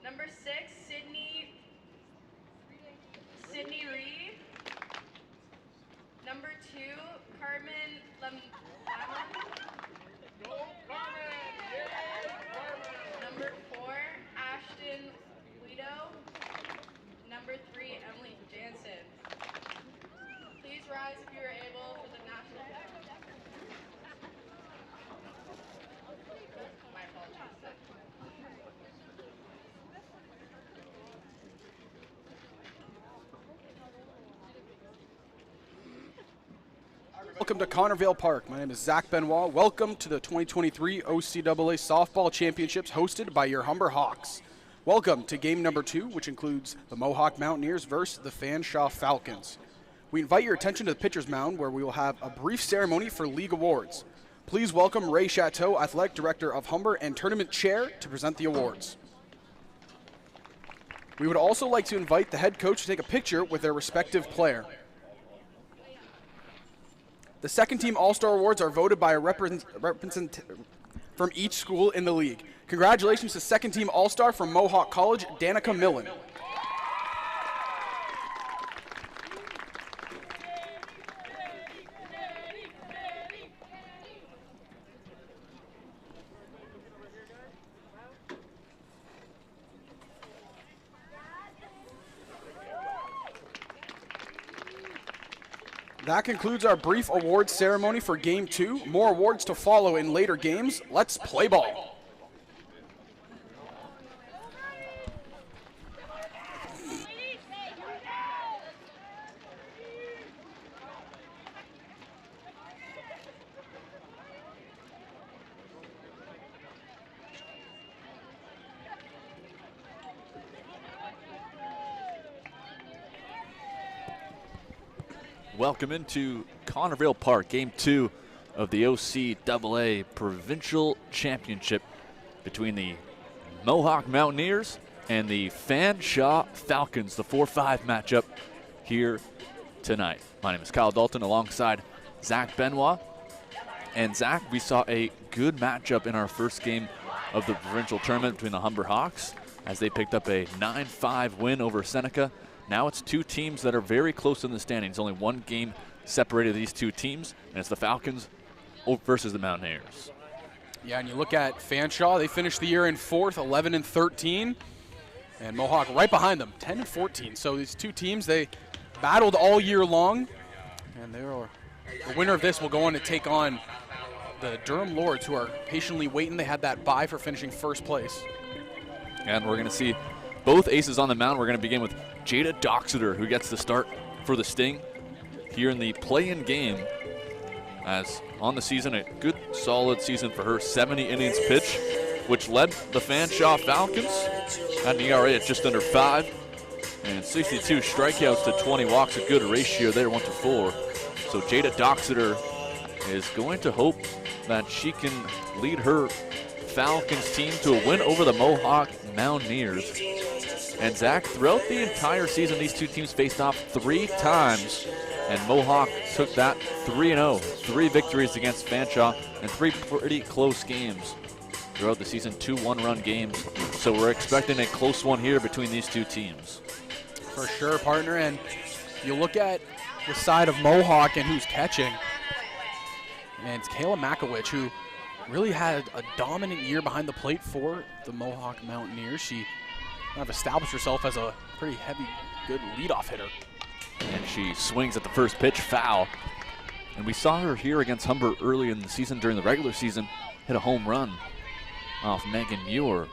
Number 6, Sydney Reed. Number 2, Carmen Lemon. Go Carmen! Yay, Carmen! Number 4, Ashton Guido. Number 3, Emily Jansen. Please rise if you are able for the national anthem. My apologies. Welcome to Connorvale Park. My name is Zach Benoit. Welcome to the 2023 OCAA Softball Championships hosted by your Humber Hawks. Welcome to game number 2, which includes the Mohawk Mountaineers versus the Fanshawe Falcons. We invite your attention to the pitcher's mound, where we will have a brief ceremony for league awards. Please welcome Ray Chateau, Athletic Director of Humber and Tournament Chair, to present the awards. We would also like to invite the head coach to take a picture with their respective player. The second team All-Star Awards are voted by a representative from each school in the league. Congratulations to second team All-Star from Mohawk College, Danica Millen. That concludes our brief awards ceremony for Game 2. More awards to follow in later games. Let's play ball. Welcome into Connorvale Park, Game 2 of the OCAA Provincial Championship between the Mohawk Mountaineers and the Fanshawe Falcons, the 4-5 matchup here tonight. My name is Kyle Dalton alongside Zach Benoit. And Zach, we saw a good matchup in our first game of the provincial tournament between the Humber Hawks as they picked up a 9-5 win over Seneca. Now it's two teams that are very close in the standings. Only one game separated these two teams, and it's the Falcons versus the Mountaineers. Yeah, and you look at Fanshawe, they finished the year in 4th, 11-13, and Mohawk right behind them, 10-14. So these two teams, they battled all year long, and the winner of this will go on to take on the Durham Lords, who are patiently waiting. They had that bye for finishing first place. And we're going to see both aces on the mound. We're going to begin with Jada Doxeter, who gets the start for the Sting here in the play-in game. As on the season, a good, solid season for her. 70 innings pitched, which led the Fanshawe Falcons at an ERA at just under 5. And 62 strikeouts to 20 walks, a good ratio there, 1-4. So Jada Doxeter is going to hope that she can lead her Falcons team to a win over the Mohawk Mountaineers. And Zach, throughout the entire season, these two teams faced off 3 times, and Mohawk took that 3-0. 3 victories against Fanshawe and 3 pretty close games throughout the season, 2 one-run games. So we're expecting a close one here between these two teams. For sure, partner. And you look at the side of Mohawk and who's catching, and it's Kayla Makowicz, who really had a dominant year behind the plate for the Mohawk Mountaineers. She kind of established herself as a pretty heavy, good leadoff hitter. And she swings at the first pitch, foul. And we saw her here against Humber early in the season during the regular season, hit a home run off Megan Muir.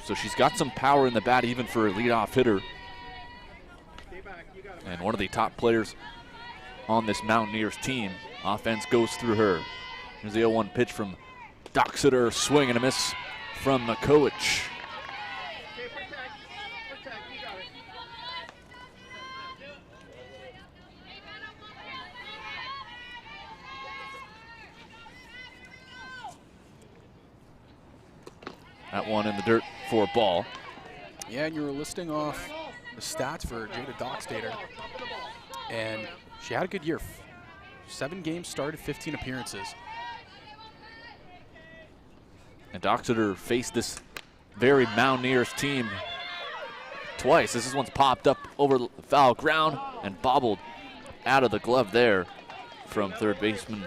So she's got some power in the bat even for a leadoff hitter. And one of the top players on this Mountaineers team. Offense goes through her. Here's the 0-1 pitch from Doxeter, swing and a miss from Makowicz. That one in the dirt for a ball. Yeah, and you were listing off the stats for Jada Doxeter, and she had a good year. 7 games started, 15 appearances. And Doxeter faced this very Mountaineers team twice. This one's popped up over the foul ground and bobbled out of the glove there from third baseman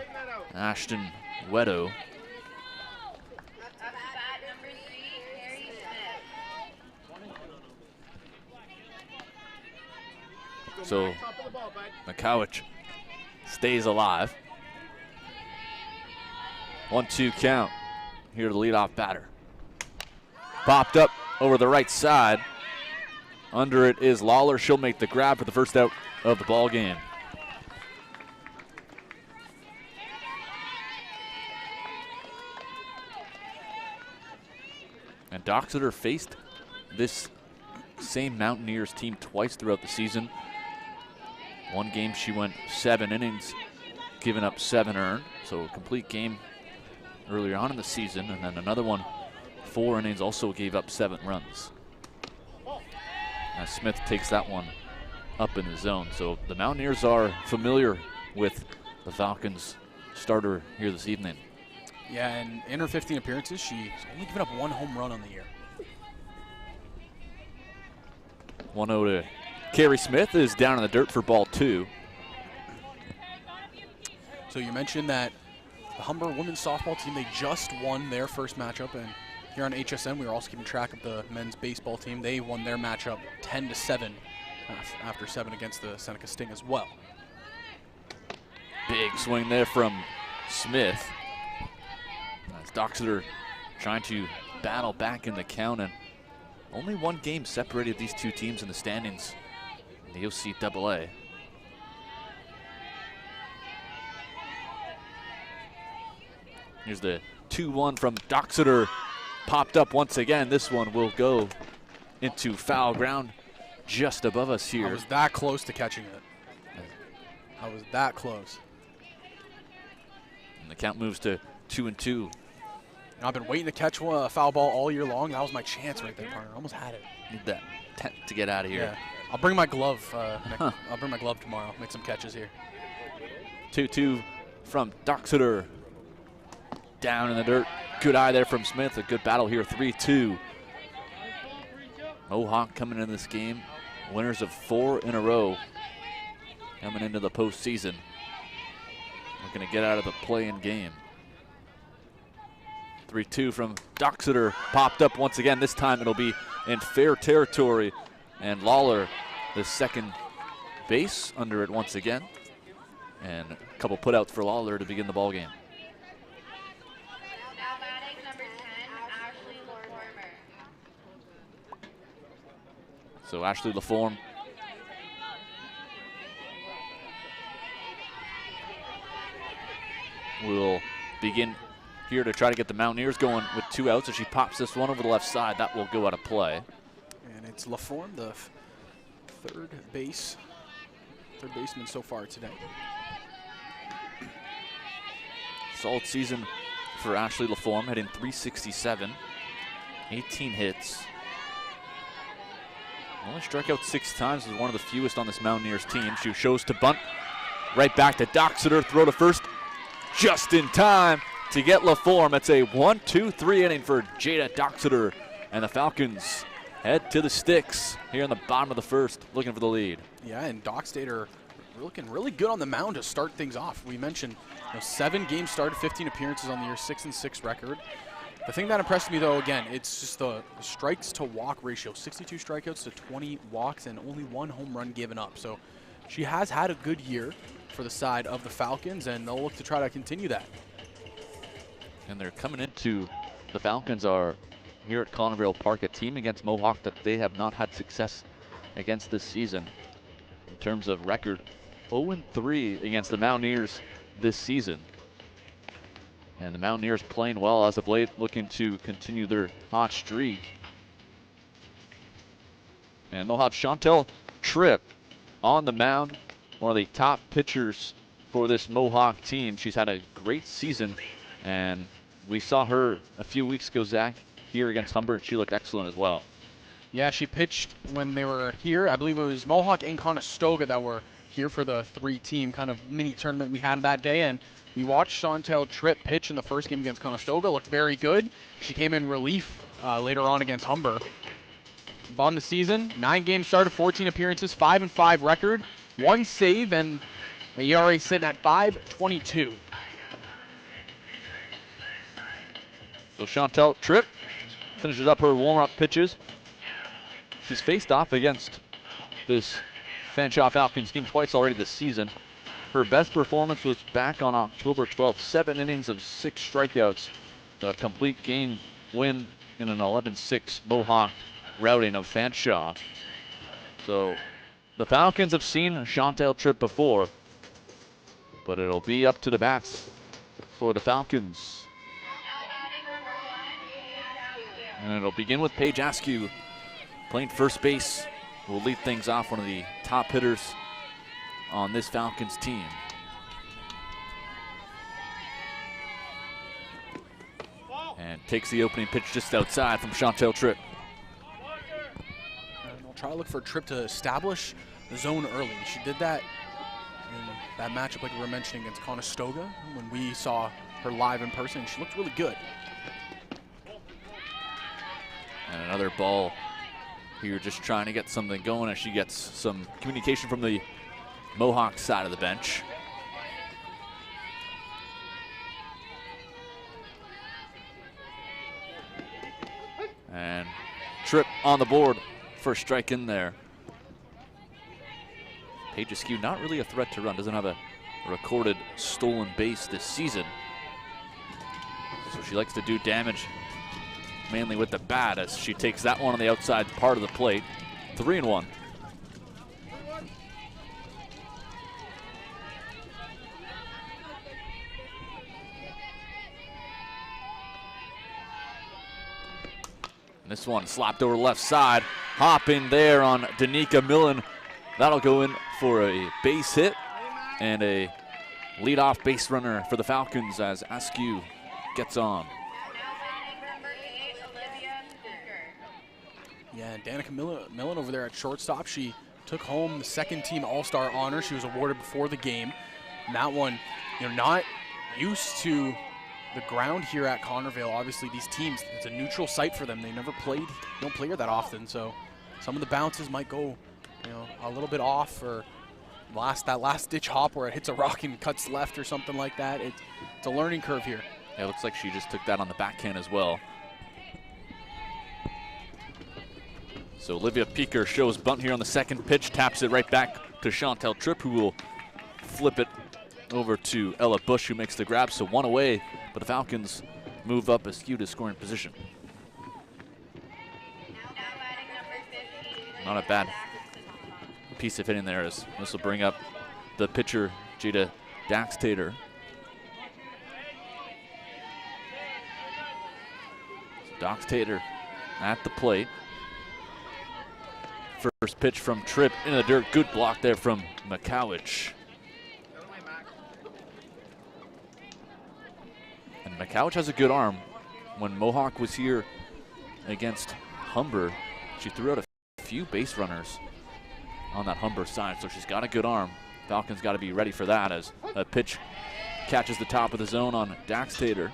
Ashton Wedo. So Makowicz stays alive. 1-2 count. Here to the leadoff batter. Popped up over the right side. Under it is Lawler. She'll make the grab for the first out of the ball game. And Doxeter faced this same Mountaineers team twice throughout the season. One game she went 7 innings, giving up 7 earned, so a complete game earlier on in the season, and then another one, 4 innings, also gave up 7 runs. As Smith takes that one up in the zone. So the Mountaineers are familiar with the Falcons starter here this evening. Yeah, and in her 15 appearances, she's only given up 1 home run on the year. 1-0 to Carrie Smith is down in the dirt for ball 2. So you mentioned that the Humber women's softball team, they just won their first matchup, and here on HSN, we were also keeping track of the men's baseball team. They won their matchup 10-7 after 7 against the Seneca Sting as well. Big swing there from Smith. As Doxeter trying to battle back in the count, and only 1 game separated these two teams in the standings in the OCAA. Here's the 2-1 from Doxeter. Popped up once again. This one will go into foul ground just above us here. I was that close to catching it. I was that close. And the count moves to 2-2. I've been waiting to catch a foul ball all year long. That was my chance right there, partner. Almost had it. Need that tent to get out of here. Yeah. I'll bring my glove. I'll bring my glove tomorrow. Make some catches here. 2-2 from Doxeter. Down in the dirt. Good eye there from Smith. A good battle here. 3-2. Mohawk coming in this game. Winners of 4 in a row. Coming into the postseason. Looking to get out of the play-in game. 3-2 from Doxeter. Popped up once again. This time it'll be in fair territory. And Lawler, the second base, under it once again. And a couple putouts for Lawler to begin the ball game. Now batting number 10, Ashley LaFormer. So Ashley LaForme will begin here to try to get the Mountaineers going with 2 outs. As she pops this one over the left side, that will go out of play. And it's LaForme, the third baseman so far today. Solid season for Ashley LaForme, hitting .367, 18 hits. Only struck out 6 times, was one of the fewest on this Mountaineers team. She shows to bunt, right back to Doxeter, throw to first, just in time to get LaForme. It's a 1-2-3 inning for Jada Doxeter, and the Falcons head to the sticks here in the bottom of the first, looking for the lead. Yeah, and Doxeter looking really good on the mound to start things off. We mentioned 7 games started, 15 appearances on the year, 6-6 record. The thing that impressed me, though, again, it's just the strikes to walk ratio. 62 strikeouts to 20 walks and only 1 home run given up. So she has had a good year for the side of the Falcons, and they'll look to try to continue that. And they're coming into, the Falcons are here at Connorvale Park, a team against Mohawk that they have not had success against this season. In terms of record, 0-3 against the Mountaineers this season. And the Mountaineers playing well as of late, looking to continue their hot streak. And they'll have Chantel Tripp on the mound, one of the top pitchers for this Mohawk team. She's had a great season, and we saw her a few weeks ago, Zach, here against Humber, and she looked excellent as well. Yeah, she pitched when they were here. I believe it was Mohawk and Conestoga that were here for the 3-team kind of mini tournament we had that day, and we watched Chantel Tripp pitch in the first game against Conestoga. Looked very good. She came in relief later on against Humber. on the season. 9 games started, 14 appearances, 5-5 record, 1 save, and the ERA sitting at 5.22. So Chantel Tripp finishes up her warm-up pitches. She's faced off against this Fanshawe Falcons team twice already this season. Her best performance was back on October 12th, 7 innings of 6 strikeouts. A complete game win in an 11-6 Mohawk routing of Fanshawe. So the Falcons have seen Chantel Tripp before, but it'll be up to the bats for the Falcons. And it'll begin with Paige Askew playing first base. Will lead things off, one of the top hitters on this Falcons team. And takes the opening pitch just outside from Chantel Tripp. And we'll try to look for Tripp to establish the zone early. She did that in that matchup like we were mentioning against Conestoga when we saw her live in person. She looked really good. And another ball here, just trying to get something going as she gets some communication from the Mohawk side of the bench. And Tripp on the board for a strike in there. Paige Askew not really a threat to run, doesn't have a recorded stolen base this season. So she likes to do damage mainly with the bat as she takes that one on the outside part of the plate. 3-1. And this one slapped over left side. Hop in there on Danica Millen. That'll go in for a base hit and a leadoff base runner for the Falcons as Askew gets on. Yeah, and Danica Millen over there at shortstop. She took home the second team All-Star honor. She was awarded before the game. And that one, not used to the ground here at Connorvale. Obviously, these teams, it's a neutral site for them. They never don't play here that often. So some of the bounces might go, a little bit off, or that last ditch hop where it hits a rock and cuts left or something like that. It's a learning curve here. Yeah, it looks like she just took that on the backhand as well. So Olivia Peaker shows bunt here on the second pitch, taps it right back to Chantel Tripp, who will flip it over to Ella Bush, who makes the grab. So one away, but the Falcons move up Askew to scoring position. Not a bad piece of hitting there, as this will bring up the pitcher, Jada Daxtater. Daxtater at the plate. First pitch from Tripp into the dirt. Good block there from Makowicz. And Makowicz has a good arm. When Mohawk was here against Humber, she threw out a few base runners on that Humber side, so she's got a good arm. Falcons got to be ready for that as a pitch catches the top of the zone on Daxtater.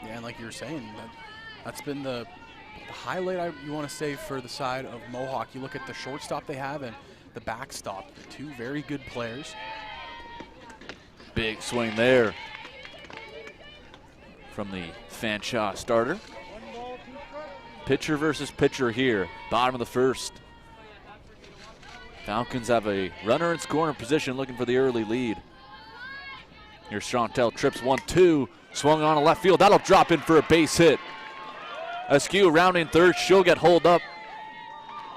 Yeah, and like you were saying, that's been the highlight you want to say for the side of Mohawk. You look at the shortstop they have and the backstop. Two very good players. Big swing there from the Fanshawe starter. Pitcher versus pitcher here, bottom of the first. Falcons have a runner in scoring position looking for the early lead. Here's Chantel Tripp's 1-2, swung on a left field. That'll drop in for a base hit. Askew rounding third, she'll get holed up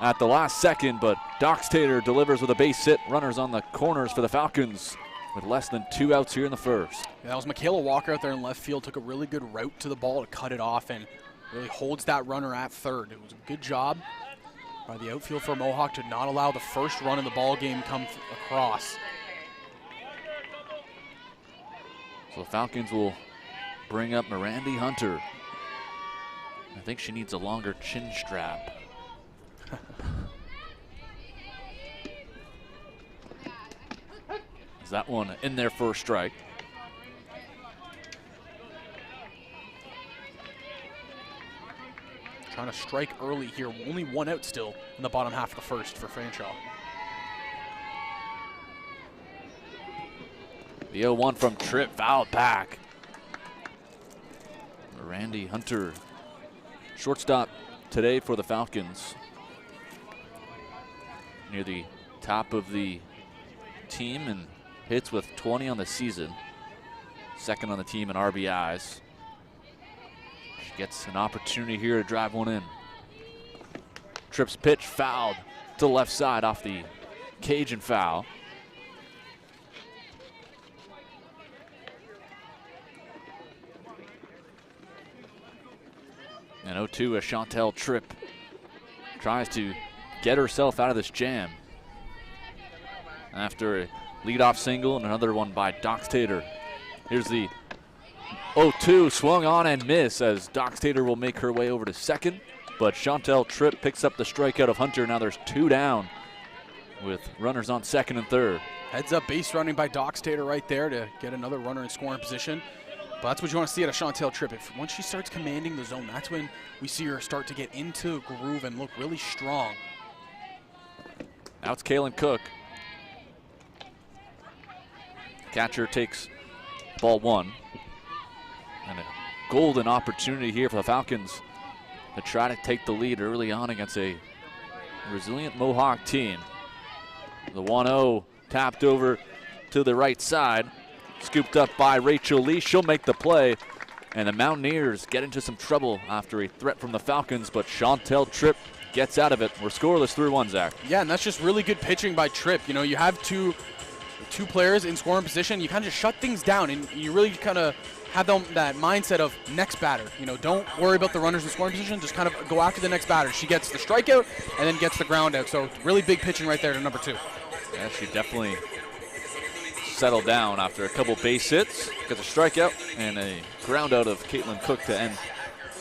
at the last second, but Daxtater delivers with a base hit. Runners on the corners for the Falcons with less than 2 outs here in the first. Yeah, that was Michaela Walker out there in left field, took a really good route to the ball to cut it off and really holds that runner at third. It was a good job by the outfield for Mohawk to not allow the first run of the ball game come across. So the Falcons will bring up Mirandy Hunter. I think she needs a longer chin strap. Is that one in there for a strike? trying to strike early here. Only one out still in the bottom half of the first for Fanshawe. The 0-1 from Tripp, fouled back. Randy Hunter, shortstop today for the Falcons. Near the top of the team and hits with 20 on the season. Second on the team in RBIs. She gets an opportunity here to drive one in. Tripp's pitch fouled to the left side off the Cajun foul. And 0-2 as Chantel Tripp tries to get herself out of this jam. After a leadoff single and another one by Doxtator. Here's the 0-2, swung on and miss as Doxtator will make her way over to second. But Chantel Tripp picks up the strikeout of Hunter. Now there's 2 down with runners on second and third. Heads up base running by Doxtator right there to get another runner in scoring position. But that's what you want to see out of Chantel Tripp. Once she starts commanding the zone, that's when we see her start to get into a groove and look really strong. Now it's Kaylin Cook. Catcher takes ball 1. And a golden opportunity here for the Falcons to try to take the lead early on against a resilient Mohawk team. The 1-0 tapped over to the right side. Scooped up by Rachel Lee. She'll make the play. And the Mountaineers get into some trouble after a threat from the Falcons, but Chantel Tripp gets out of it. We're scoreless 3-1, Zach. Yeah, and that's just really good pitching by Tripp. You know, you have two players in scoring position. You kind of just shut things down, and you really kind of have that mindset of next batter. You know, don't worry about the runners in scoring position. Just kind of go after the next batter. She gets the strikeout and then gets the ground out. So really big pitching right there to number 2. Yeah, she definitely settled down after a couple base hits, gets a strikeout and a ground out of Caitlin Cook to end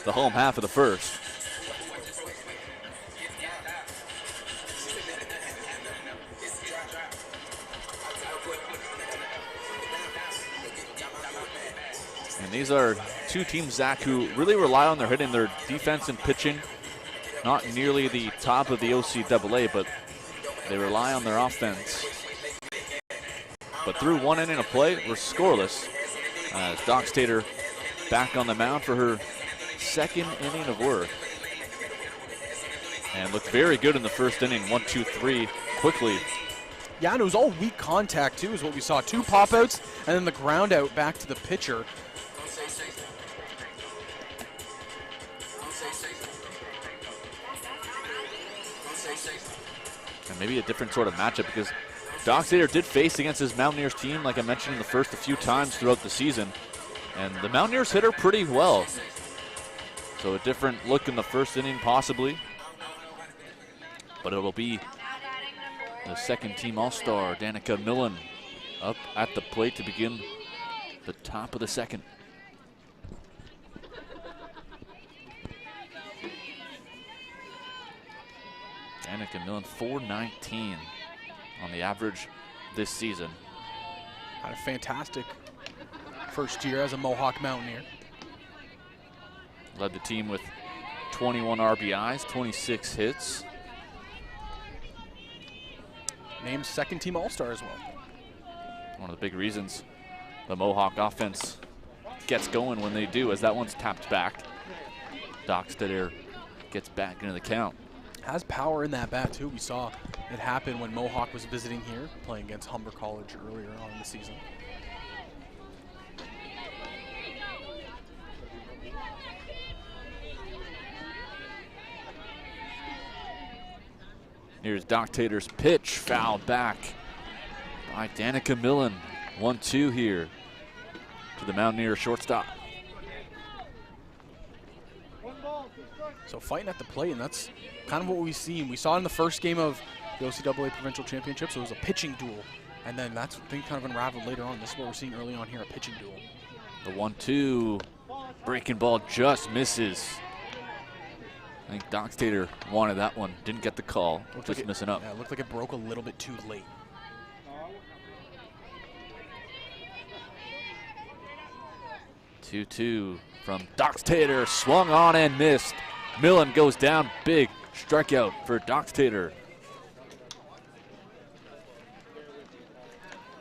the home half of the first. And these are 2 teams, Zach, who really rely on their hitting. Their defense and pitching, not nearly the top of the OCAA, but they rely on their offense. But through 1 inning of play, we're scoreless. As Doxtator back on the mound for her 2nd inning of work. And looked very good in the first inning, 1-2-3 quickly. Yeah, and it was all weak contact too, is what we saw. 2 pop-outs and then the ground out back to the pitcher. And maybe a different sort of matchup because Doxtator did face against his Mountaineers team, like I mentioned in the first a few times throughout the season. And the Mountaineers hit her pretty well. So a different look in the first inning possibly. But it'll be the 2nd team All-Star, Danica Millen, up at the plate to begin the top of the 2nd. Danica Millen, .419 on the average this season. Had a fantastic first year as a Mohawk Mountaineer. Led the team with 21 RBIs, 26 hits. Named 2nd team All-Star as well. One of the big reasons the Mohawk offense gets going when they do, as that one's tapped back. Doxtator gets back into the count. Has power in that bat too. We saw it happen when Mohawk was visiting here, playing against Humber College earlier on in the season. Here's Doxtator's pitch, fouled back by Danica Millen. 1-2 here to the Mountaineer shortstop. So fighting at the plate, and that's kind of what we've seen. We saw in the first game of the OCAA Provincial Championships, it was a pitching duel. And then that's thing kind of unraveled later on. This is what we're seeing early on here, a pitching duel. The 1-2, breaking ball just misses. I think Doxtator wanted that one, didn't get the call, just missing up. Yeah, it looked like it broke a little bit too late. Two from Doxtator, swung on and missed Millen goes down. Big strikeout for Doxtator.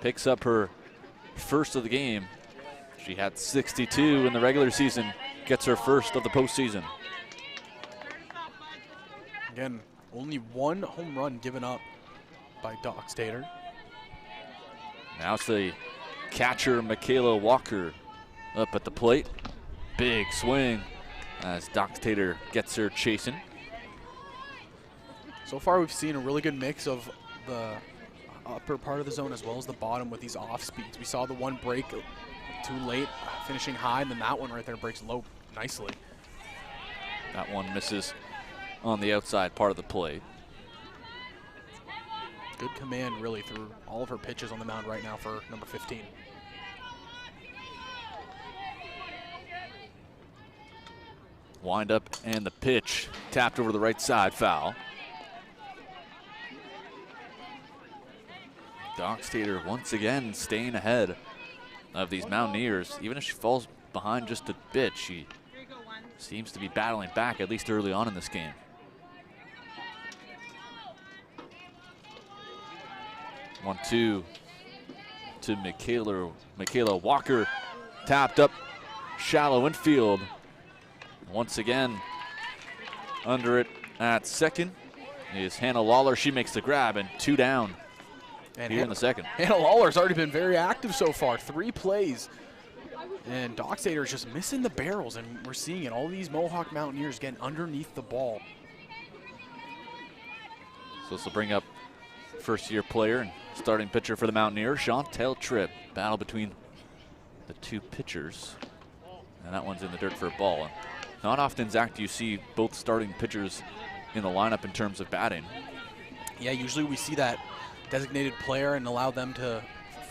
Picks up her first of the game. She had 62 in the regular season. Gets her first of the postseason. Again, only one home run given up by Doxtator. Now it's the catcher, Michaela Walker, up at the plate. Big swing as Doxtator gets her chasing. So far, we've seen a really good mix of the upper part of the zone as well as the bottom with these off speeds. We saw the one break too late, finishing high, and then that one right there breaks low nicely. That one misses on the outside part of the plate. Good command really through all of her pitches on the mound right now for number 15. Wind up and the pitch tapped over the right side, foul. Doxtator once again staying ahead of these Mountaineers. Even if she falls behind just a bit, she seems to be battling back, at least early on in this game. One, two to Michaela Walker, tapped up, shallow infield. Once again, under it at second is Hannah Lawler. She makes the grab, and 2 down And here in the second. Hannah Lawler's already been very active so far, 3 plays. And Doxtator is just missing the barrels, and we're seeing it. All these Mohawk Mountaineers getting underneath the ball. So this will bring up first-year player and starting pitcher for the Mountaineers, Chantel Tripp. Battle between the two pitchers. And that one's in the dirt for a ball. Not often, Zach, do you see both starting pitchers in the lineup in terms of batting. Yeah, usually we see that designated player and allow them to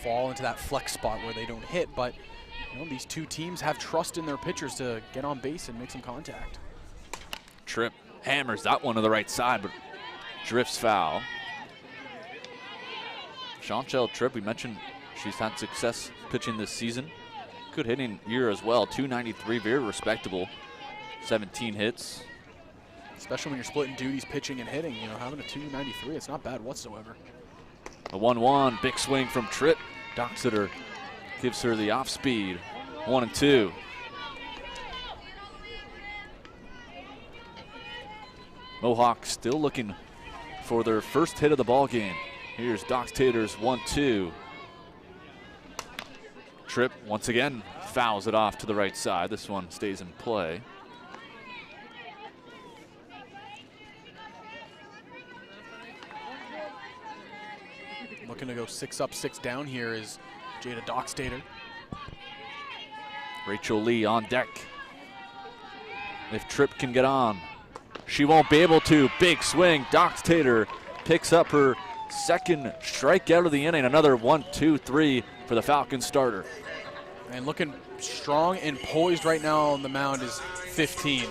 fall into that flex spot where they don't hit, but you know, these two teams have trust in their pitchers to get on base and make some contact. Tripp hammers that one to the right side, but drifts foul. Chantel Tripp, we mentioned she's had success pitching this season. Good hitting year as well, 293, very respectable, 17 hits. Especially when you're splitting duties, pitching and hitting, you know, having a 293, it's not bad whatsoever. A 1-1, big swing from Tripp. Doxtator gives her the off speed, 1-2. Mohawk still looking for their first hit of the ball game. Here's Doxtator's 1-2. Tripp once again fouls it off to the right side. This one stays in play. Looking to go 6 up, 6 down here is Jada Doxtator. Rachel Lee on deck. If Tripp can get on, she won't be able to. Big swing. Doxtator picks up her second strikeout of the inning. Another 1-2-3 for the Falcons starter. And looking strong and poised right now on the mound is 15.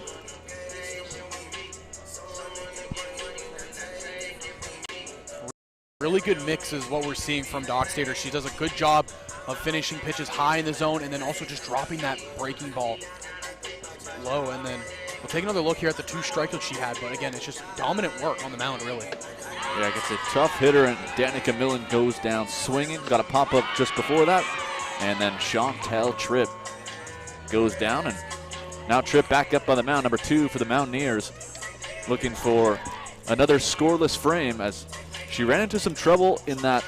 Really good mix is what we're seeing from Doxtator. She does a good job of finishing pitches high in the zone and then also just dropping that breaking ball low. And then we'll take another look here at the 2 strikeouts she had, but again, it's just dominant work on the mound, really. Yeah, gets a tough hitter, and Danica Millen goes down swinging. Got a pop-up just before that. And then Chantel Tripp goes down, and now Tripp back up on the mound, number 2 for the Mountaineers, looking for another scoreless frame as she ran into some trouble in that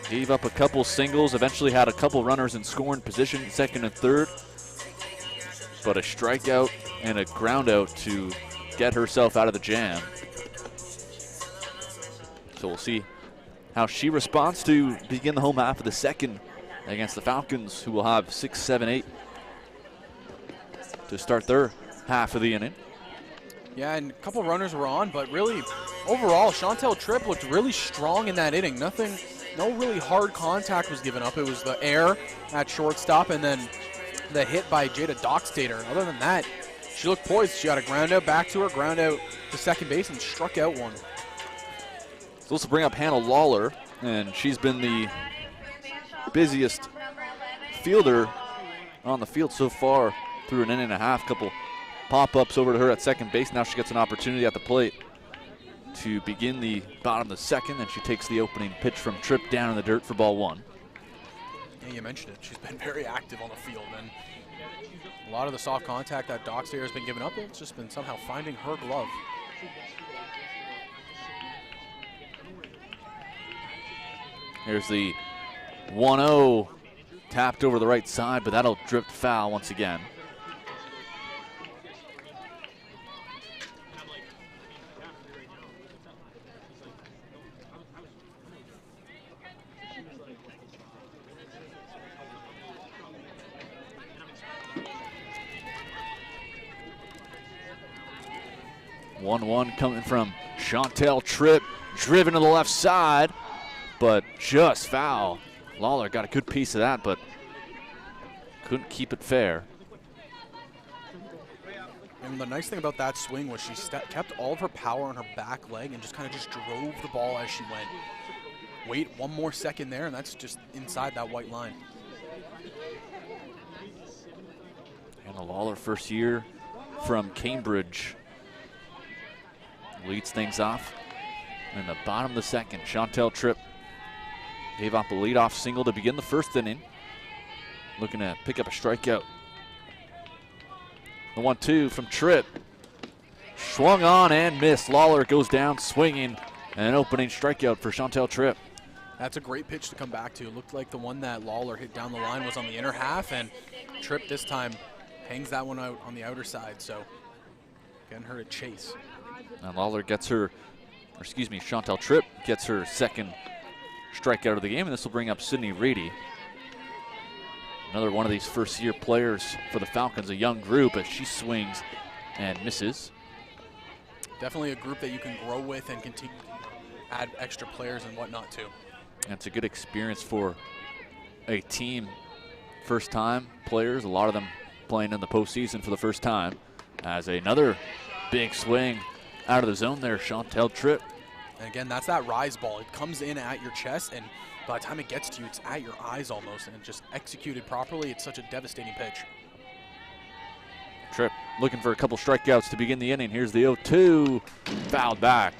gave up a couple singles, eventually had a couple runners in scoring position, second and third, but a strikeout and a ground out to get herself out of the jam. So we'll see how she responds to begin the home half of the second against the Falcons, who will have 6, 7, 8 to start their half of the inning. Yeah, and a couple runners were on, but really, overall, Chantel Tripp looked really strong in that inning. No really hard contact was given up. It was the air at shortstop and then the hit by Jada Doxtator. Other than that, she looked poised. She got a ground out back to her, ground out to second base, and struck out one. So this will bring up Hannah Lawler, and she's been the busiest fielder on the field so far through an inning and a half. Couple pop-ups over to her at second base. Now she gets an opportunity at the plate to begin the bottom of the second, and she takes the opening pitch from Tripp down in the dirt for ball one. Yeah, you mentioned it. She's been very active on the field, and a lot of the soft contact that Doxter has been giving up, it's just been somehow finding her glove. Here's the 1-0 tapped over the right side, but that'll drift foul once again. One coming from Chantel Tripp, driven to the left side, but just foul. Lawler got a good piece of that, but couldn't keep it fair. And the nice thing about that swing was she kept all of her power on her back leg and just kind of just drove the ball as she went. Wait one more second there, and that's just inside that white line. And a Lawler first year from Cambridge leads things off in the bottom of the second. Chantel Tripp gave up a leadoff single to begin the first inning. Looking to pick up a strikeout. The 1-2 from Tripp. Swung on and missed. Lawler goes down swinging. And an opening strikeout for Chantel Tripp. That's a great pitch to come back to. It looked like the one that Lawler hit down the line was on the inner half, and Tripp this time hangs that one out on the outer side. So getting her to chase. And Lawler gets her, or excuse me, Chantel Tripp gets her second strikeout of the game, and this will bring up Sydney Reedy. Another one of these first-year players for the Falcons, a young group, as she swings and misses. Definitely a group that you can grow with and continue to add extra players and whatnot to. And it's a good experience for a team, first-time players, a lot of them playing in the postseason for the first time, as another big swing out of the zone there, Chantel Tripp. And again, that's that rise ball. It comes in at your chest, and by the time it gets to you, it's at your eyes almost, and just executed properly, it's such a devastating pitch. Tripp looking for a couple strikeouts to begin the inning. Here's the 0-2, fouled back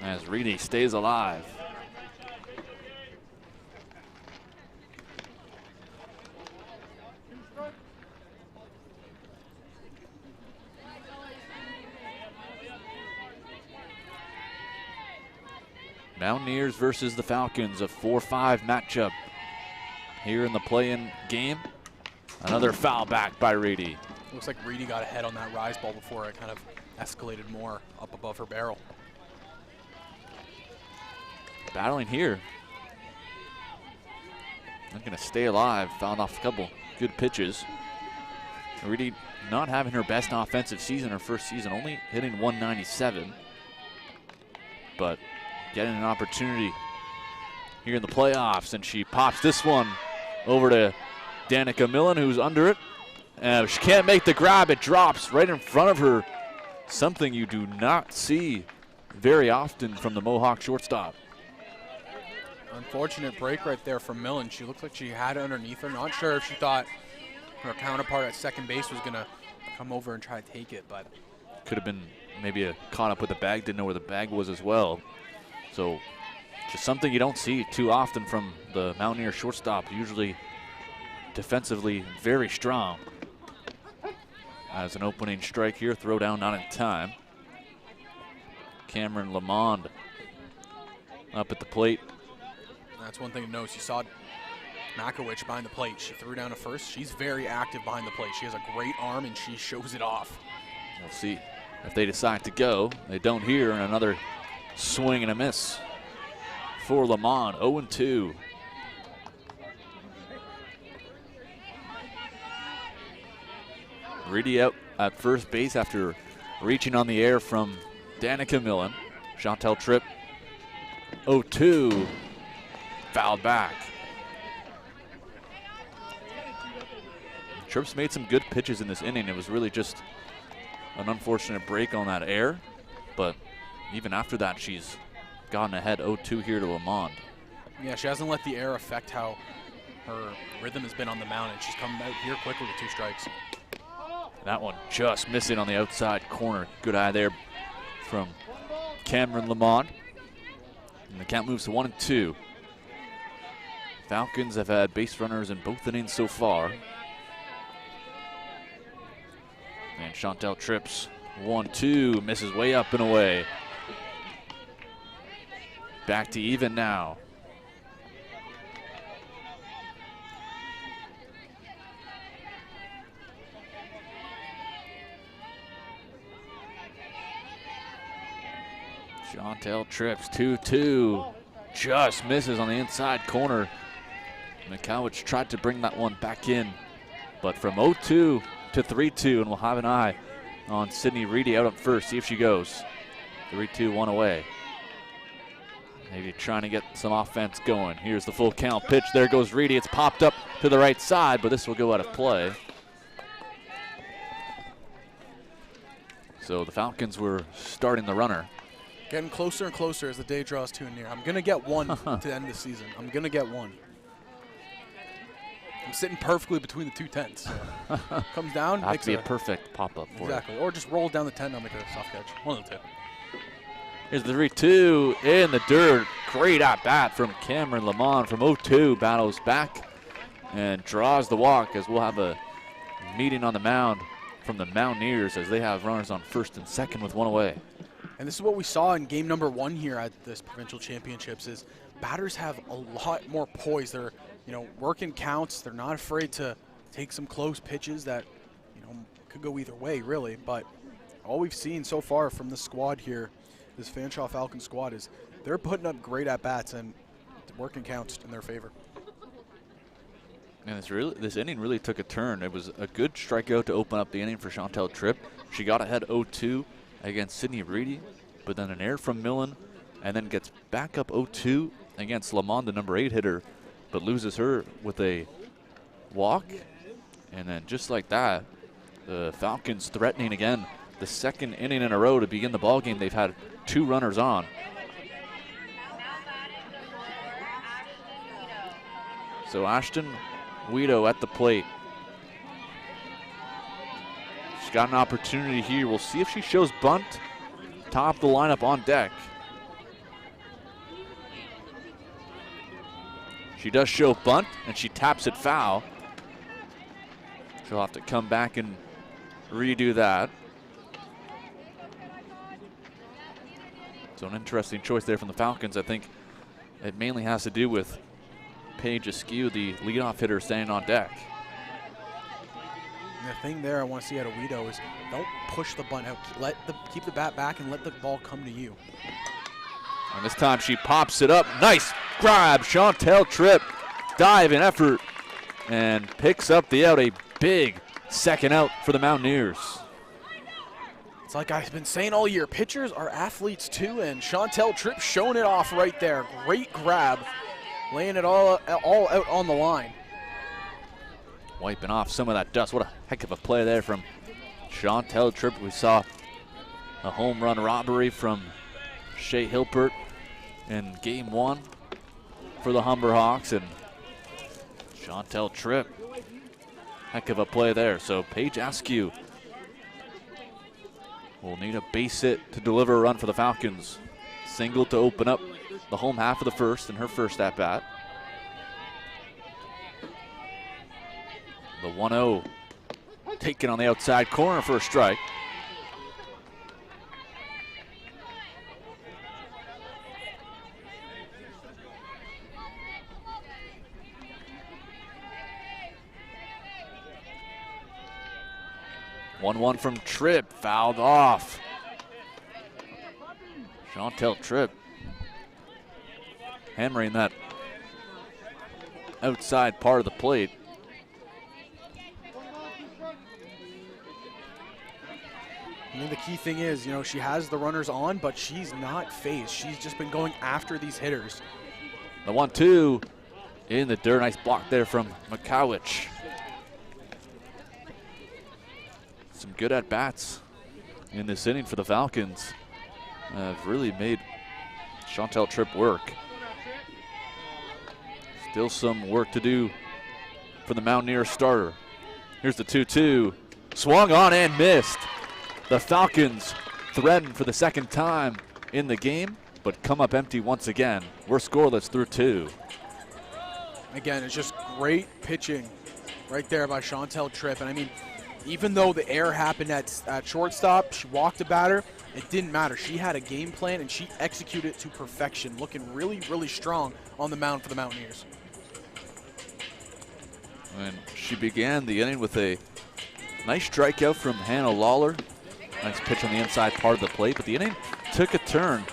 as Reedy stays alive. Mountaineers versus the Falcons, a 4-5 matchup here in the play-in game. Another foul back by Reedy. Looks like Reedy got ahead on that rise ball before it kind of escalated more up above her barrel. Battling here. Not going to stay alive. Fouled off a couple good pitches. Reedy not having her best offensive season, her first season, only hitting 197. But getting an opportunity here in the playoffs, and she pops this one over to Danica Millen, who's under it. She can't make the grab. It drops right in front of her. Something you do not see very often from the Mohawk shortstop. Unfortunate break right there from Millen. She looked like she had it underneath her. Not sure if she thought her counterpart at second base was going to come over and try to take it, but could have been maybe caught up with the bag, didn't know where the bag was as well. So just something you don't see too often from the Mountaineer shortstop, usually defensively very strong. As an opening strike here, throw down not in time. Cameron Lamond up at the plate. That's one thing to notice. You saw Makowicz behind the plate. She threw down to first. She's very active behind the plate. She has a great arm, and she shows it off. We'll see if they decide to go. They don't here, and another swing and a miss for Lamond. 0-2. Reedy out at first base after reaching on the air from Danica Millen. Chantel Tripp, 0-2, fouled back. Tripp's made some good pitches in this inning. It was really just an unfortunate break on that air, but even after that, she's gotten ahead 0-2 here to Lamond. Yeah, she hasn't let the air affect how her rhythm has been on the mound, and she's come out here quickly with 2 strikes. That one just missing on the outside corner. Good eye there from Cameron Lamont. And the count moves to 1-2. Falcons have had base runners in both innings so far. And Chantel trips 1-2, misses way up and away. Back to even now. Chantel trips 2-2, just misses on the inside corner. Mikowicz tried to bring that one back in, but from 0-2 to 3-2, and we'll have an eye on Sydney Reedy out up first, see if she goes. 3-2, 1 away. Maybe trying to get some offense going. Here's the full count pitch. There goes Reedy. It's popped up to the right side, but this will go out of play. So the Falcons were starting the runner. Getting closer and closer as the day draws too near. I'm going to get 1 to end the season. I'm going to get 1. I'm sitting perfectly between the 2 tents. So. Comes down, Have makes to be a perfect pop-up for exactly. Or just roll down the tent and I'll make a soft catch. One of the 2. Here's the 3-2 in the dirt. Great at-bat from Cameron Lamont from 0-2. Battles back and draws the walk as we'll have a meeting on the mound from the Mountaineers as they have runners on first and second with 1 away. And this is what we saw in game number 1 here at this provincial championships is batters have a lot more poise. They're, working counts. They're not afraid to take some close pitches that, could go either way, really. But all we've seen so far from the squad here, this Fanshawe Falcons squad, is they're putting up great at-bats and working counts in their favor. And this inning really took a turn. It was a good strikeout to open up the inning for Chantel Tripp. She got ahead 0-2 against Sydney Reedy, but then an error from Millen, and then gets back up 0-2 against Lamont, the number 8 hitter, but loses her with a walk. And then just like that, the Falcons threatening again. The second inning in a row to begin the ball game. They've had 2 runners on. So Ashton Guido at the plate. She's got an opportunity here. We'll see if she shows bunt. Top of the lineup on deck. She does show bunt, and she taps it foul. She'll have to come back and redo that. So an interesting choice there from the Falcons. I think it mainly has to do with Paige Askew, the leadoff hitter, standing on deck. And the thing there I want to see out of Guido is don't push the bunt out. Keep the bat back and let the ball come to you. And this time she pops it up. Nice grab. Chantel Tripp, diving effort, and picks up the out. A big second out for the Mountaineers. It's like I've been saying all year, pitchers are athletes too, and Chantel Tripp showing it off right there. Great grab, laying it all out on the line. Wiping off some of that dust. What a heck of a play there from Chantel Tripp. We saw a home run robbery from Shea Hilpert in game 1 for the Humber Hawks, and Chantel Tripp, heck of a play there. So Paige Askew will need a base hit to deliver a run for the Falcons. Single to open up the home half of the first in her first at-bat. The 1-0 taken on the outside corner for a strike. One from Tripp, fouled off. Chantel Tripp hammering that outside part of the plate. I mean, the key thing is, she has the runners on, but she's not phased. She's just been going after these hitters. The 1-2 in the dirt. Nice block there from Mikowicz. Some good at-bats in this inning for the Falcons. Have really made Chantel Tripp work. Still some work to do for the Mountaineers starter. Here's the 2-2. Swung on and missed. The Falcons threaten for the second time in the game, but come up empty once again. We're scoreless through 2. Again, it's just great pitching right there by Chantel Tripp. And I mean, even though the error happened at shortstop, she walked the batter, it didn't matter. She had a game plan and she executed it to perfection, looking really, really strong on the mound for the Mountaineers. And she began the inning with a nice strikeout from Hannah Lawler. Nice pitch on the inside part of the plate, but the inning took a turn.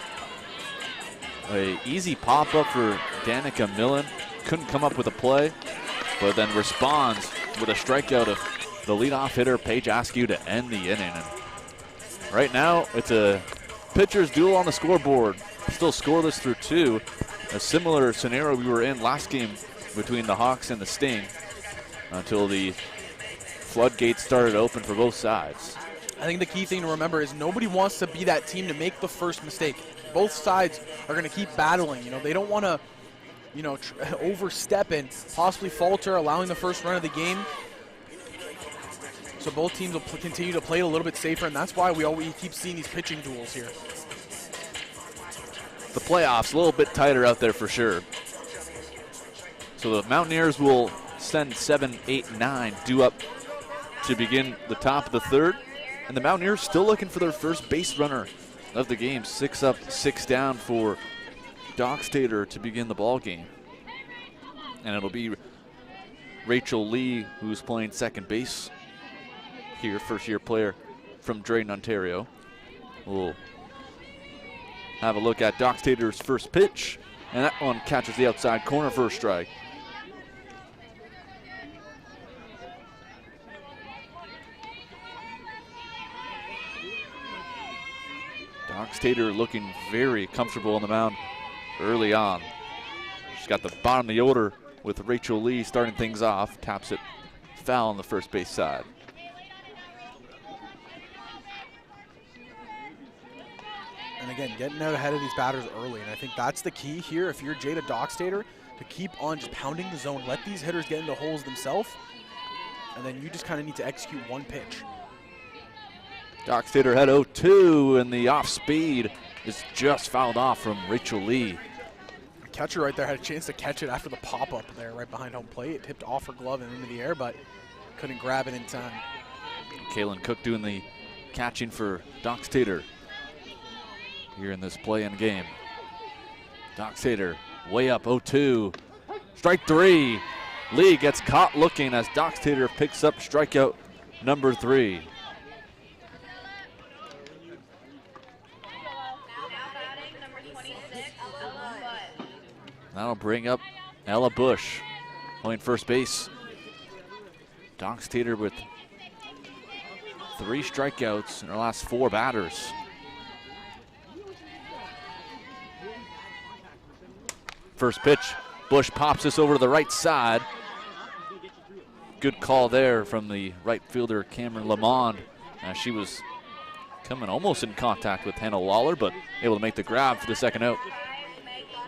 A easy pop-up for Danica Millen. Couldn't come up with a play, but then responds with a strikeout of the leadoff hitter, Paige Askew, to end the inning. And right now, it's a pitcher's duel on the scoreboard. Still scoreless through 2. A similar scenario we were in last game between the Hawks and the Sting until the floodgates started open for both sides. I think the key thing to remember is nobody wants to be that team to make the first mistake. Both sides are going to keep battling. They don't want to, overstep and possibly falter, allowing the first run of the game. So both teams will continue to play a little bit safer, and that's why we keep seeing these pitching duels here. The playoffs a little bit tighter out there for sure. So the Mountaineers will send 7, 8, 9 due up to begin the top of the 3rd. And the Mountaineers still looking for their first base runner of the game. 6 up, 6 down for Dockstader to begin the ball game. And it'll be Rachel Lee, who's playing second base here, first-year player from Drayton, Ontario. We'll have a look at Dockstader's first pitch, and that one catches the outside corner for a strike. Dockstader looking very comfortable on the mound early on. She's got the bottom of the order with Rachel Lee starting things off. Taps it foul on the first base side. And again, getting out ahead of these batters early. And I think that's the key here if you're Jada Dockstader, to keep on just pounding the zone. Let these hitters get into holes themselves. And then you just kind of need to execute one pitch. Dockstader had 0-2, and the off speed is just fouled off from Rachel Lee. The catcher right there had a chance to catch it after the pop-up there right behind home plate. It tipped off her glove and into the air, but couldn't grab it in time. Kaylin Cook doing the catching for Dockstader here in this play-in game. Dockstader way up, 0-2. Strike 3. Lee gets caught looking as Dockstader picks up strikeout number 3. That'll bring up Ella Bush playing first base. Dockstader with 3 strikeouts in her last 4 batters. First pitch, Bush pops this over to the right side. Good call there from the right fielder, Cameron Lamond. She was coming almost in contact with Hannah Lawler, but able to make the grab for the second out.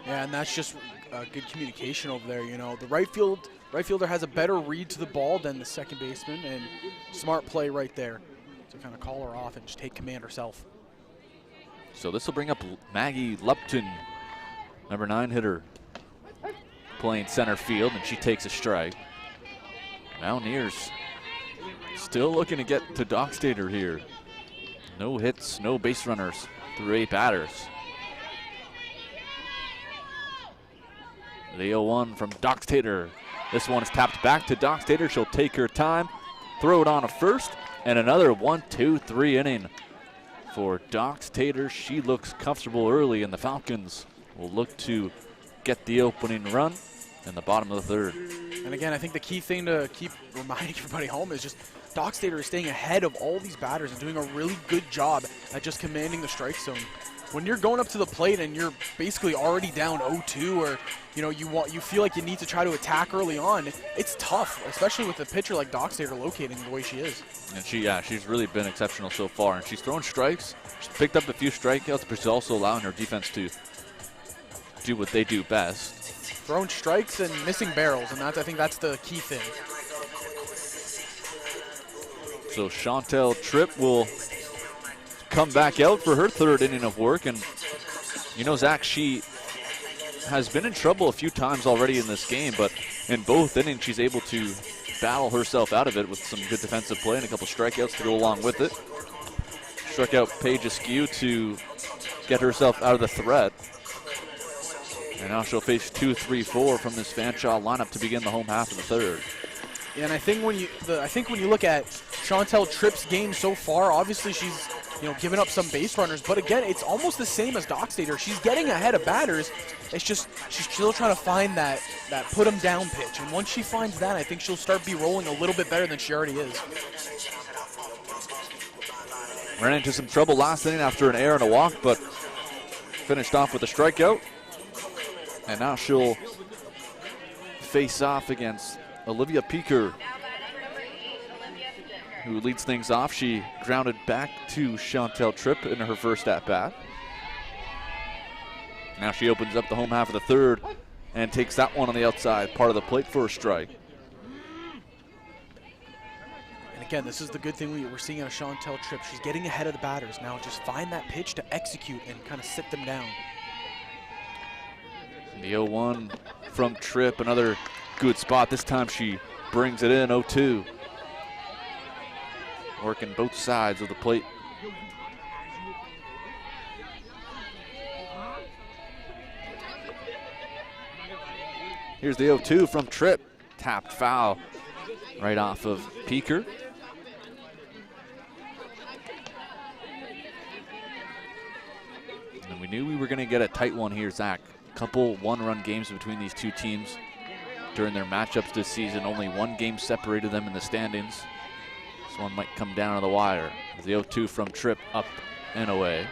Yeah, and that's just good communication over there. The right fielder has a better read to the ball than the second baseman, and smart play right there to kind of call her off and just take command herself. So this will bring up Maggie Lupton, number 9 hitter, playing center field, and she takes a strike. Mountaineers still looking to get to Dockstader here. No hits, no base runners through 8 batters. The 0-1 from Dockstader. This one is tapped back to Dockstader. She'll take her time, throw it on a first, and another 1-2-3 inning for Dockstader. She looks comfortable early, and the Falcons will look to get the opening run in the bottom of the 3rd. And again, I think the key thing to keep reminding everybody home is just Dockstader is staying ahead of all these batters and doing a really good job at just commanding the strike zone. When you're going up to the plate and you're basically already down 0-2, or you feel like you need to try to attack early on, it's tough, especially with a pitcher like Dockstader locating the way she is. And she's really been exceptional so far, and she's thrown strikes. She's picked up a few strikeouts, but she's also allowing her defense to do what they do best. Throwing strikes and missing barrels, and I think that's the key thing. So Chantel Tripp will come back out for her third inning of work. And, you know, Zach, she has been in trouble a few times already in this game, but in both innings she's able to battle herself out of it with some good defensive play and a couple strikeouts to go along with it. Struck out Paige Askew to get herself out of the threat. And now she'll face 2, 3, 4 from this Fanshawe lineup to begin the home half of the third. Yeah, and I think when you look at Chantel Tripp's game so far, obviously she's given up some base runners, but again, it's almost the same as Dockstader. She's getting ahead of batters. It's just she's still trying to find that put them down pitch, and once she finds that, I think she'll start be rolling a little bit better than she already is. Ran into some trouble last inning after an error and a walk, but finished off with a strikeout. And now she'll face off against Olivia Peaker, who leads things off. She grounded back to Chantel Tripp in her first at-bat. Now she opens up the home half of the third and takes that one on the outside part of the plate for a strike. And again, this is the good thing we're seeing out of Chantel Tripp. She's getting ahead of the batters. Now just find that pitch to execute and kind of sit them down. The 0-1 from Tripp, another good spot. This time she brings it in, 0-2. Working both sides of the plate. Here's the 0-2 from Tripp. Tapped foul right off of Peaker. And we knew we were going to get a tight one here, Zach. Couple one-run games between these two teams during their matchups this season. Only one game separated them in the standings. This one might come down to the wire. The 0-2 from Tripp, up and away.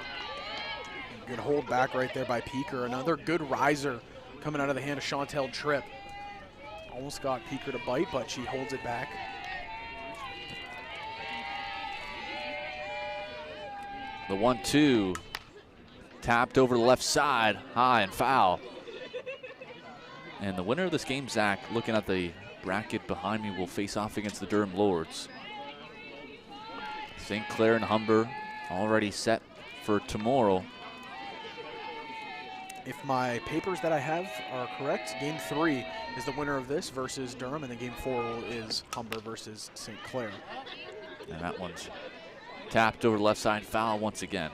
Good hold back right there by Peaker. Another good riser coming out of the hand of Chantel Tripp. Almost got Peaker to bite, but she holds it back. The 1-2. Tapped over the left side, high and foul. And the winner of this game, Zach, looking at the bracket behind me, will face off against the Durham Lords. St. Clair and Humber already set for tomorrow. If my papers that I have are correct, Game 3 is the winner of this versus Durham, and then Game 4 is Humber versus St. Clair. And that one's tapped over the left side, foul once again.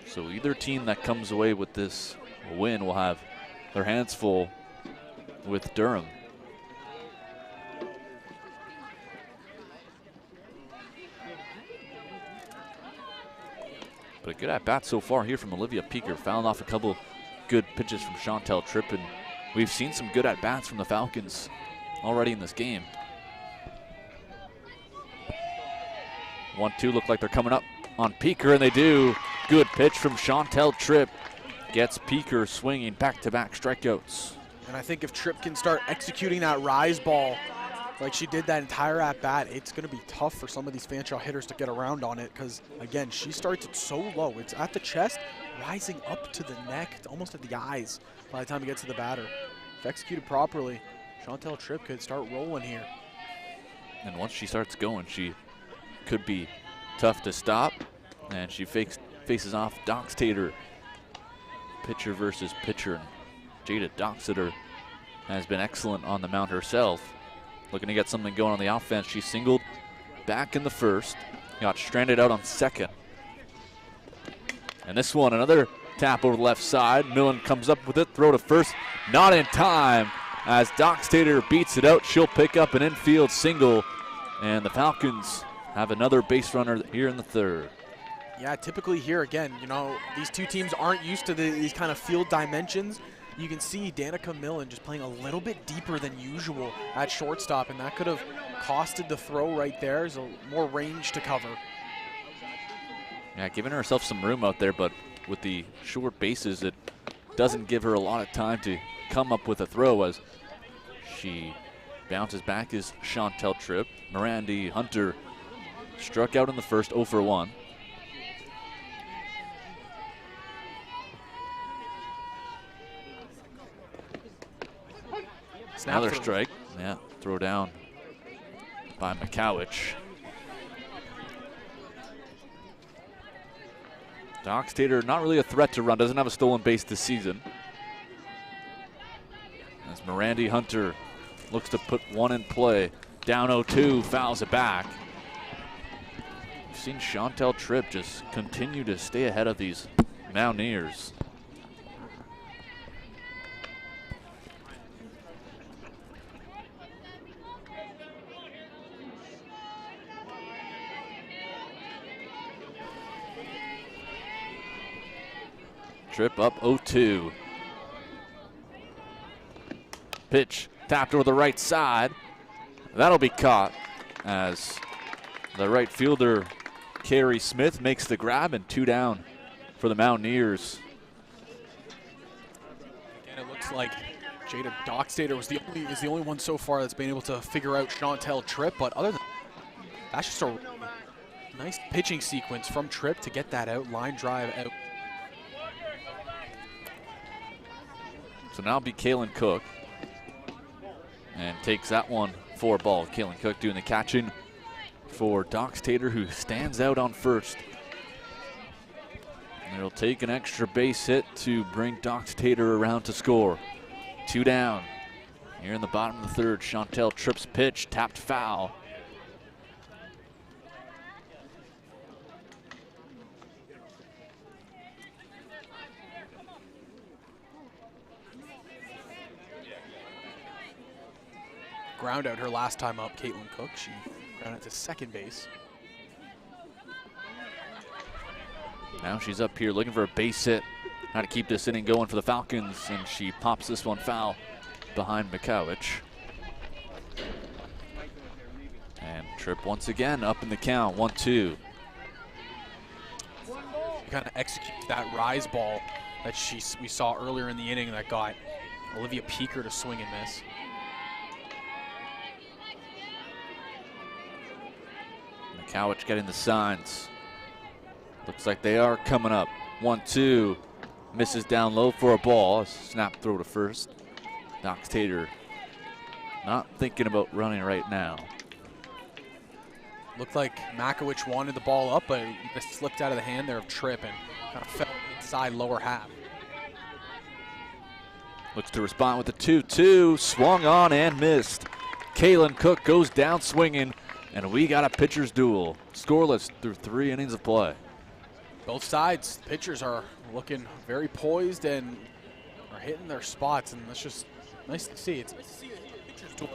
So either team that comes away with this win will have their hands full with Durham. But a good at-bat so far here from Olivia Peaker, fouling off a couple good pitches from Chantel Tripp, and we've seen some good at-bats from the Falcons already in this game. 1-2 look like they're coming up on Peaker, and they do. Good pitch from Chantel Tripp. Gets Peaker swinging back-to-back strikeouts. And I think if Tripp can start executing that rise ball like she did that entire at-bat, it's going to be tough for some of these Fanshawe hitters to get around on it, because, again, she starts it so low. It's at the chest, rising up to the neck, it's almost at the eyes by the time it gets to the batter. If executed properly, Chantel Tripp could start rolling here. And once she starts going, she could be tough to stop. And she faces off Dockstader. Pitcher versus pitcher. Jada Dockstader has been excellent on the mound herself. Looking to get something going on the offense. She singled back in the first. Got stranded out on second. And this one, another tap over the left side. Millen comes up with it. Throw to first. Not in time. As Dockstader beats it out, she'll pick up an infield single. And the Falcons have another base runner here in the third. Yeah, typically here again, these two teams aren't used to these kind of field dimensions. You can see Danica Millen just playing a little bit deeper than usual at shortstop, and that could have costed the throw right there. There's more range to cover. Yeah, giving herself some room out there, but with the short bases, it doesn't give her a lot of time to come up with a throw as she bounces back as Chantel Tripp. Miranda Hunter struck out in the first, 0 for 1. Another strike. Yeah, throw down by McCowich. Dockstader not really a threat to run, doesn't have a stolen base this season. As Mirandi Hunter looks to put one in play. Down 0-2, fouls it back. We've seen Chantel Tripp just continue to stay ahead of these Mountaineers. Tripp up 0-2. Pitch tapped over the right side. That'll be caught as the right fielder, Carrie Smith, makes the grab, and 2 down for the Mountaineers. Again, it looks like Jada Dockstader is the only one so far that's been able to figure out Chantel Tripp, but other than that's just a nice pitching sequence from Tripp to get that out, line drive out. So now it'll be Kaylin Cook, and takes that one for a ball. Kaylin Cook doing the catching for Dockstader, who stands out on first. And it'll take an extra base hit to bring Dockstader around to score. 2 down. Here in the bottom of the third, Chantel Tripp's pitch, tapped foul. Ground out her last time up, Caitlin Cook. She grounded to second base. Now she's up here looking for a base hit. How to keep this inning going for the Falcons, and she pops this one foul behind Mikowicz. And Tripp once again up in the count, 1-2. Kind of executes that rise ball that we saw earlier in the inning that got Olivia Peaker to swing and miss. Mikowicz getting the signs. Looks like they are coming up. 1-2. Misses down low for a ball. A snap throw to first. Dockstader not thinking about running right now. Looked like Makowicz wanted the ball up, but it slipped out of the hand there of Tripp and kind of fell inside lower half. Looks to respond with the 2-2. Swung on and missed. Kaylin Cook goes down swinging, and we got a pitcher's duel. Scoreless through 3 innings of play. Both sides, pitchers are looking very poised and are hitting their spots, and that's just nice to see. It's nice to see a pitcher's duel.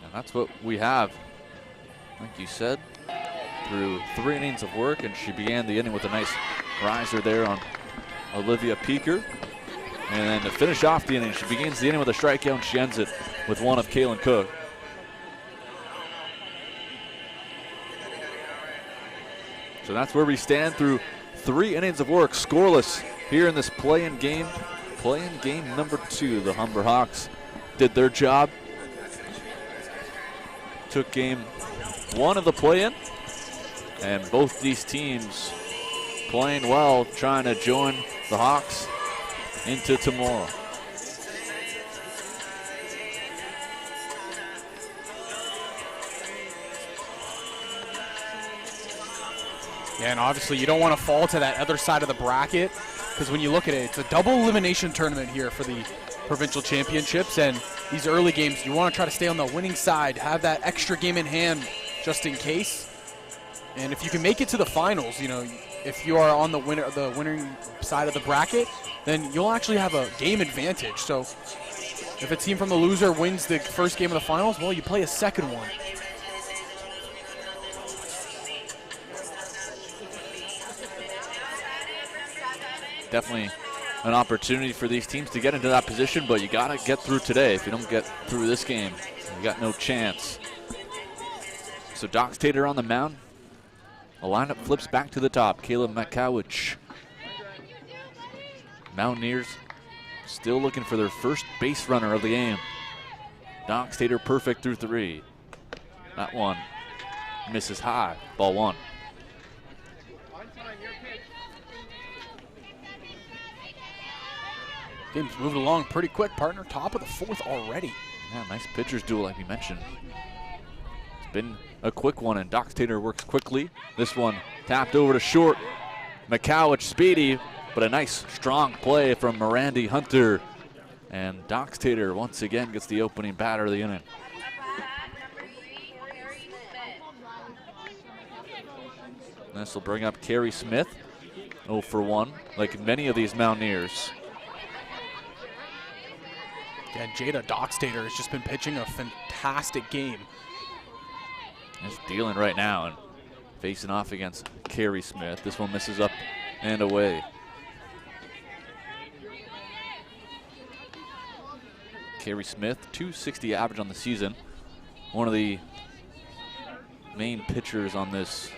And that's what we have, like you said, through 3 innings of work, and she began the inning with a nice riser there on Olivia Peaker. And then to finish off the inning, she begins the inning with a strikeout, and she ends it with one of Kaylin Cook. So that's where we stand through 3 innings of work, scoreless here in this play-in game. Play-in game number 2. The Humber Hawks did their job. Took game 1 of the play-in, and both these teams playing well, trying to join the Hawks into tomorrow. Yeah, and obviously you don't want to fall to that other side of the bracket, because when you look at it, it's a double elimination tournament here for the provincial championships, and these early games, you want to try to stay on the winning side, have that extra game in hand just in case. And if you can make it to the finals, you know, if you are on the winning side of the bracket, then you'll actually have a game advantage. So if a team from the loser wins the first game of the finals, well, you play a second one. Definitely an opportunity for these teams to get into that position, but you got to get through today. If you don't get through this game, you got no chance. So Dockstader on the mound. The lineup flips back to the top. Kayla Makowicz. Mountaineers still looking for their first base runner of the game. Dockstader perfect through 3. That one misses high. Ball 1. Game's moving along pretty quick, partner. Top of the 4th already. Yeah, nice pitcher's duel like we mentioned. been a quick one, and Doxtator works quickly. This one tapped over to short. McCowich speedy, but a nice strong play from Mirandi Hunter. And Doxtator once again gets the opening batter of the inning. This will bring up Carrie Smith, 0 for 1, like many of these Mountaineers. Yeah, Jada Doxtator has just been pitching a fantastic game. He's dealing right now and facing off against Carrie Smith. This one misses up and away. Carrie Smith, .260 average on the season. One of the main pitchers on this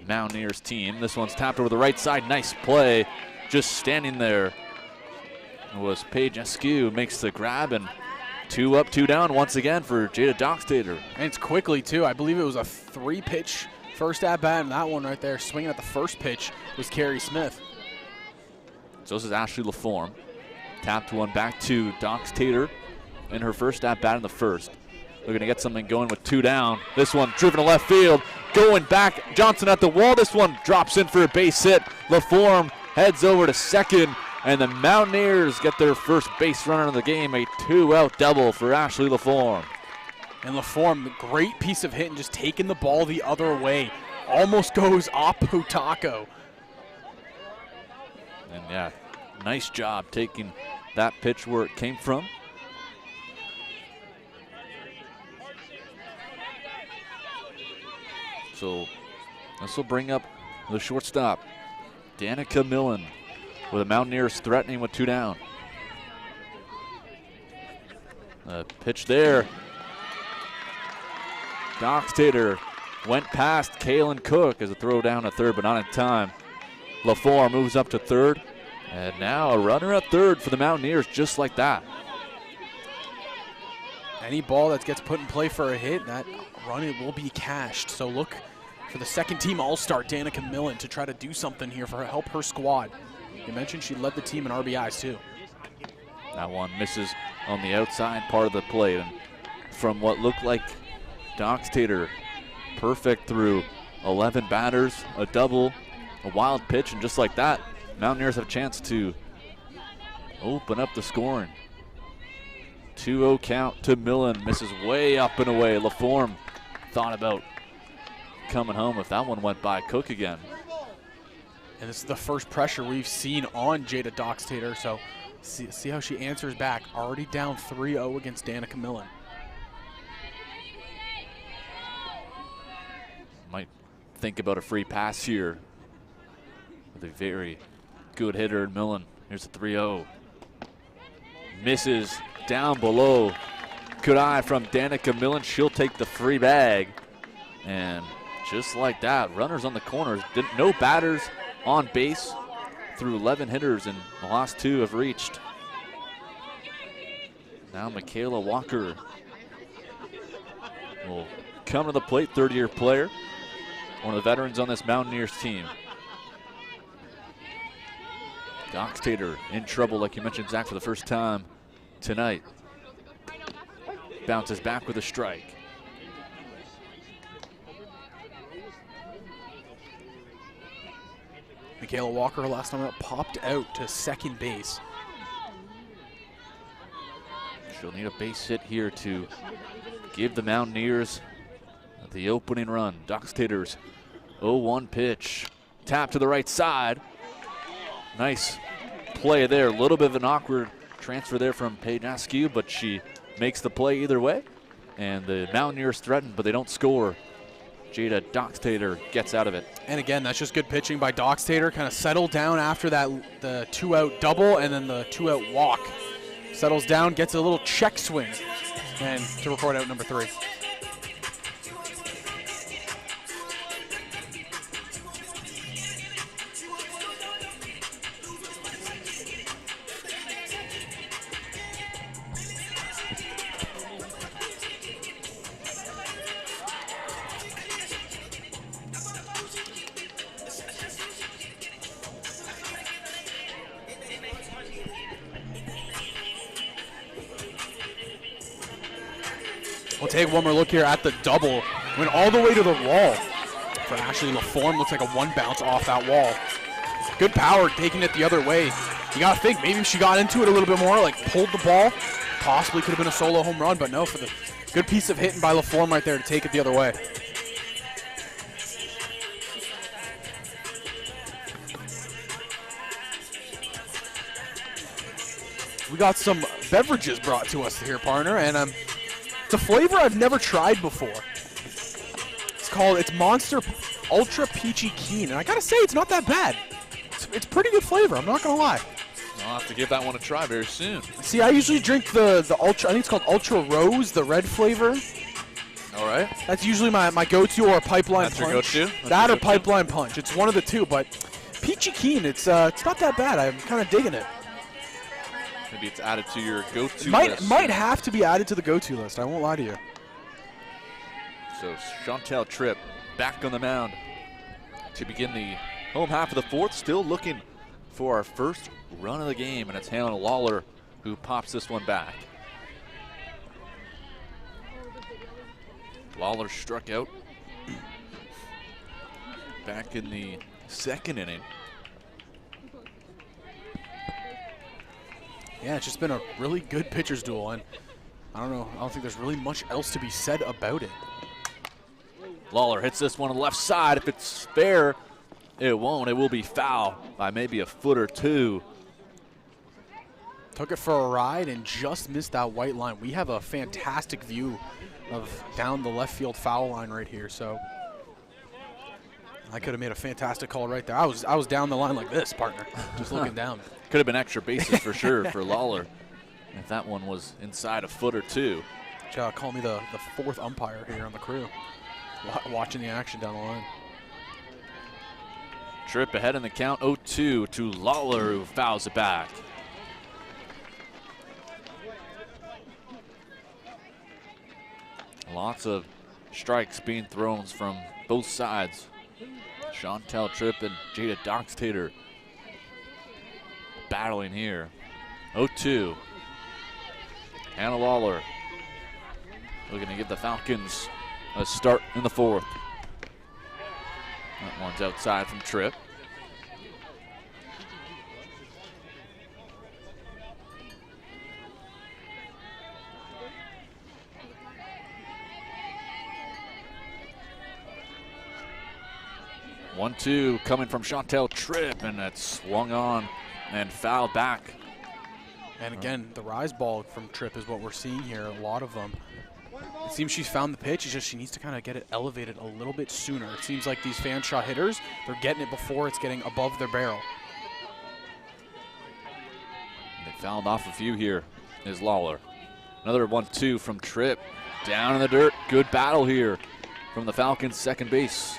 Mountaineers team. This one's tapped over the right side. Nice play. Just standing there was Paige Askew, makes the grab, and 2 up, 2 down once again for Jada Doxtator. And it's quickly, too. I believe it was a 3-pitch first at-bat, and that one right there, swinging at the first pitch, was Carrie Smith. So this is Ashley LaForme. Tapped one back to Doxtator in her first at-bat in the first. Looking to get something going with 2 down. This one driven to left field. Going back, Johnson at the wall. This one drops in for a base hit. LaForme heads over to second, and the Mountaineers get their first base runner of the game. A 2-out double for Ashley LaForme. And LaForme, great piece of hitting, just taking the ball the other way. Almost goes Apu Taco. And yeah, nice job taking that pitch where it came from. So this will bring up the shortstop, Danica Millen, with the Mountaineers threatening with 2 down. The pitch there. Doxtator went past Kaylin Cook as a throw down to third, but not in time. LaForme moves up to third, and now a runner at third for the Mountaineers, just like that. Any ball that gets put in play for a hit, that run it will be cashed. So look for the second-team All-Star, Danica Millen, to try to do something here for help her squad. You mentioned she led the team in RBIs too. That one misses on the outside part of the plate, and from what looked like Doxtator, perfect through 11 batters, a double, a wild pitch, and just like that, Mountaineers have a chance to open up the scoring. 2-0 count to Millen, misses way up and away. LaForme thought about coming home if that one went by Cook again. And this is the first pressure we've seen on Jada Doxtator, so see how she answers back. Already down 3-0 against Danica Millen. Might think about a free pass here with a very good hitter in Millen. Here's a 3-0. Misses down below. Good eye from Danica Millen. She'll take the free bag. And just like that, runners on the corners. No batters on base through 11 hitters, and the last 2 have reached. Now Michaela Walker will come to the plate, third-year player. One of the veterans on this Mountaineers team. Doxtator in trouble, like you mentioned, Zach, for the first time tonight. Bounces back with a strike. Michaela Walker, last time out, popped out to second base. She'll need a base hit here to give the Mountaineers the opening run. Doxtator's 0-1 pitch. Tap to the right side. Nice play there. A little bit of an awkward transfer there from Paige Askew, but she makes the play either way. And the Mountaineers threaten, but they don't score. Jada Doxtator gets out of it. And again, that's just good pitching by Doxtator. Kind of settled down after that, the 2-out double and then the 2-out walk. Settles down, gets a little check swing, and to record out number 3. We'll take one more look here at the double. Went all the way to the wall. For Ashley LaForme, looks like a one bounce off that wall. Good power taking it the other way. You gotta think, maybe if she got into it a little bit more, like pulled the ball, possibly could have been a solo home run, but no, for the good piece of hitting by LaForme right there to take it the other way. We got some beverages brought to us here, partner, and it's a flavor I've never tried before. It's Monster Ultra Peachy Keen, and I gotta say, it's not that bad. It's pretty good flavor, I'm not gonna lie. I'll have to give that one a try very soon. See, I usually drink the Ultra, I think it's called Ultra Rose, the red flavor. All right. That's usually my go-to, or Pipeline Punch. That's your go-to? That or Pipeline Punch. It's one of the two, but Peachy Keen, it's not that bad. I'm kind of digging it. Maybe it's added to your go-to list. Might have to be added to the go-to list. I won't lie to you. So Chantel Tripp back on the mound to begin the home half of the fourth. Still looking for our first run of the game, and it's Hannah Lawler who pops this one back. Lawler struck out back in the second inning. Yeah, it's just been a really good pitcher's duel, and I don't think there's really much else to be said about it. Lawler hits this one on the left side. If it's fair, it won't. It will be foul by maybe a foot or two. Took it for a ride and just missed that white line. We have a fantastic view of down the left field foul line right here, so I could have made a fantastic call right there. I was down the line like this, partner, just looking down. Could have been extra bases for sure for Lawler if that one was inside a foot or two. Call me the fourth umpire here on the crew, watching the action down the line. Tripp ahead in the count, 0-2 to Lawler, who fouls it back. Lots of strikes being thrown from both sides. Chantel Tripp and Jada Doxtater battling here. 0-2. Hannah Lawler looking to give the Falcons a start in the fourth. That one's outside from Tripp. One-two coming from Chantel Tripp, and that's swung on and fouled back. And again, the rise ball from Tripp is what we're seeing here, a lot of them. It seems she's found the pitch, it's just she needs to kind of get it elevated a little bit sooner. It seems like these Fanshawe hitters, they're getting it before it's getting above their barrel. They fouled off a few here, is Lawler. Another 1-2 from Tripp, down in the dirt. Good battle here from the Falcons' second base.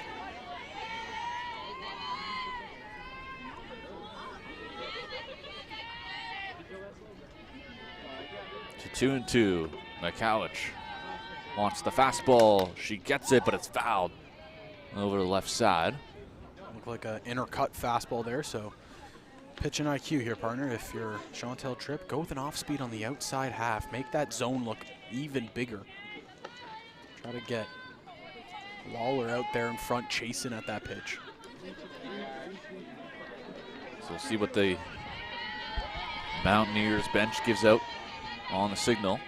To 2-2, McCowich wants the fastball. She gets it, but it's fouled over the left side. Looked like an inner cut fastball there, so pitching IQ here, partner. If you're Chantel Tripp, go with an off speed on the outside half. Make that zone look even bigger. Try to get Lawler out there in front chasing at that pitch. So we'll see what the Mountaineers bench gives out on the signal.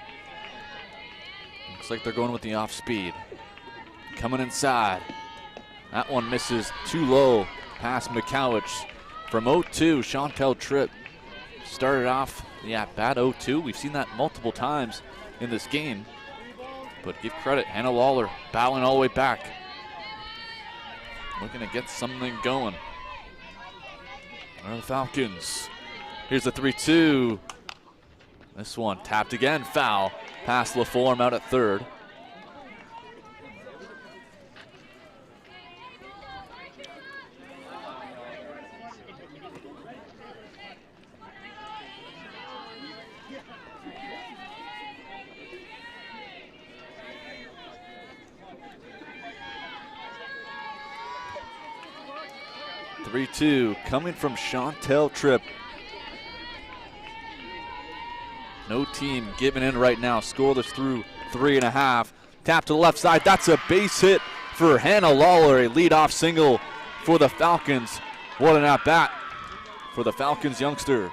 Looks like they're going with the off speed. Coming inside. That one misses too low past McCowich. From 0-2, Chantel Tripp started off the at-bat 0-2. We've seen that multiple times in this game. But give credit, Hannah Lawler battling all the way back. Looking to get something going. Are the Falcons. Here's the 3-2. This one tapped again, foul. Past LaForme out at third. Coming from Chantel Tripp. No team giving in right now. Scoreless through 3.5. Tap to the left side. That's a base hit for Hannah Lawler, a leadoff single for the Falcons. What an at-bat for the Falcons youngster.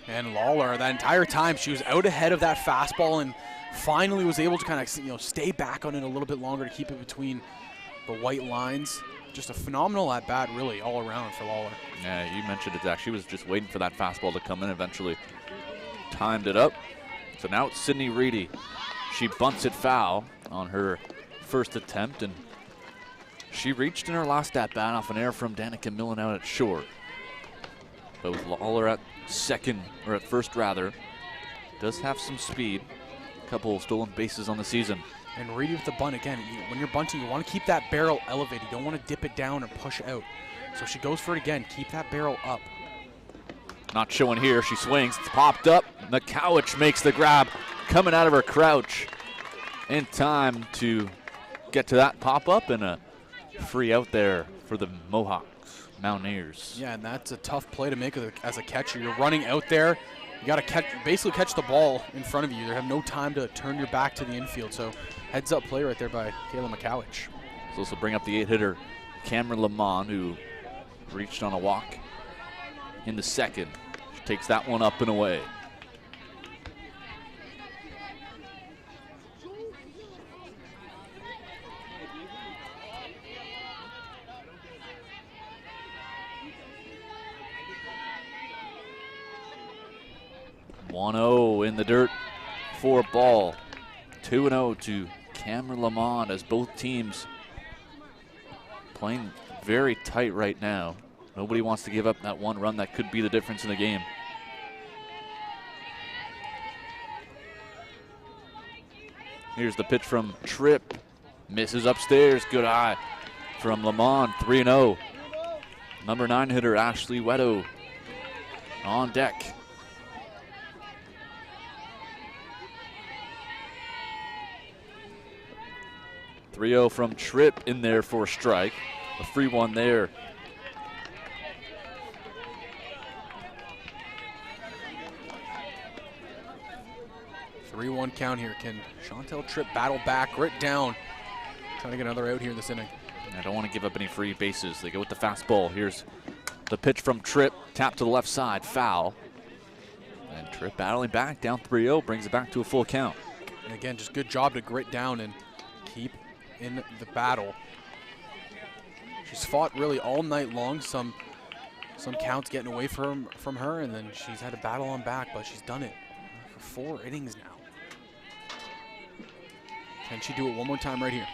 And Lawler, that entire time, she was out ahead of that fastball and finally was able to kind of stay back on it a little bit longer to keep it between the white lines. Just a phenomenal at-bat, really, all around for Lawler. Yeah, you mentioned it, Zach. She was just waiting for that fastball to come in, eventually timed it up. So now it's Sydney Reedy. She bunts it foul on her first attempt, and she reached in her last at-bat off an error from Danica Millen out at short. But with Lawler at second, or at first rather, does have some speed. A couple of stolen bases on the season. And Reedy with the bunt again. When you're bunting, you want to keep that barrel elevated. You don't want to dip it down or push out. So she goes for it again. Keep that barrel up. Not showing here. She swings. It's popped up. McCowich makes the grab, coming out of her crouch in time to get to that pop-up, and a free out there for the Mohawks, Mountaineers. Yeah, and that's a tough play to make as a catcher. You're running out there. You got to basically catch the ball in front of you. You have no time to turn your back to the infield. So heads-up play right there by Kayla McCowich. Let's also bring up the 8-hitter, Cameron Lamont, who reached on a walk in the second. She takes that one up and away. (1-0) in the dirt for a ball. 2-0 to Cameron Lamont, as both teams playing very tight right now. Nobody wants to give up that one run that could be the difference in the game. Here's the pitch from Tripp. Misses upstairs. Good eye from Lamont. 3-0. Number 9 hitter Ashley Wedo on deck. (3-0) from Tripp in there for a strike. A free one there. (3-1) count here. Can Chantel Tripp battle back, grit down, trying to get another out here in this inning? I don't want to give up any free bases. They go with the fastball. Here's the pitch from Tripp. Tap to the left side, foul. And Tripp battling back, down 3-0, brings it back to a full count. And again, just good job to grit down and keep in the battle. She's fought really all night long. Some counts getting away from her, and then she's had a battle on back, but she's done it for 4 innings now. Can she do it one more time right here?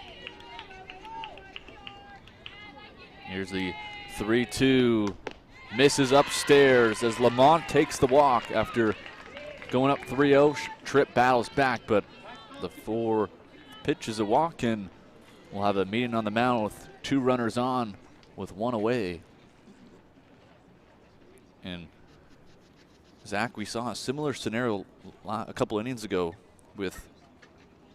Here's the 3-2. Misses upstairs as Lamont takes the walk after going up 3-0. Tripp battles back, but the 4 pitch is a walk, and we'll have a meeting on the mound with 2 runners on with 1 away. And Zach, we saw a similar scenario a couple innings ago with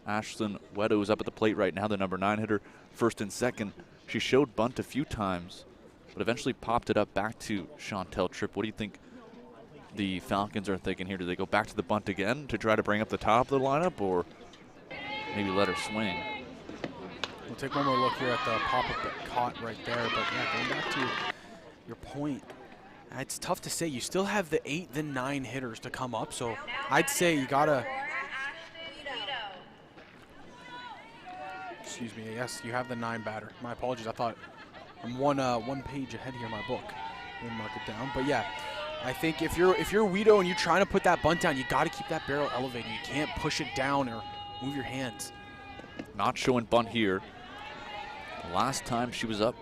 Ashlyn Wedo, who's up at the plate right now, the number 9 hitter, first and second. She showed bunt a few times, but eventually popped it up back to Chantel Tripp. What do you think the Falcons are thinking here? Do they go back to the bunt again to try to bring up the top of the lineup, or maybe let her swing? We'll take one more look here at the pop-up that caught right there. But yeah, going back to your point, it's tough to say. You still have the 8, the 9 hitters to come up, so I'd say you gotta. Excuse me. Yes, you have the 9 batter. My apologies. I thought I'm one page ahead here in my book. Let me mark it down. But yeah, I think if you're Wedo and you're trying to put that bunt down, you got to keep that barrel elevated. You can't push it down or move your hands. Not showing bunt here. Last time she was up,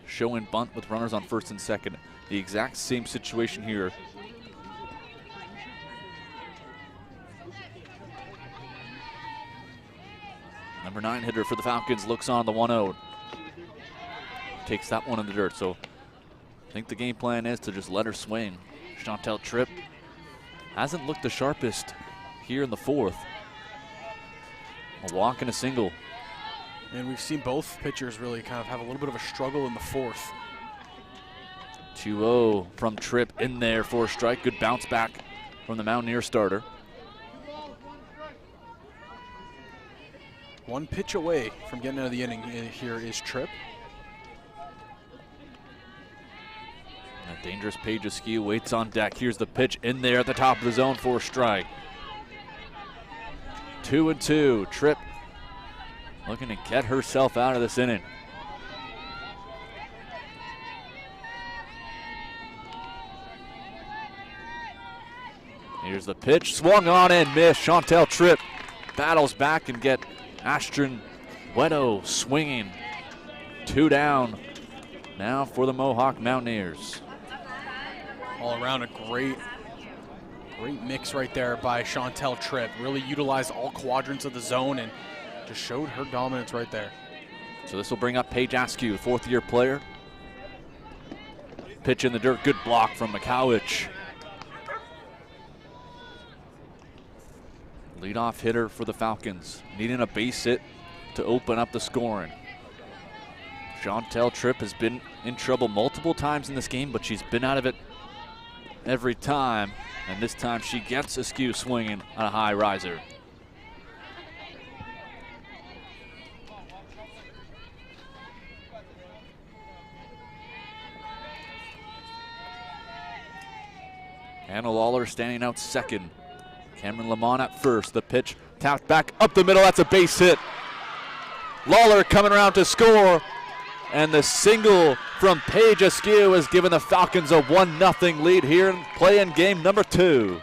showing bunt with runners on first and second. The exact same situation here. Number 9 hitter for the Falcons looks on the 1-0. Takes that one in the dirt. So I think the game plan is to just let her swing. Chantel Tripp hasn't looked the sharpest here in the 4th. A walk and a single. And we've seen both pitchers really kind of have a little bit of a struggle in the 4th. 2-0 from Tripp in there for a strike. Good bounce back from the Mountaineer starter. One pitch away from getting out of the inning here is Tripp. A dangerous Paige Askew waits on deck. Here's the pitch in there at the top of the zone for a strike. 2-2. Tripp looking to get herself out of this inning. Here's the pitch, swung on and missed. Chantel Tripp battles back and get Ashton Wedo swinging. 2 down now for the Mohawk Mountaineers. All around a great mix right there by Chantel Tripp. Really utilized all quadrants of the zone and just showed her dominance right there. So this will bring up Paige Askew, 4th-year player. Pitch in the dirt, good block from McCowich. Leadoff hitter for the Falcons, needing a base hit to open up the scoring. Chantel Tripp has been in trouble multiple times in this game, but she's been out of it every time, and this time she gets Askew swinging on a high riser. Hannah Lawler standing out second. Cameron Lamont at first. The pitch tapped back up the middle. That's a base hit. Lawler coming around to score. And the single from Paige Askew has given the Falcons a 1-0 lead here in play-in game number 2.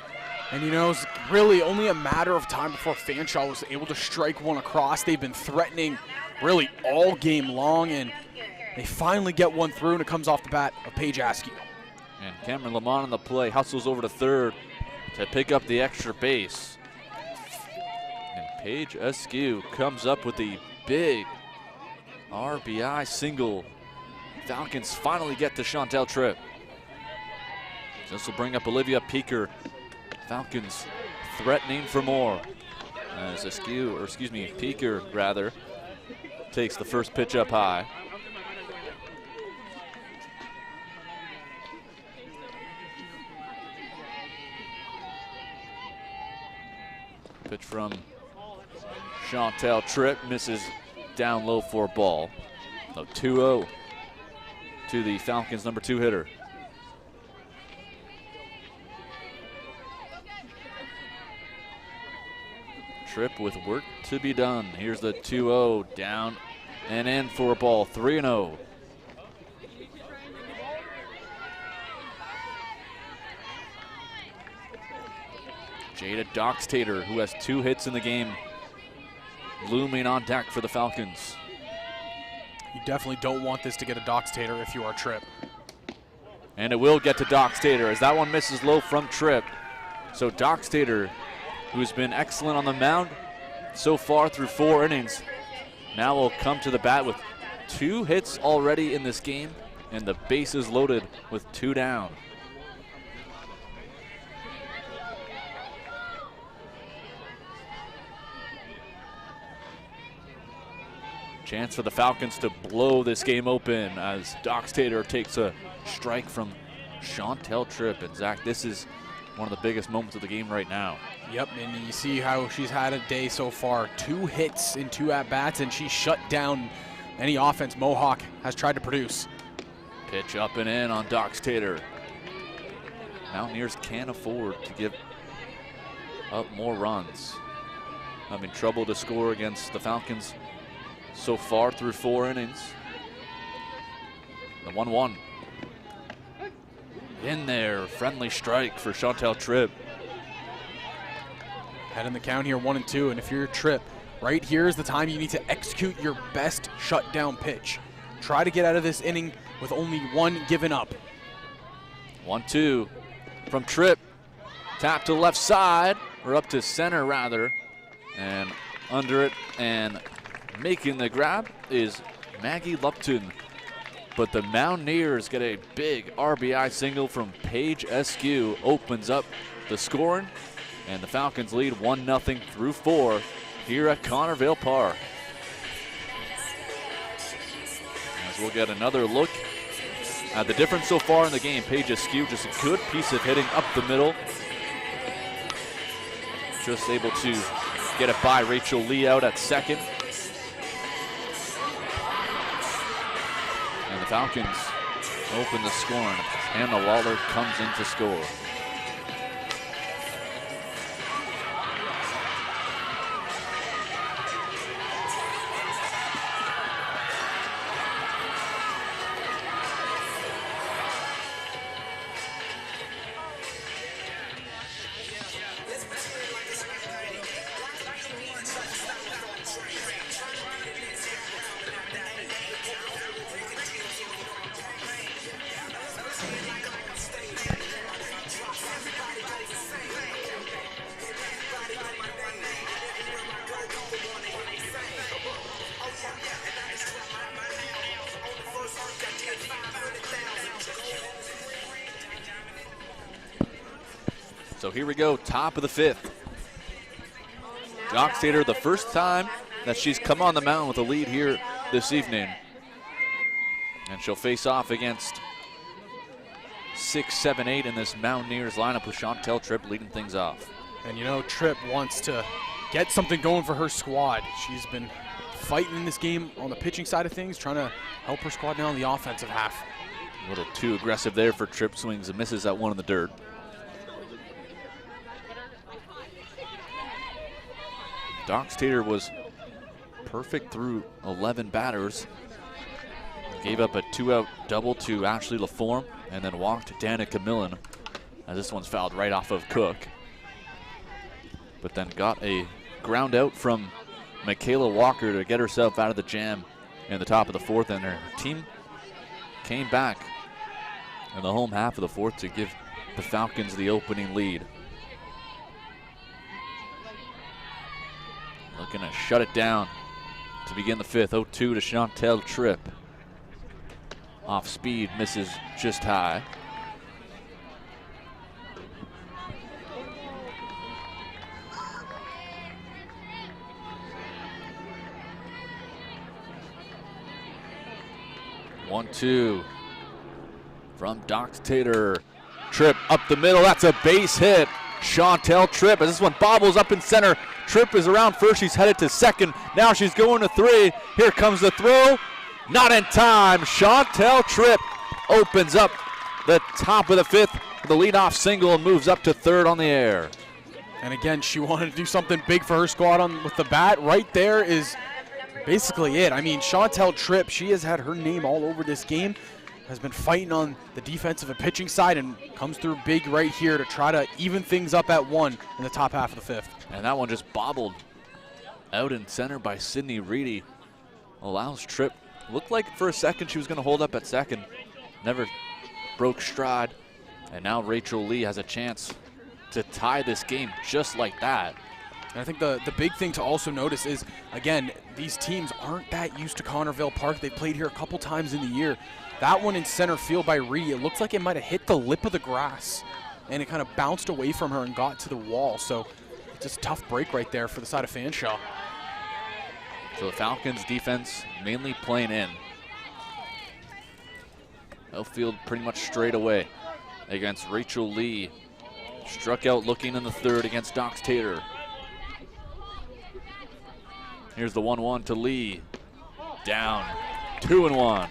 And you know, it's really only a matter of time before Fanshawe was able to strike one across. They've been threatening really all game long, and they finally get one through, and it comes off the bat of Paige Askew. And Cameron Lamont on the play, hustles over to third to pick up the extra base. And Paige Askew comes up with the big RBI single. Falcons finally get to Chantel Tripp. This will bring up Olivia Peaker. Falcons threatening for more. As Peaker rather, takes the first pitch up high. Pitch from Chantel Tripp, misses down low for a ball. So 2-0 to the Falcons' number 2 hitter. Tripp with work to be done. Here's the 2-0, down and in for a ball, 3-0. Jada Doxtater, who has 2 hits in the game, looming on deck for the Falcons. You definitely don't want this to get a Doxtater if you are Tripp. And it will get to Doxtater as that one misses low from Tripp. So Doxtater, who's been excellent on the mound so far through 4 innings, now will come to the bat with 2 hits already in this game, and the bases loaded with 2 down. Chance for the Falcons to blow this game open as Doxtater takes a strike from Chantel Tripp. And Zach, this is one of the biggest moments of the game right now. Yep, and you see how she's had a day so far. 2 hits in 2 at-bats, and she shut down any offense Mohawk has tried to produce. Pitch up and in on Doxtater. Mountaineers can't afford to give up more runs. Having trouble to score against the Falcons so far through 4 innings. The 1-1. In there, friendly strike for Chantel Tripp. Head in the count here, 1-2, and if you're Tripp, right here is the time you need to execute your best shutdown pitch. Try to get out of this inning with only 1 given up. 1-2 from Tripp. Tap to the left side, or up to center rather, and under it, and making the grab is Maggie Lupton. But the Mountaineers get a big RBI single from Paige Askew, opens up the scoring, and the Falcons lead 1-0 through 4 here at Connorvale Park. As we'll get another look at the difference so far in the game. Paige Askew, just a good piece of hitting up the middle. Just able to get it by Rachel Lee out at second. the Falcons open the scoring. Hannah Waller comes in to score. So here we go, top of the 5th. Dockstader, the first time that she's come on the mound with a lead here this evening. And she'll face off against 6, 7, 8 in this Mountaineers lineup with Chantel Tripp leading things off. And you know, Tripp wants to get something going for her squad. She's been fighting in this game on the pitching side of things, trying to help her squad now on the offensive half. A little too aggressive there for Tripp, swings and misses that one in the dirt. Dockstader was perfect through 11 batters. Gave up a 2-out double to Ashley LaForme and then walked Danica Millen, as this one's fouled right off of Cook. But then got a ground out from Michaela Walker to get herself out of the jam in the top of the 4th, and her team came back in the home half of the 4th to give the Falcons the opening lead. Looking to shut it down to begin the 5th. 0-2 to Chantel Tripp. Off speed, misses just high. One, two from Dockstader. Tripp up the middle. That's a base hit. Chantel Tripp, as this one bobbles up in center. Tripp is around first. She's headed to second. Now she's going to 3. Here comes the throw. Not in time. Chantel Tripp opens up the top of the 5th with a leadoff single and moves up to 3rd on the air. And again, she wanted to do something big for her squad with the bat. Right there is basically it. I mean, Chantel Tripp, she has had her name all over this game, has been fighting on the defensive and pitching side, and comes through big right here to try to even things up at 1 in the top half of the 5th. And that one just bobbled out in center by Sydney Reedy. Allows Tripp, looked like for a second she was going to hold up at second. Never broke stride. And now Rachel Lee has a chance to tie this game just like that. And I think the big thing to also notice is, again, these teams aren't that used to Connorvale Park. They played here a couple times in the year. That one in center field by Reedy, it looks like it might have hit the lip of the grass, and it kind of bounced away from her and got to the wall. So it's a tough break right there for the side of Fanshawe. So the Falcons defense mainly playing in. Outfield pretty much straight away against Rachel Lee. Struck out looking in the 3rd against Dockstader. Here's the 1-1 to Lee. Down, 2-1.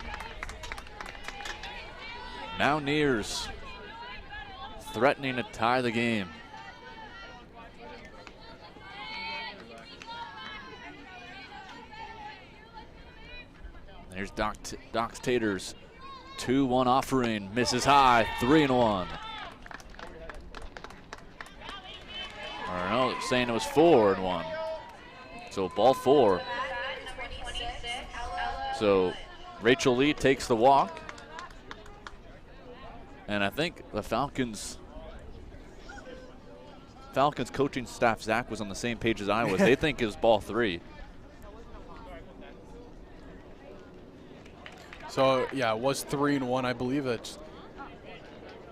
Mountaineers threatening to tie the game. There's Dockstader's 2-1 offering, misses high, 3-1. Or no, saying it was 4-1. So ball 4. So Rachel Lee takes the walk. And I think the Falcons coaching staff, Zach, was on the same page as I was. They think it was ball 3. So yeah, it was 3-1, I believe. It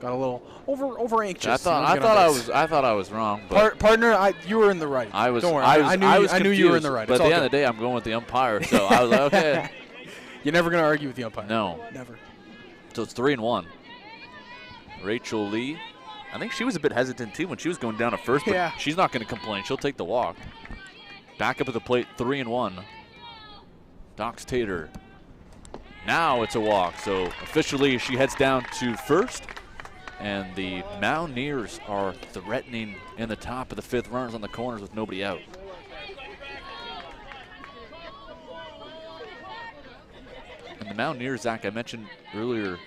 got a little over anxious. I thought I was wrong. But partner, you were in the right. I was. Don't worry, I knew confused, you were in the right. But at the end of the day, I'm going with the umpire. So I was like, okay. You're never gonna argue with the umpire. No, never. So it's 3-1. Rachel Lee, I think she was a bit hesitant too when she was going down at first, but yeah, she's not going to complain. She'll take the walk. Back up at the plate, 3-1. Dockstader Now it's a walk, so officially she heads down to first. And the Mountaineers are threatening in the top of the fifth, runners on the corners with nobody out. And the Mountaineers, Zach, I mentioned earlier,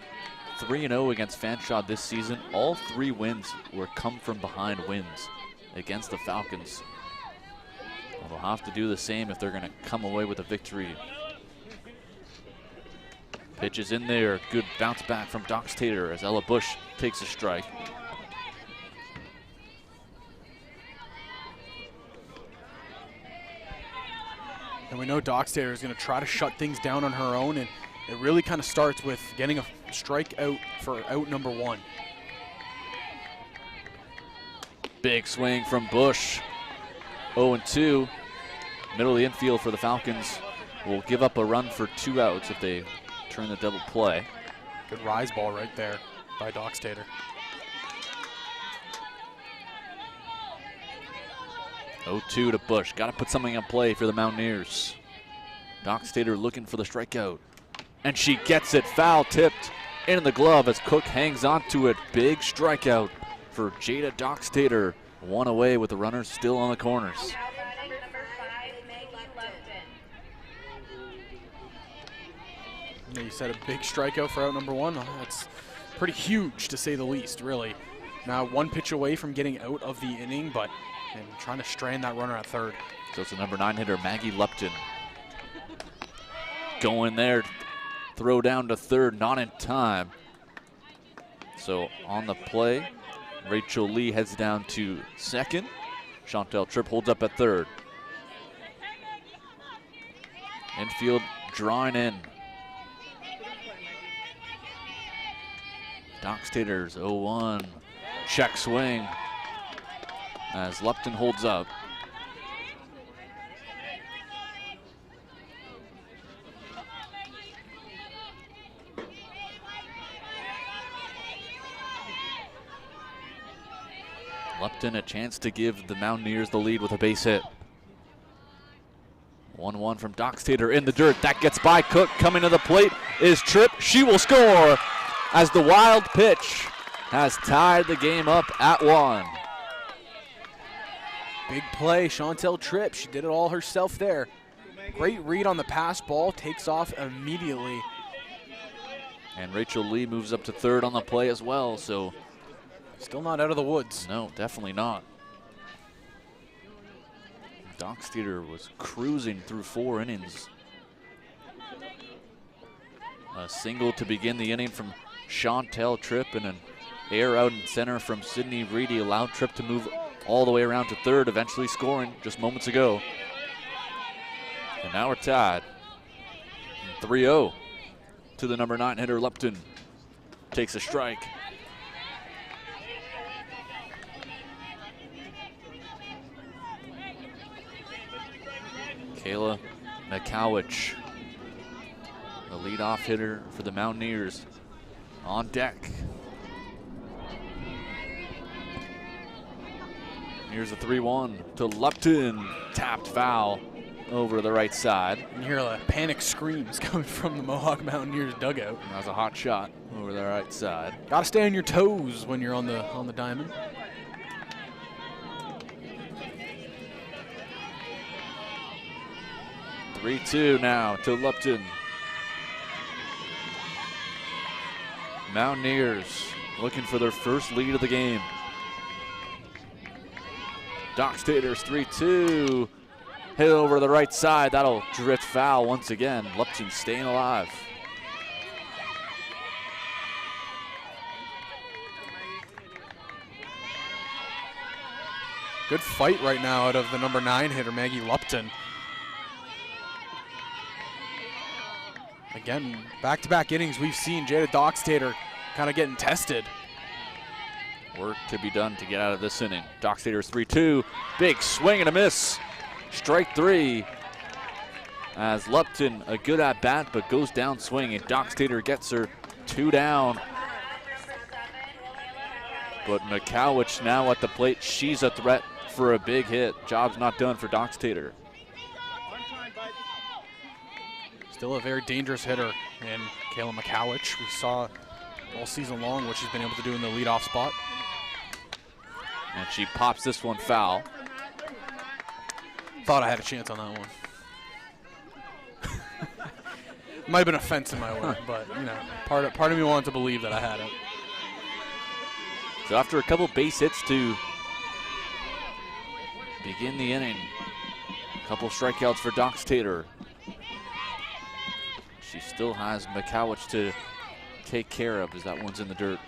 3-0 against Fanshawe this season. All 3 wins were come from behind wins against the Falcons. Well, they'll have to do the same if they're going to come away with a victory. Pitch is in there. Good bounce back from Dox Tater as Ella Bush takes a strike. And we know Dox Tater is going to try to shut things down on her own, and it really kind of starts with getting a strike out for out number 1. Big swing from Bush. 0-2. Middle of the infield for the Falcons. Will give up a run for 2 outs if they turn the double play. Good rise ball right there by Dox Tater. 0-2 to Bush. Got to put something in play for the Mountaineers. Dox Tater looking for the strikeout. And she gets it, foul tipped in the glove as Cook hangs onto it. Big strikeout for Jada Dox Tater. 1 away with the runners still on the corners. You said a big strikeout for out number 1. That's pretty huge, to say the least, really. Now 1 pitch away from getting out of the inning, but trying to strand that runner at third. So it's the number 9 hitter, Maggie Lupton. Going there, throw down to third, not in time. So on the play, Rachel Lee heads down to second. Chantel Tripp holds up at third. Infield drawing in. Dox Tater's 0-1. Check swing as Lupton holds up. Lupton a chance to give the Mountaineers the lead with a base hit. 1-1 from Dox Tater in the dirt. That gets by Cook. Coming to the plate is Tripp. She will score as the wild pitch has tied the game up at 1. Big play, Chantel Tripp. She did it all herself there. Great read on the pass ball. Takes off immediately. And Rachel Lee moves up to third on the play as well. So still not out of the woods. No, definitely not. Dox Tater was cruising through 4 innings. A single to begin the inning from Chantel Tripp, and an air out in center from Sydney Reedy allowed Tripp to move all the way around to third, eventually scoring just moments ago. And now we're tied. 3-0 to the number 9 hitter, Lupton. Takes a strike. Kayla McCowich, the leadoff hitter for the Mountaineers, on deck. Here's a 3-1 to Lupton. Tapped foul over to the right side. You hear a panic screams coming from the Mohawk Mountaineers dugout. That was a hot shot over the right side. Got to stay on your toes when you're on the diamond. Three-2 now to Lupton. Mountaineers looking for their first lead of the game. Dox Tater's 3-2. Hit over to the right side. That'll drift foul once again. Lupton staying alive. Good fight right now out of the number 9 hitter, Maggie Lupton. Again, back-to-back innings, we've seen Jada Dox Tater kind of getting tested. Work to be done to get out of this inning. Dox Tater's 3-2. Big swing and a miss. Strike 3. As Lupton, a good at bat, but goes down swinging. Dox Tater gets her 2 down. But McCowich now at the plate. She's a threat for a big hit. Job's not done for Dox Tater. Still a very dangerous hitter in Kayla McCowich. We saw all season long what she's been able to do in the leadoff spot. And she pops this one foul. Thought I had a chance on that one. Might have been a fence in my way, but you know, part of me wanted to believe that I had it. So after a couple base hits to begin the inning, a couple strikeouts for Dox Tater. She still has McCowich to take care of as that one's in the dirt.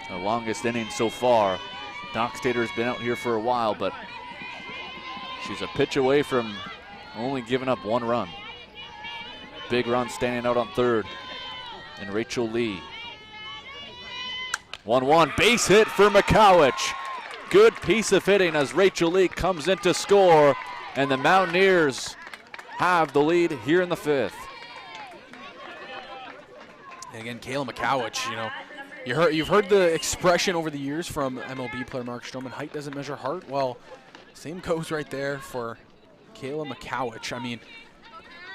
The longest inning so far. Dox Tater's been out here for a while, but she's a pitch away from only giving up one run. Big run standing out on third, and Rachel Lee. 1-1 base hit for McCowich. Good piece of hitting as Rachel Lee comes in to score, and the Mountaineers have the lead here in the fifth. And again, Kayla McCowich, you know, you've heard the expression over the years from MLB player Mark Stroman, height doesn't measure heart. Well, same goes right there for Kayla McCowich. I mean,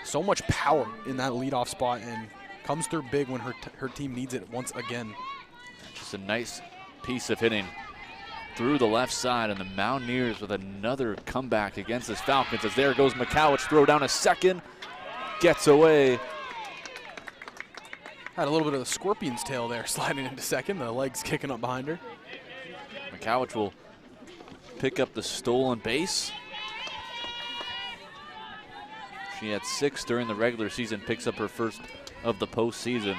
so much power in that leadoff spot and comes through big when her team needs it once again. Just a nice piece of hitting through the left side, and the Mountaineers with another comeback against the Falcons as there goes McCowich, throw down a second, gets away. Had a little bit of the scorpion's tail there sliding into second, the legs kicking up behind her. McCowich will pick up the stolen base. She had 6 during the regular season, picks up her first of the postseason.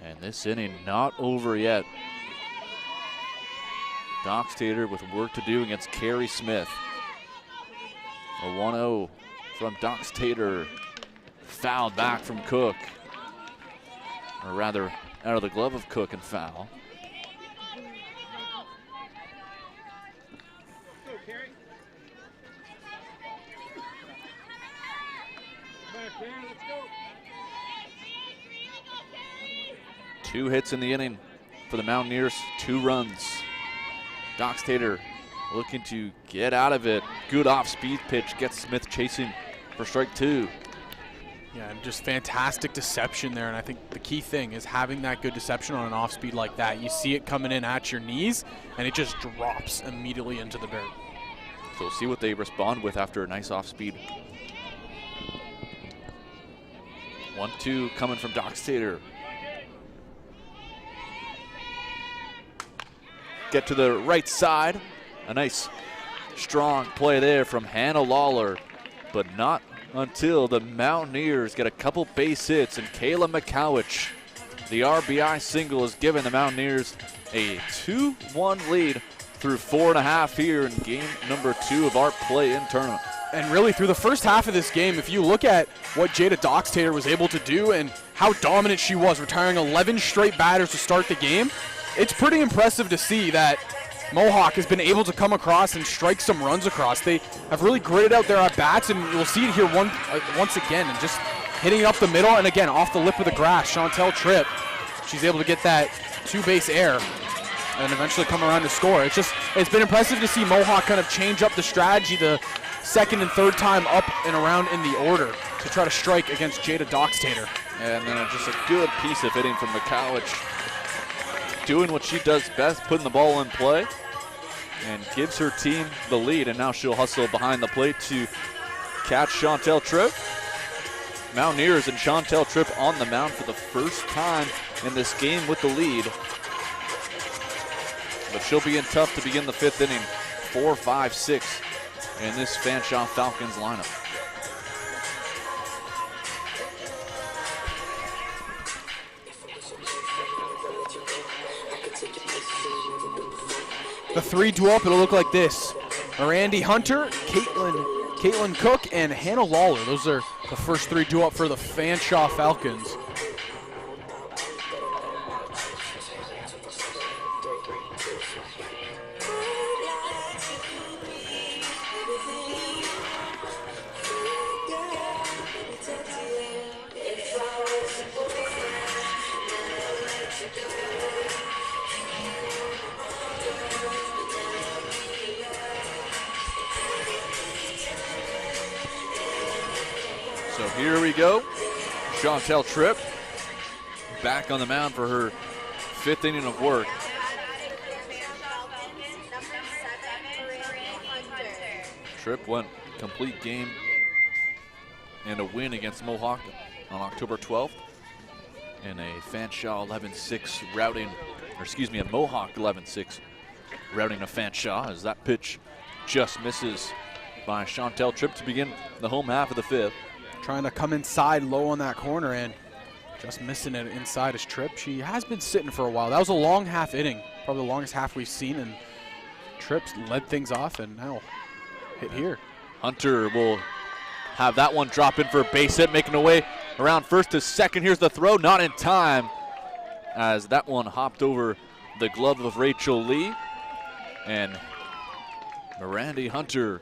And this inning not over yet. Dox Tater with work to do against Carrie Smith. A 1-0 from Dox Tater. Fouled back from Cook. Or rather, out of the glove of Cook and foul. Two hits in the inning for the Mountaineers, 2 runs. Dox Tater looking to get out of it. Good off-speed pitch, gets Smith chasing for strike 2. Yeah, and just fantastic deception there, and I think the key thing is having that good deception on an off-speed like that. You see it coming in at your knees, and it just drops immediately into the dirt. So we'll see what they respond with after a nice off-speed. 1-2 coming from Dox Tater. Get to the right side. A nice strong play there from Hannah Lawler, but not until the Mountaineers get a couple base hits, and Kayla McCowich, the RBI single, has given the Mountaineers a 2-1 lead through 4.5 here in game number 2 of our play-in tournament. And really through the first half of this game, if you look at what Jada Dox Tater was able to do and how dominant she was, retiring 11 straight batters to start the game, it's pretty impressive to see that Mohawk has been able to come across and strike some runs across. They have really gritted out their at-bats, and we'll see it here once again, and just hitting it up the middle, and again, off the lip of the grass, Chantel Tripp, she's able to get that 2-base air and eventually come around to score. It's been impressive to see Mohawk kind of change up the strategy the second and third time up and around in the order to try to strike against Jada Dox Tater. And then just a good piece of hitting from McCowich, doing what she does best, putting the ball in play, and gives her team the lead. And now she'll hustle behind the plate to catch Chantel Tripp. Mountaineers and Chantel Tripp on the mound for the first time in this game with the lead. But she'll be in tough to begin the 5th inning. 4, 5, 6 in this Fanshawe Falcons lineup. The 3 duo-up, it'll look like this. Randy Hunter, Caitlin Cook, and Hannah Lawler. Those are the first 3 duo-up for the Fanshawe Falcons. here we go. Chantel Tripp back on the mound for her 5th inning of work. Tripp went complete game and a win against Mohawk on October 12th in a Fanshawe 11-6 routing, or excuse me, a Mohawk 11-6 routing of Fanshawe, as that pitch just misses by Chantel Tripp to begin the home half of the 5th. Trying to come inside low on that corner and just missing it inside is Tripp. She has been sitting for a while. That was a long half inning, probably the longest half we've seen, and Tripp led things off and now hit here. Hunter will have that one drop in for a base hit, making away around first to second. Here's the throw, not in time, as that one hopped over the glove of Rachel Lee. And Miranda Hunter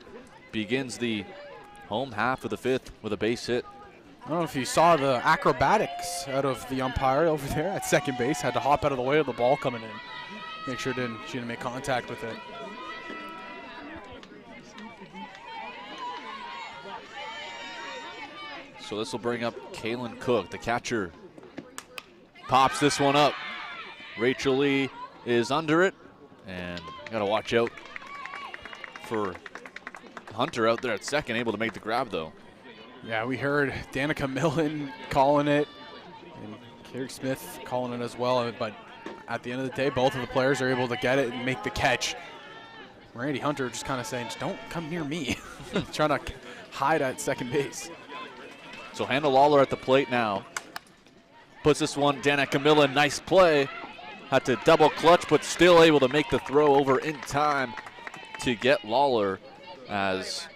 begins the home half of the 5th with a base hit. I don't know if you saw the acrobatics out of the umpire over there at second base. Had to hop out of the way of the ball coming in. Make sure she didn't make contact with it. So this will bring up Kaylin Cook, the catcher. Pops this one up. Rachel Lee is under it, and gotta watch out for Hunter out there at second, able to make the grab though. Yeah, we heard Danica Millen calling it and Carrie Smith calling it as well, but at the end of the day, both of the players are able to get it and make the catch. Randy Hunter just kind of saying, just don't come near me. Trying to hide at second base. So Hannah Lawler at the plate now. Puts this one, Danica Millen, nice play. Had to double clutch, but still able to make the throw over in time to get Lawler as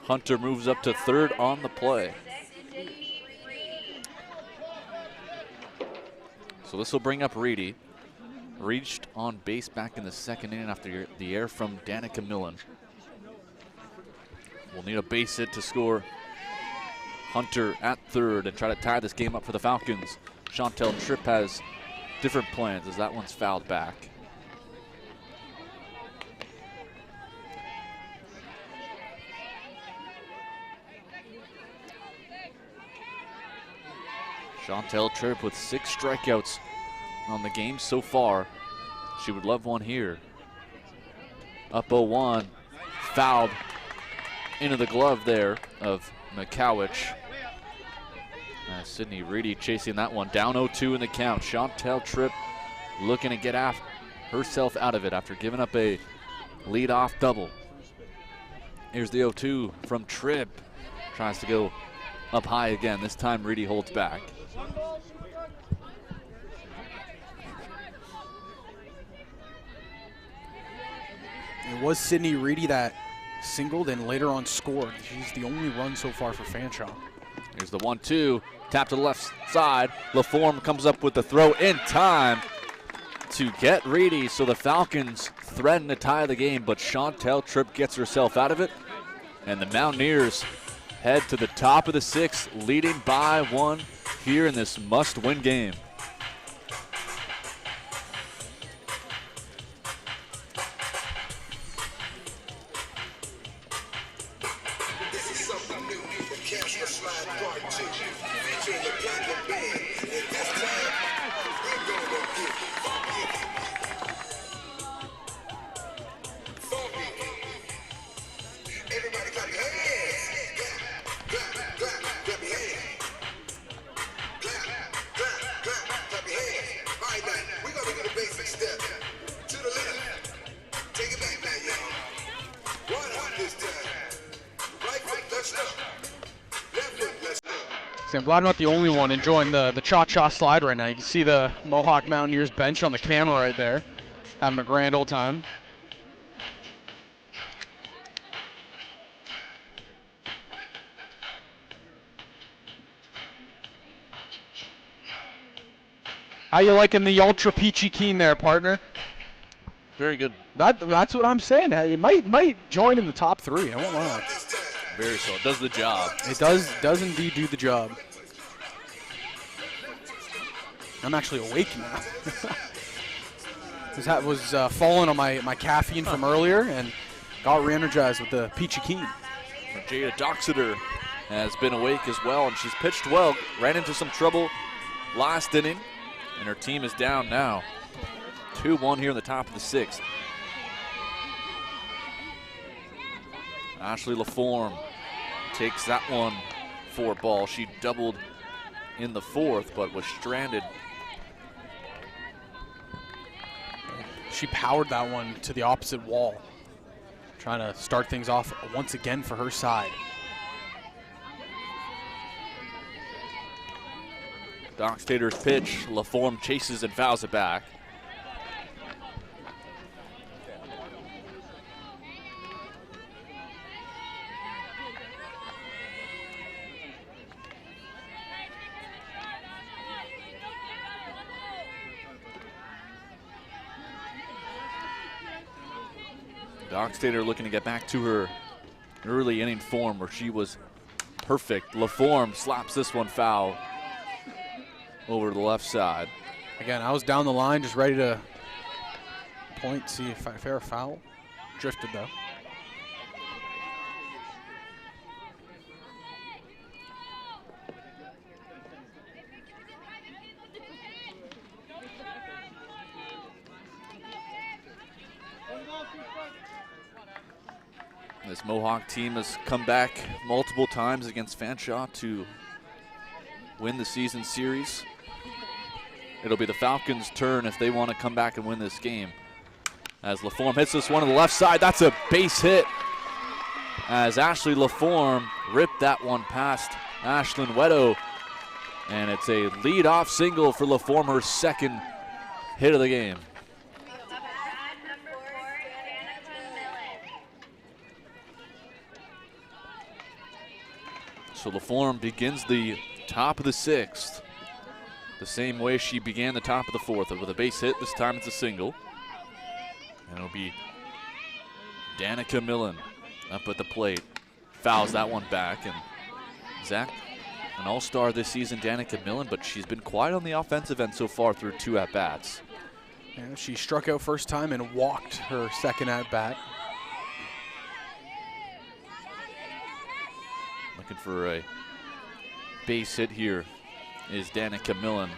Hunter moves up to third on the play. So this will bring up Reedy. Reached on base back in the 2nd inning after the error from Danica Millen. We'll need a base hit to score Hunter at third and try to tie this game up for the Falcons. Chantel Tripp has different plans as that one's fouled back. Chantel Tripp with 6 strikeouts on the game so far. She would love one here. Up 0-1, fouled into the glove there of McCowich. Sydney Reedy chasing that one down 0-2 in the count. Chantel Tripp looking to get herself out of it after giving up a lead-off double. Here's the 0-2 from Tripp. Tries to go up high again. This time Reedy holds back. It was Sydney Reedy that singled and later on scored. She's the only run so far for Fanshawe. Here's the 1-2, tap to the left side. LaForme comes up with the throw in time to get Reedy, so the Falcons threaten to tie the game, but Chantel Tripp gets herself out of it, and the Mountaineers head to the top of the 6th, leading by 1 here in this must-win game. I'm glad I'm not the only one enjoying the cha-cha slide right now. You can see the Mohawk Mountaineers bench on the camera right there, having a grand old time. How you liking the Ultra Peachy Keen there, partner? Very good. That's what I'm saying. It might join in the top 3. I won't lie. Very so. It does the job. It does indeed do the job. I'm actually awake now. That was falling on my caffeine from earlier and got re-energized with the Peachy Keen. Jada Doxeter has been awake as well, and she's pitched well. Ran into some trouble last inning, and her team is down now. 2-1 here in the top of the 6th. Ashley LaForme takes that one for ball. She doubled in the 4th, but was stranded. She powered that one to the opposite wall, trying to start things off once again for her side. Dockstader's pitch. LaForme chases and fouls it back. Dockstader looking to get back to her early inning form where she was perfect. LaForme slaps this one foul over to the left side. Again, I was down the line just ready to point, see if fair or foul. Drifted though. This Mohawk team has come back multiple times against Fanshawe to win the season series. It'll be the Falcons' turn if they want to come back and win this game. As LaForme hits this one on the left side, that's a base hit. As Ashley LaForme ripped that one past Ashlyn Wedo. And it's a lead-off single for LaForme, her 2nd hit of the game. So LaForme begins the top of the 6th the same way she began the top of the 4th, with a base hit. This time it's a single. And it'll be Danica Millen up at the plate. Fouls that one back. And Zach, an all-star this season, Danica Millen, but she's been quiet on the offensive end so far through 2 at-bats. Yeah, she struck out first time and walked her 2nd at-bat. Looking for a base hit here is Danica Millen.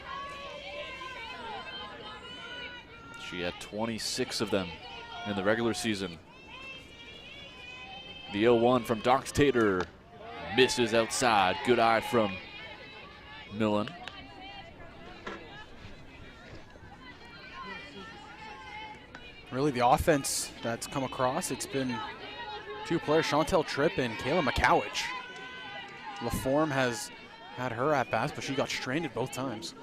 She had 26 of them in the regular season. The 0-1 from Dockstader misses outside. Good eye from Millen. Really, the offense that's come across, it's been 2 players, Chantel Tripp and Kayla McCowich. LaForme has had her at-bats, but she got stranded both times.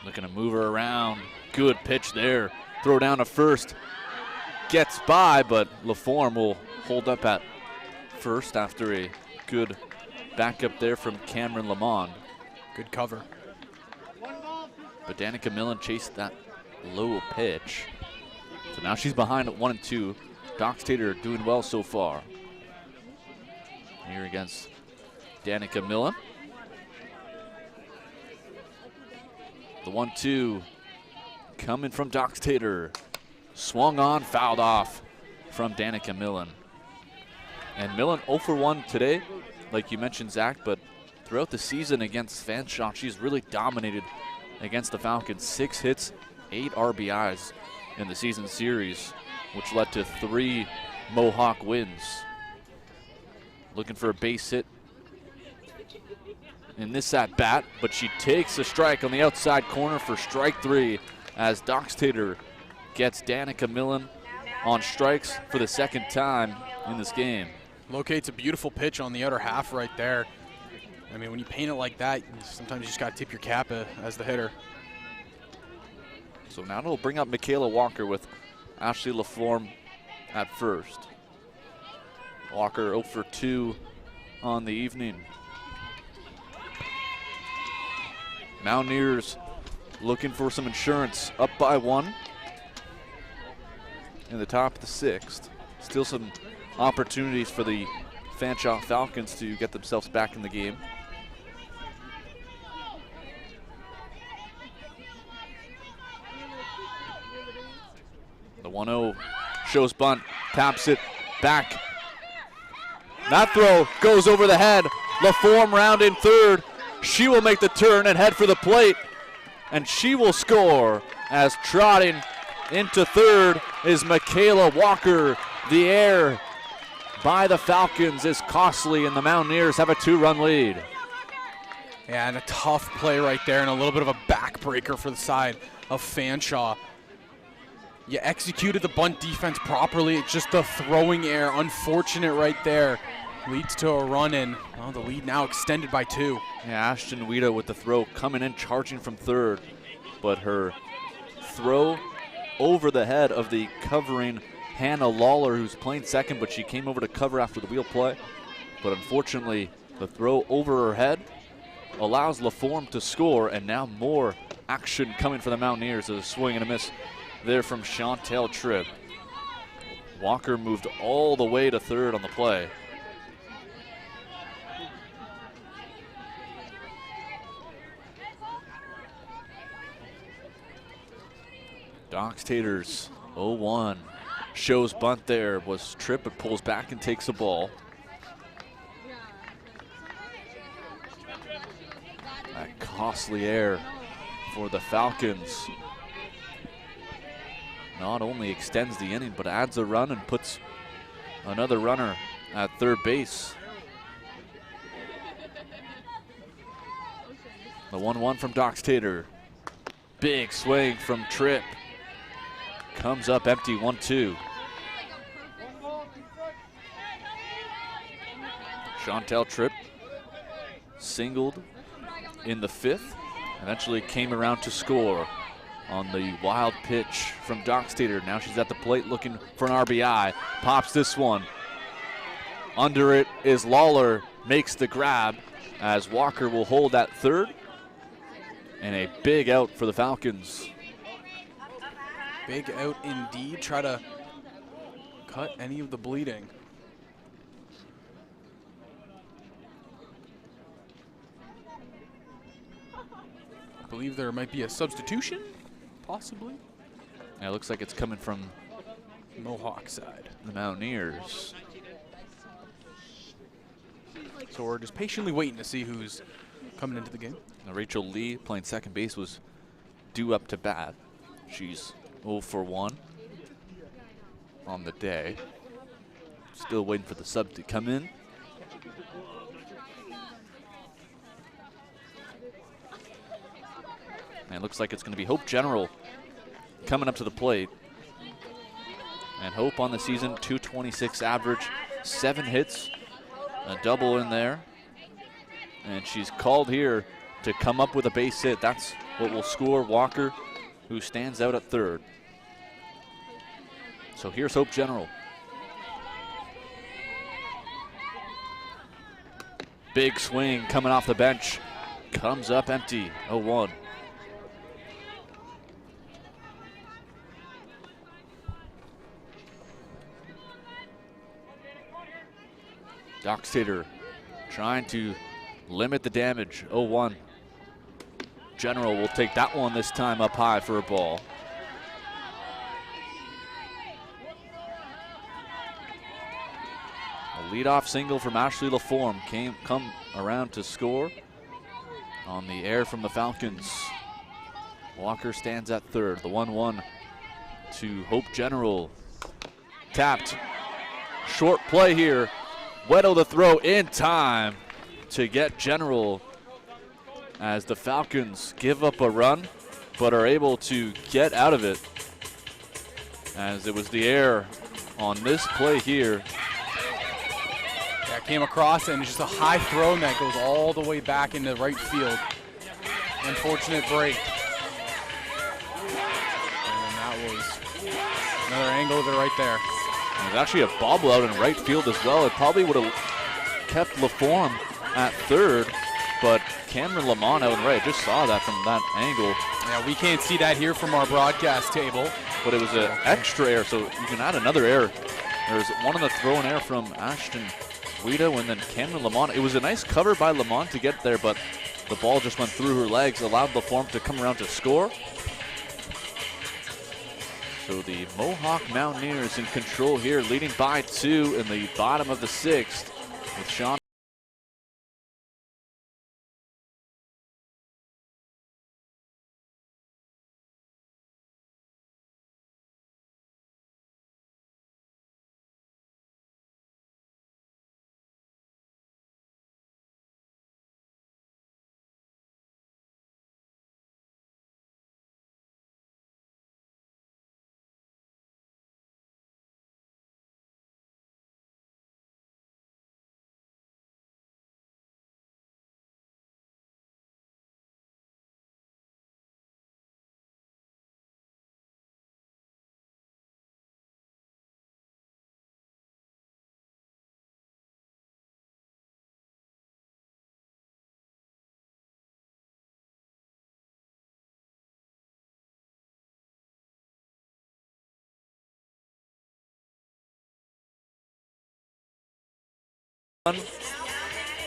Looking to move her around. Good pitch there. Throw down to first. Gets by, but LaForme will hold up at first after a good backup there from Cameron Lamond. Good cover. But Danica Millen chased that low pitch. So now she's behind at 1-2. Dockstader doing well so far. Here against Danica Millen. The 1-2 coming from Dockstader. Swung on, fouled off from Danica Millen. And Millen 0 for 1 today, like you mentioned, Zach, but throughout the season against Fanshawe, she's really dominated against the Falcons. 6 hits, 8 RBIs in the season series, which led to 3 Mohawk wins. Looking for a base hit in this at-bat, but she takes a strike on the outside corner for strike 3 as Dockstader gets Danica Millen on strikes for the 2nd time in this game. Locates a beautiful pitch on the outer half right there. I mean, when you paint it like that, sometimes you just got to tip your cap as the hitter. So now it'll bring up Michaela Walker with Ashley LaForme at first. Walker 0 for 2 on the evening. Mountaineers looking for some insurance, up by 1 in the top of the 6th. Still some opportunities for the Fanshawe Falcons to get themselves back in the game. The 1-0 shows bunt, taps it back That throw goes over the head. LaForme round in third. She will make the turn and head for the plate. And she will score as trotting into third is Michaela Walker. The air by the Falcons is costly, and the Mountaineers have a 2-run lead. Yeah, and a tough play right there, and a little bit of a backbreaker for the side of Fanshawe. You executed the bunt defense properly. It's just the throwing error, unfortunate right there, leads to a run, and well, the lead now extended by 2. Yeah, Ashton Weeda with the throw coming in, charging from third, but her throw over the head of the covering Hannah Lawler, who's playing second, but she came over to cover after the wheel play. But unfortunately, the throw over her head allows LaForme to score, and now more action coming for the Mountaineers. A swing and a miss there from Chantel Tripp. Walker moved all the way to third on the play. Docs Taters 0-1. Shows bunt there was Tripp, but pulls back and takes the ball. That costly error for the Falcons not only extends the inning, but adds a run and puts another runner at third base. The 1-1 from Docs Tater. Big swing from Tripp. Comes up empty, 1-2. Chantel Tripp singled in the 5th. Eventually came around to score on the wild pitch from Docs Tater. Now she's at the plate looking for an RBI. Pops this one. Under it is Lawler, makes the grab as Walker will hold at third. And a big out for the Falcons. Big out indeed. Try to cut any of the bleeding. I believe there might be a substitution, possibly. Yeah, it looks like it's coming from Mohawk side. the Mountaineers. So we're just patiently waiting to see who's coming into the game. Now Rachel Lee, playing second base, was due up to bat. She's 0 for 1 on the day. Still waiting for the sub to come in. And it looks like it's going to be Hope General coming up to the plate. And Hope on the season, 226 average, 7 hits, a double in there. And she's called here to come up with a base hit. That's what will score Walker, who stands out at third. So here's Hope General. Big swing coming off the bench. Comes up empty, 0-1. Docs Tater trying to limit the damage, 0-1. General will take that one this time up high for a ball. A leadoff single from Ashley LaForme come around to score on the air from the Falcons. Walker stands at third. The 1-1 to Hope General. Tapped. Short play here. Weddle the throw in time to get General as the Falcons give up a run but are able to get out of it, as it was the error on this play here. Yeah, came across and it's just a high throw and that goes all the way back into right field. Unfortunate break. And that was another angle of it right there. There's actually a bobble out in right field as well. It probably would have kept LaForme at third, but Cameron Lamont out in right. Just saw that from that angle. Yeah, we can't see that here from our broadcast table. But it was an extra error, so you can add another error. There's one on the throw and error from Ashton Guido, and then Cameron Lamont. It was a nice cover by Lamont to get there, but the ball just went through her legs, allowed LaForme to come around to score. So the Mohawk Mountaineers in control here, leading by 2 in the bottom of the 6th. with Sean.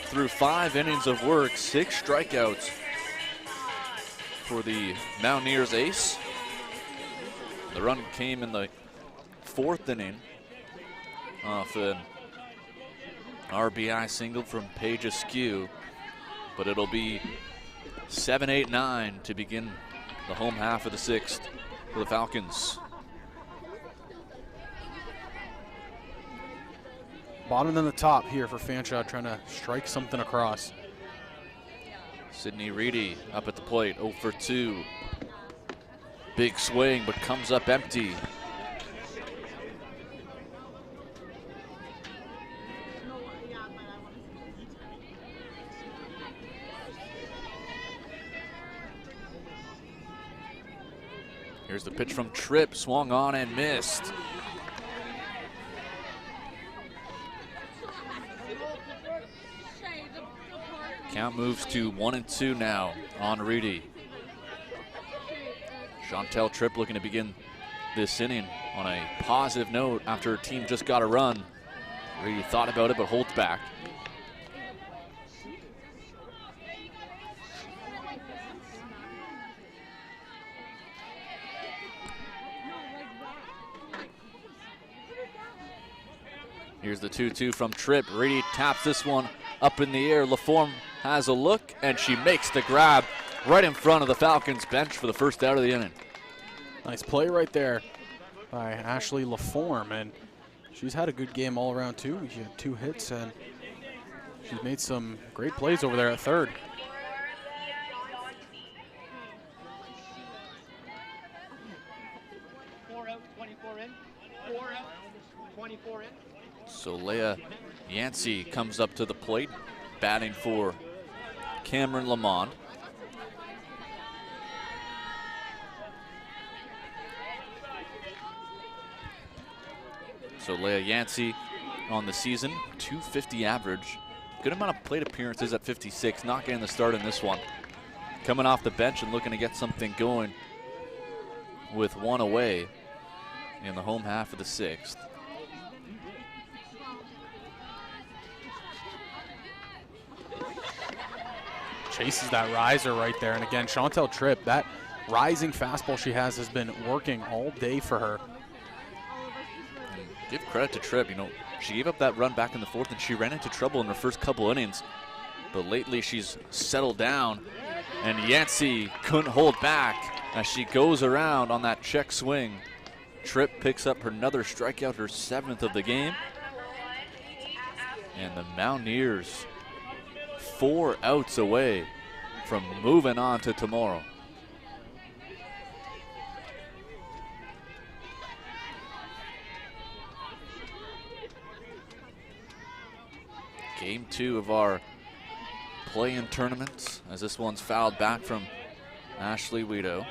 Through 5 innings of work, 6 strikeouts for the Mountaineers ace. The run came in the 4th inning off an RBI single from Paige Askew, but it'll be 7-8-9 to begin the home half of the 6th for the Falcons. Bottom than the top here for Fanshawe, trying to strike something across. Sydney Reedy up at the plate, 0 for 2. Big swing, but comes up empty. Here's the pitch from Tripp, swung on and missed. Count moves to 1-2 now on Reedy. Chantel Tripp looking to begin this inning on a positive note after her team just got a run. Reedy thought about it but holds back. Here's the 2-2 from Tripp. Reedy taps this one up in the air. LaForme has a look, and she makes the grab right in front of the Falcons bench for the first out of the inning. Nice play right there by Ashley LaForme, and she's had a good game all around too. She had 2 hits, and she's made some great plays over there at third. So Leah Yancey comes up to the plate, batting for Cameron Lamont. So Leah Yancey on the season, .250 average. Good amount of plate appearances at 56, not getting the start in this one. Coming off the bench and looking to get something going with 1 away in the home half of the 6th. Chases that riser right there, and again, Chantel Tripp, that rising fastball she has been working all day for her. And give credit to Tripp, you know, she gave up that run back in the 4th and she ran into trouble in her first couple innings, but lately she's settled down, and Yancey couldn't hold back as she goes around on that check swing. Tripp picks up another strikeout, her 7th of the game, and the Mountaineers 4 outs away from moving on to tomorrow. Game 2 of our play-in tournament, as this one's fouled back from Ashley Weedo.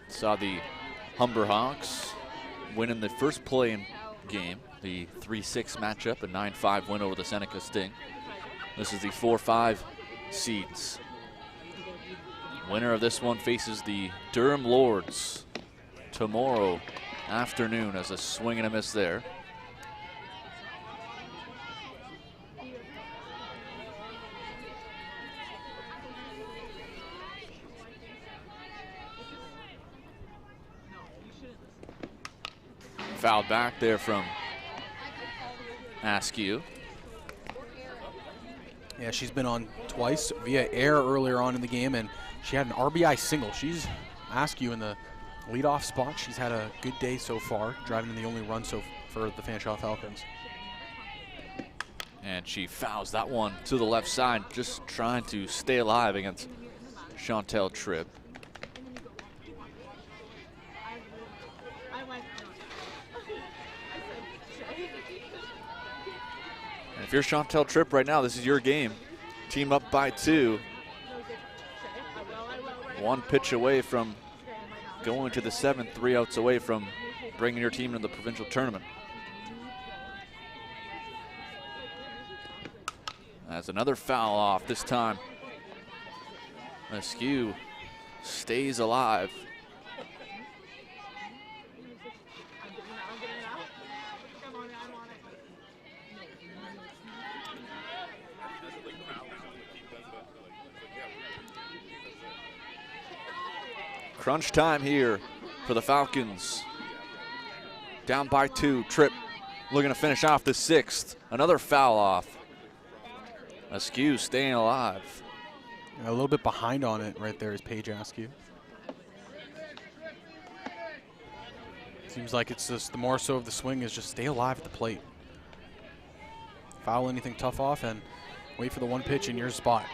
Saw the Humber Hawks winning the first play-in game, the 3-6 matchup, a 9-5 win over the Seneca Sting. This is the 4-5 seeds. Winner of this one faces the Durham Lords tomorrow afternoon, as a swing and a miss there. fouled back there from Askew. Yeah, she's been on twice via air earlier on in the game, and she had an RBI single. She's Askew in the leadoff spot. She's had a good day so far, driving in the only run for the Fanshawe Falcons. And she fouls that one to the left side, just trying to stay alive against Chantel Tripp. And if you're Chantel Tripp right now, this is your game. Team up by 2. One pitch away from going to the 7th, 3 outs away from bringing your team into the provincial tournament. That's another foul off this time. Askew stays alive. Crunch time here for the Falcons. Down by 2, Tripp looking to finish off the 6th. Another foul off. Askew staying alive. A little bit behind on it right there is Paige Askew. Seems like it's just the more so of the swing is just stay alive at the plate. Foul anything tough off and wait for the one pitch in your spot.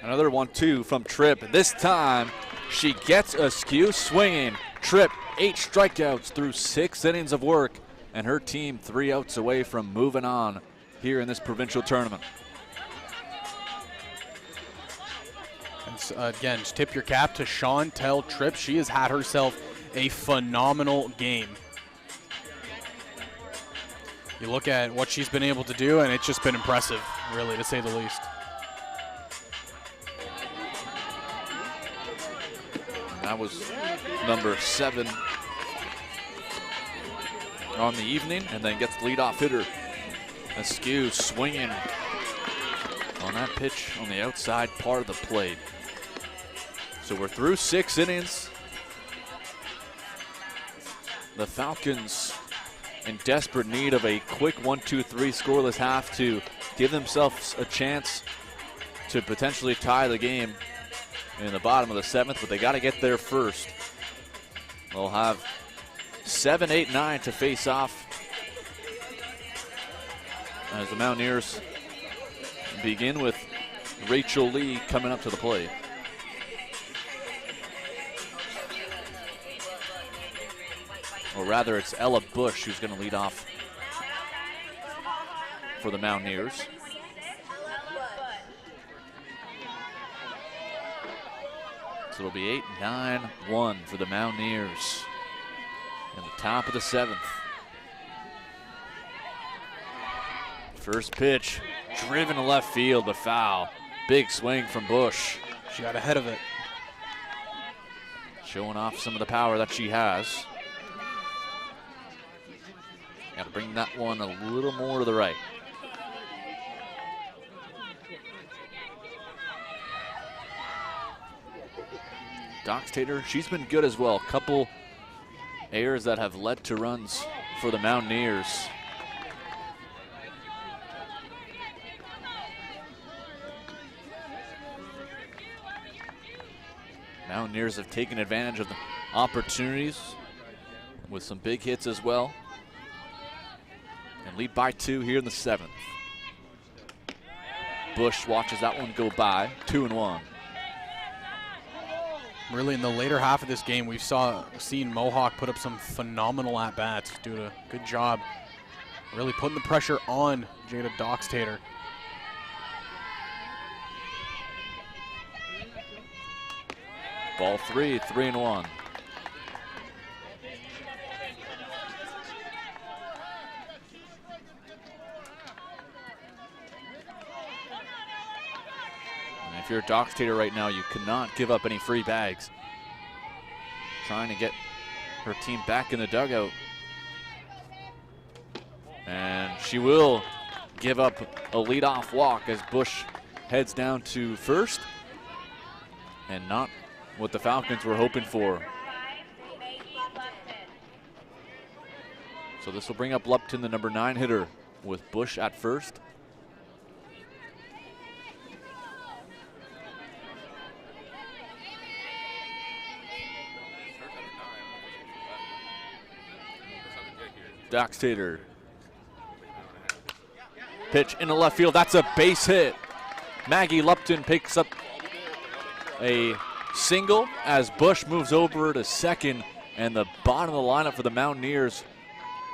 Another 1-2 from Tripp. This time she gets Askew swinging. Tripp, 8 strikeouts through 6 innings of work, and her team 3 outs away from moving on here in this provincial tournament. And again, just tip your cap to Chantel Tripp. She has had herself a phenomenal game. You look at what she's been able to do, and it's just been impressive, really, to say the least. That was number 7 on the evening, and then gets the leadoff hitter. Askew swinging on that pitch on the outside part of the plate. So we're through 6 innings. The Falcons in desperate need of a quick 1-2-3 scoreless half to give themselves a chance to potentially tie the game in the bottom of the 7th, but they got to get there first. They'll have 7, 8, 9 to face off as the Mountaineers begin with Rachel Lee coming up to the plate. Or rather, it's Ella Bush who's going to lead off for the Mountaineers. So it'll be 8-9-1 for the Mountaineers in the top of the 7th. First pitch, driven to left field, but foul. Big swing from Bush. She got ahead of it. Showing off some of the power that she has. Got to bring that one a little more to the right. Doxtator, she's been good as well. Couple errors that have led to runs for the Mountaineers. Mountaineers have taken advantage of the opportunities with some big hits as well. And lead by 2 here in the 7th. Bush watches that one go by, 2-1. Really, in the later half of this game, we've seen Mohawk put up some phenomenal at-bats, doing a good job really putting the pressure on Jada Doxtator. Ball 3, 3-1. If you're a Doxtator right now, you cannot give up any free bags. Trying to get her team back in the dugout. And she will give up a leadoff walk as Bush heads down to first, and not what the Falcons were hoping for. So this will bring up Lupton, the number 9 hitter, with Bush at first. Doxtator. Pitch into left field. That's a base hit. Maggie Lupton picks up a single as Bush moves over to second, and the bottom of the lineup for the Mountaineers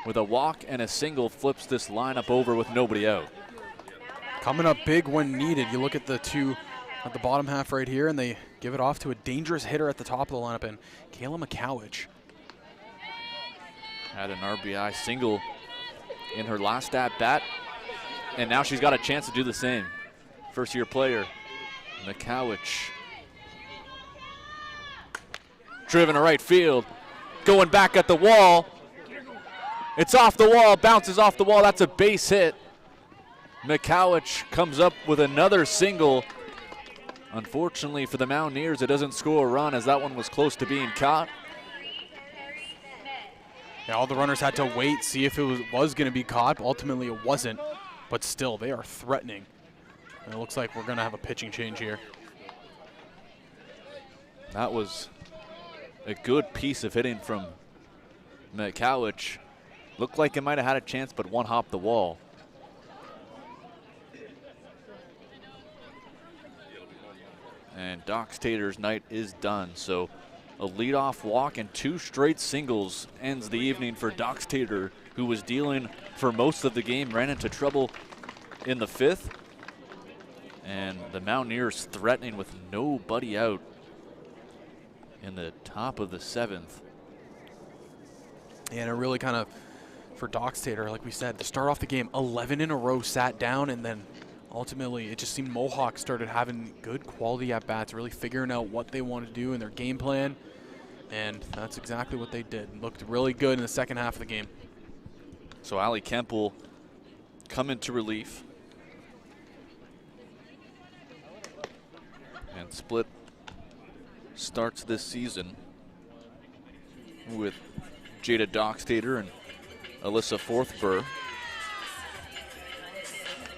with a walk and a single flips this lineup over with nobody out. Coming up big when needed. You look at the two at the bottom half right here, and they give it off to a dangerous hitter at the top of the lineup, and Kayla McCowich. Had an RBI single in her last at bat, and now she's got a chance to do the same. First-year player, McCowich. Driven to right field, going back at the wall. It's off the wall, bounces off the wall. That's a base hit. McCowich comes up with another single. Unfortunately for the Mountaineers, it doesn't score a run as that one was close to being caught. Yeah, all the runners had to wait, see if it was going to be caught. Ultimately, it wasn't, but still, they are threatening. And it looks like we're going to have a pitching change here. That was a good piece of hitting from McCowich. Looked like it might have had a chance, but one hopped the wall. And Doxtator's night is done. So a leadoff walk and 2 straight singles ends the evening for Doxtator, who was dealing for most of the game, ran into trouble in the 5th. And the Mountaineers threatening with nobody out in the top of the 7th. And it really kind of, for Doxtator, like we said, to start off the game, 11 in a row sat down, and then ultimately it just seemed Mohawk started having good quality at-bats, really figuring out what they wanted to do in their game plan, and that's exactly what they did. Looked really good in the second half of the game. So Allie Kemp will come into relief. And split starts this season with Jada Doxtator and Alyssa Forthburr.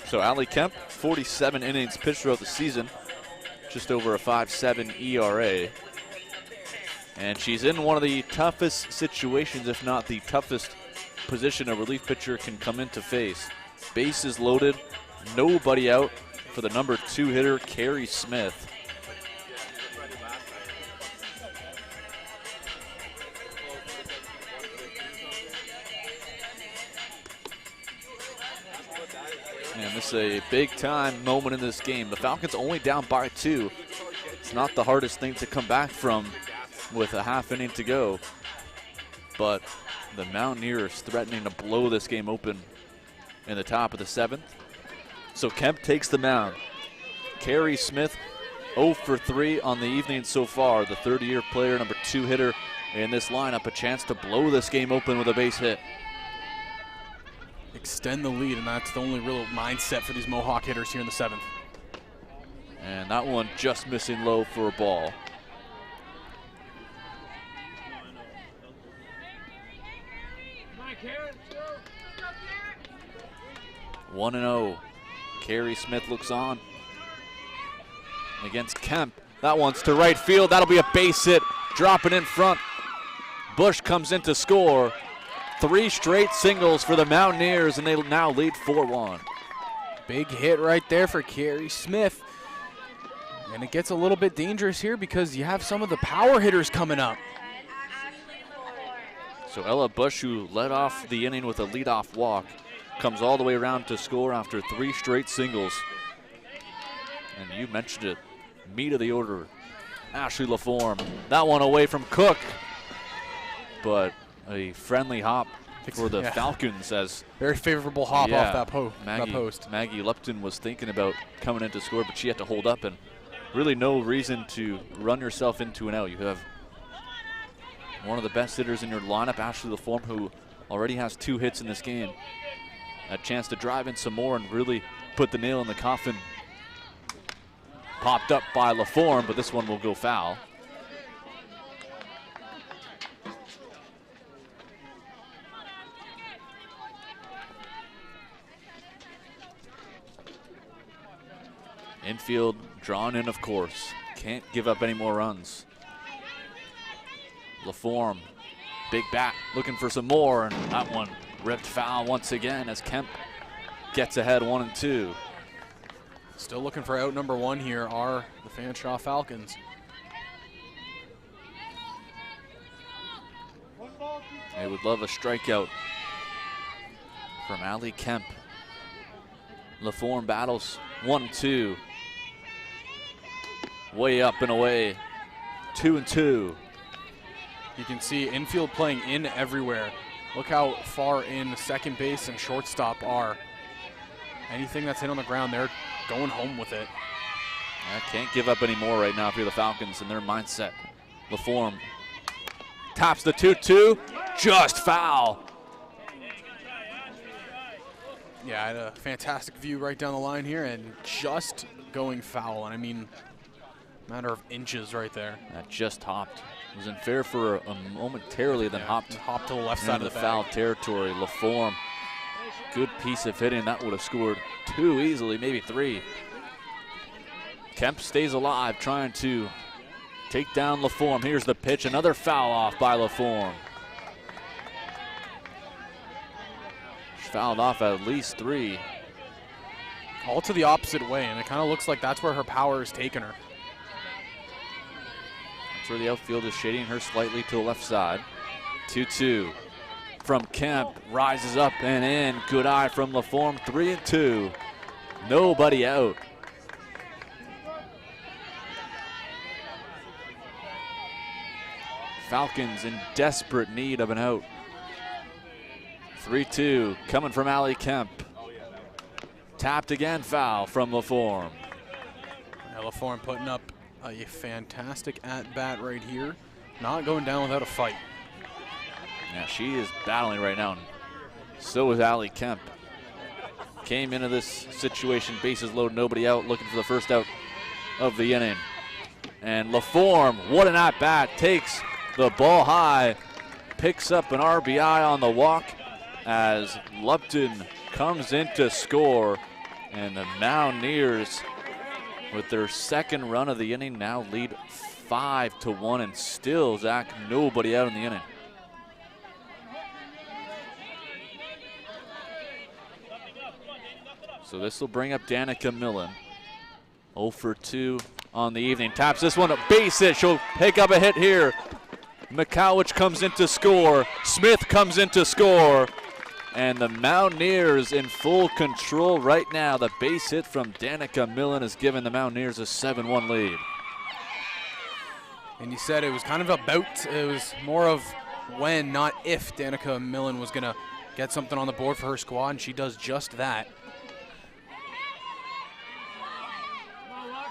So Allie Kemp, 47 innings pitched throughout the season, just over a 5.7 ERA. And she's in one of the toughest situations, if not the toughest position a relief pitcher can come into face. Bases loaded, nobody out for the number 2 hitter, Carrie Smith. And this is a big-time moment in this game. The Falcons only down by 2. It's not the hardest thing to come back from with a half inning to go. But the Mountaineers threatening to blow this game open in the top of the 7th. So Kemp takes the mound. Carrie Smith 0 for 3 on the evening so far. The 30-year player, number 2 hitter in this lineup, a chance to blow this game open with a base hit. Extend the lead, and that's the only real mindset for these Mohawk hitters here in the 7th. And that one just missing low for a ball. One and 0. Carrie Smith looks on against Kemp. That one's to right field. That'll be a base hit. Dropping in front. Bush comes in to score. 3 straight singles for the Mountaineers, and they now lead 4-1. Big hit right there for Carrie Smith. And it gets a little bit dangerous here because you have some of the power hitters coming up. So Ella Bush, who led off the inning with a leadoff walk, comes all the way around to score after 3 straight singles. And you mentioned it, meat of the order, Ashley LaForme. That one away from Cook, but a friendly hop for the Falcons as very favorable hop off that post. Maggie Lupton was thinking about coming in to score, but she had to hold up, and really no reason to run yourself into an out. You have one of the best hitters in your lineup, Ashley LaForme, who already has 2 hits in this game. a chance to drive in some more and really put the nail in the coffin. Popped up by LaForme, but this one will go foul. Infield drawn in, of course. Can't give up any more runs. LaForme, big bat, looking for some more, and that one ripped foul once again as Kemp gets ahead 1-2. Still looking for out number 1 here are the Fanshawe Falcons. They would love a strikeout from Ali Kemp. LaForme battles 1-2. Way up and away, 2-2. You can see infield playing in everywhere. Look how far in second base and shortstop are. Anything that's hit on the ground, they're going home with it. I can't give up any more right now if you're the Falcons and their mindset. LaForme taps the 2-2, just foul. Yeah, I had a fantastic view right down the line here and just going foul. And I mean, matter of inches right there. That just hopped. It was in fair for a momentarily, then hopped to the left side of the foul territory. LaForme, good piece of hitting. That would have scored 2 easily, maybe 3. Kemp stays alive, trying to take down LaForme. Here's the pitch, another foul off by LaForme. She's fouled off at least 3. All to the opposite way, and it kind of looks like that's where her power is taking her. That's where the outfield is shading her slightly to the left side. 2-2 from Kemp, rises up and in. Good eye from LaForme, 3-2. Nobody out. Falcons in desperate need of an out. 3-2 coming from Ali Kemp. Tapped again, foul from LaForme. Yeah, LaForme putting up a fantastic at-bat right here. Not going down without a fight. Yeah, she is battling right now. So is Ali Kemp. Came into this situation, bases loaded, nobody out, looking for the first out of the inning. And LaForme, what an at-bat, takes the ball high, picks up an RBI on the walk as Lupton comes in to score. And the Mountaineers, with their second run of the inning, now lead 5-1, and still, Zach, nobody out in the inning. So this will bring up Danica Millen. 0 for 2 on the evening. Taps this one, a base hit. She'll pick up a hit here. McCowich comes in to score. Smith comes in to score. And the Mountaineers in full control right now. The base hit from Danica Millen has given the Mountaineers a 7-1 lead. And you said it was kind of about, it was more of when, not if, Danica Millen was going to get something on the board for her squad, and she does just that.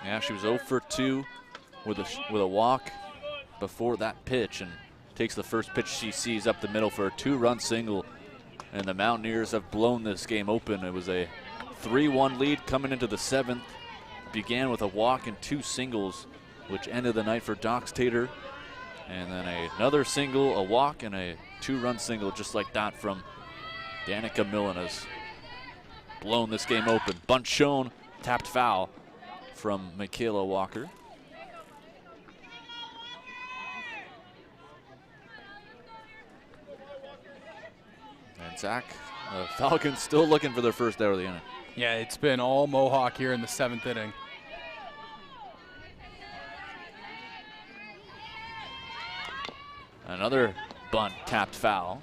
Yeah, she was 0 for 2 with a walk before that pitch, and takes the first pitch she sees up the middle for a 2-run single. And the Mountaineers have blown this game open. It was a 3-1 lead coming into the 7th. Began with a walk and 2 singles, which ended the night for Dox Tater. And then another single, a walk, and a 2-run single just like that from Danica Millen has blown this game open. Bunt shown, tapped foul from Michaela Walker. And Zach, the Falcons still looking for their first out of the inning. Yeah, it's been all Mohawk here in the 7th inning. Another bunt, tapped foul.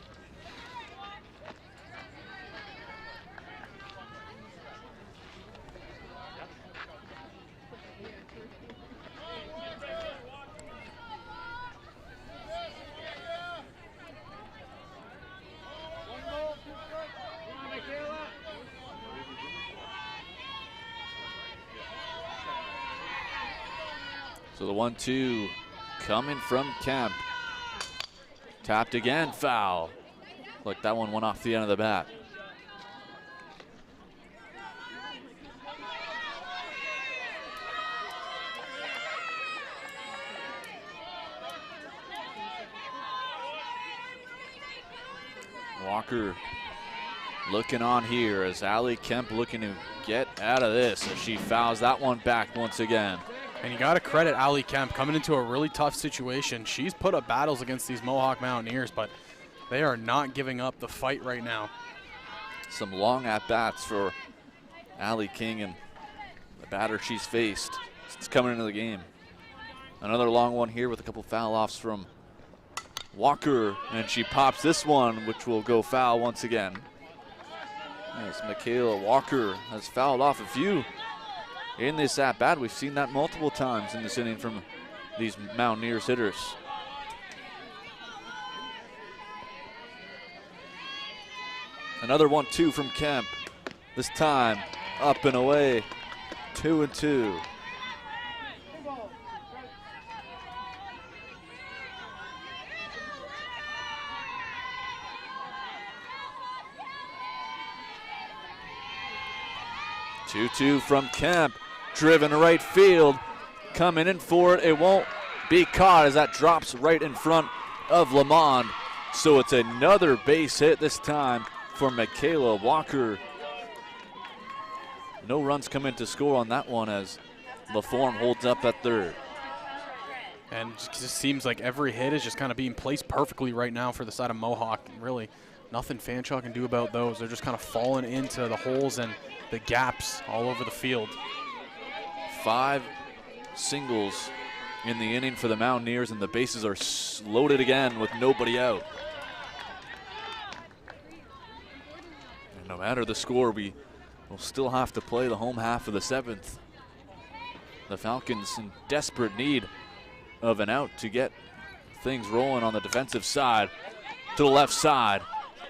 So the 1-2 coming from Kemp. Tapped again, foul. Look, that one went off the end of the bat. Walker looking on here as Allie Kemp looking to get out of this as she fouls that one back once again. And you got to credit Allie Kemp coming into a really tough situation. She's put up battles against these Mohawk Mountaineers, but they are not giving up the fight right now. Some long at-bats for Allie King and the batter she's faced since coming into the game. Another long one here with a couple foul-offs from Walker, and she pops this one, which will go foul once again. As Michaela Walker has fouled off a few in this at-bat. We've seen that multiple times in this inning from these Mountaineers hitters. Another 1-2 from Kemp. This time up and away, 2-2. Two from Kemp, driven to right field, coming in for it. It won't be caught as that drops right in front of Lamond. So it's another base hit this time for Michaela Walker. No runs come in to score on that one as LaForme holds up at third. And it just seems like every hit is just kind of being placed perfectly right now for the side of Mohawk. Really, nothing Fanshawe can do about those. They're just kind of falling into the holes and the gaps all over the field. 5 singles in the inning for the Mountaineers, and the bases are loaded again with nobody out. And no matter the score, we will still have to play the home half of the 7th. The Falcons in desperate need of an out to get things rolling on the defensive side. To the left side,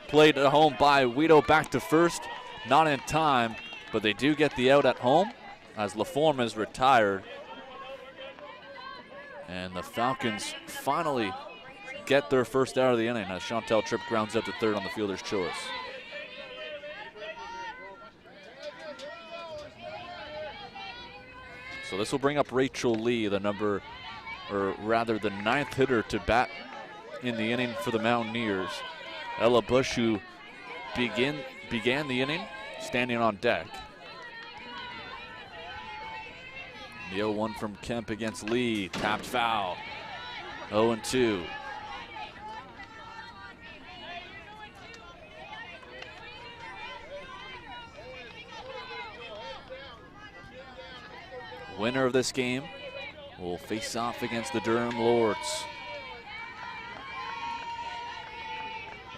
played at home by Guido, back to first, not in time, but they do get the out at home as LaForme is retired. And the Falcons finally get their first out of the inning as Chantel Tripp grounds up to third on the fielder's choice. So this will bring up Rachel Lee, the ninth hitter to bat in the inning for the Mountaineers. Ella Bush, who began the inning standing on deck. The 0-1 from Kemp against Lee, tapped foul. 0-2. Winner of this game will face off against the Durham Lords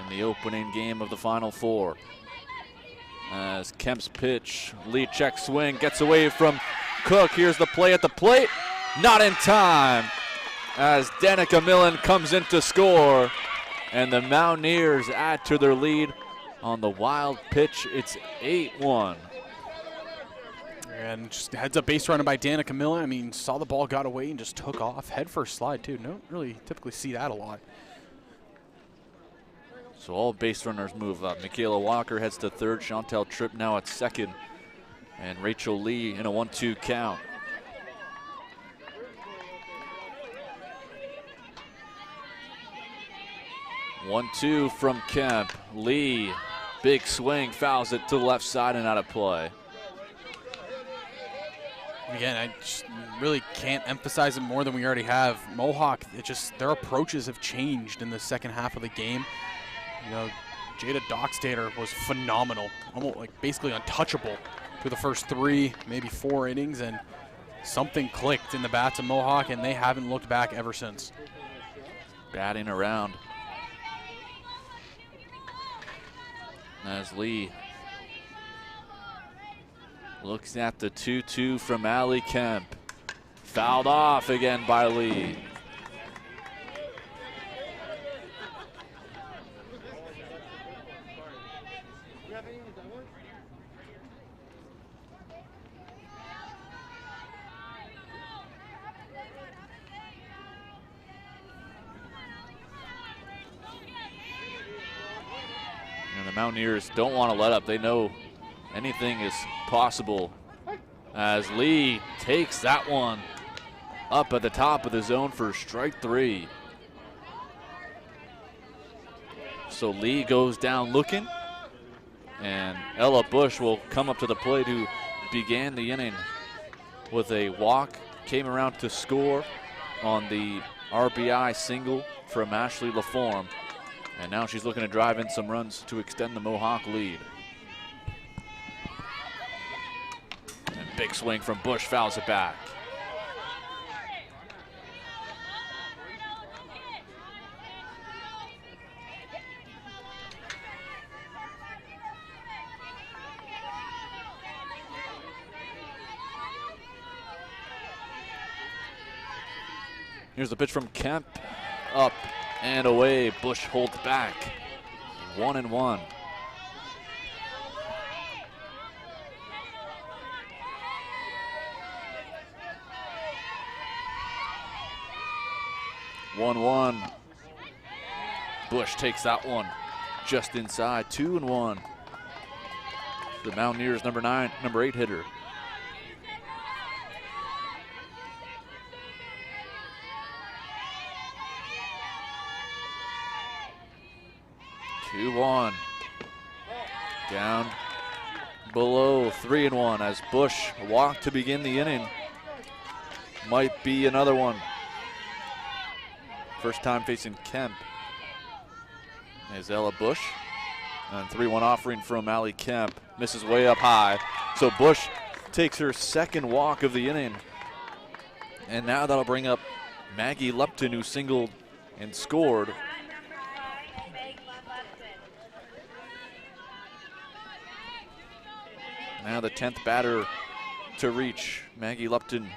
in the opening game of the Final Four. As Kemp's pitch, lead check swing, gets away from Cook. Here's the play at the plate. Not in time as Danica Millen comes in to score. And the Mountaineers add to their lead on the wild pitch. It's 8-1. And just heads up base runner by Danica Millen. I mean, saw the ball, got away, and just took off. Head first slide, too. Don't really typically see that a lot. So all base runners move up. Michaela Walker heads to third. Chantel Tripp now at second. And Rachel Lee in a 1-2 count. One-two from Kemp. Lee, big swing, fouls it to the left side and out of play. Again, I just really can't emphasize it more than we already have. Mohawk, their approaches have changed in the second half of the game. You know, Jada Dockstader was phenomenal, almost like basically untouchable through the first 3, maybe 4 innings, and something clicked in the bats of Mohawk, and they haven't looked back ever since. Batting around as Lee looks at the 2-2 from Allie Kemp. Fouled off again by Lee. And the Mountaineers don't want to let up. They know anything is possible as Lee takes that one up at the top of the zone for strike 3. So Lee goes down looking, and Ella Bush will come up to the plate, who began the inning with a walk, came around to score on the RBI single from Ashley LaForme. And now she's looking to drive in some runs to extend the Mohawk lead. And big swing from Bush, fouls it back. Here's the pitch from Kemp, up and away. Bush holds back. 1-1. Bush takes that one just inside. 2-1. The Mountaineers number 8 hitter. Down below. 3-1 as Bush walked to begin the inning. Might be another one. First time facing Kemp is Ella Bush. And 3-1 offering from Allie Kemp. Misses way up high. So Bush takes her second walk of the inning. And now that'll bring up Maggie Lupton, who singled and scored. Now the 10th batter to reach. Maggie Lupton,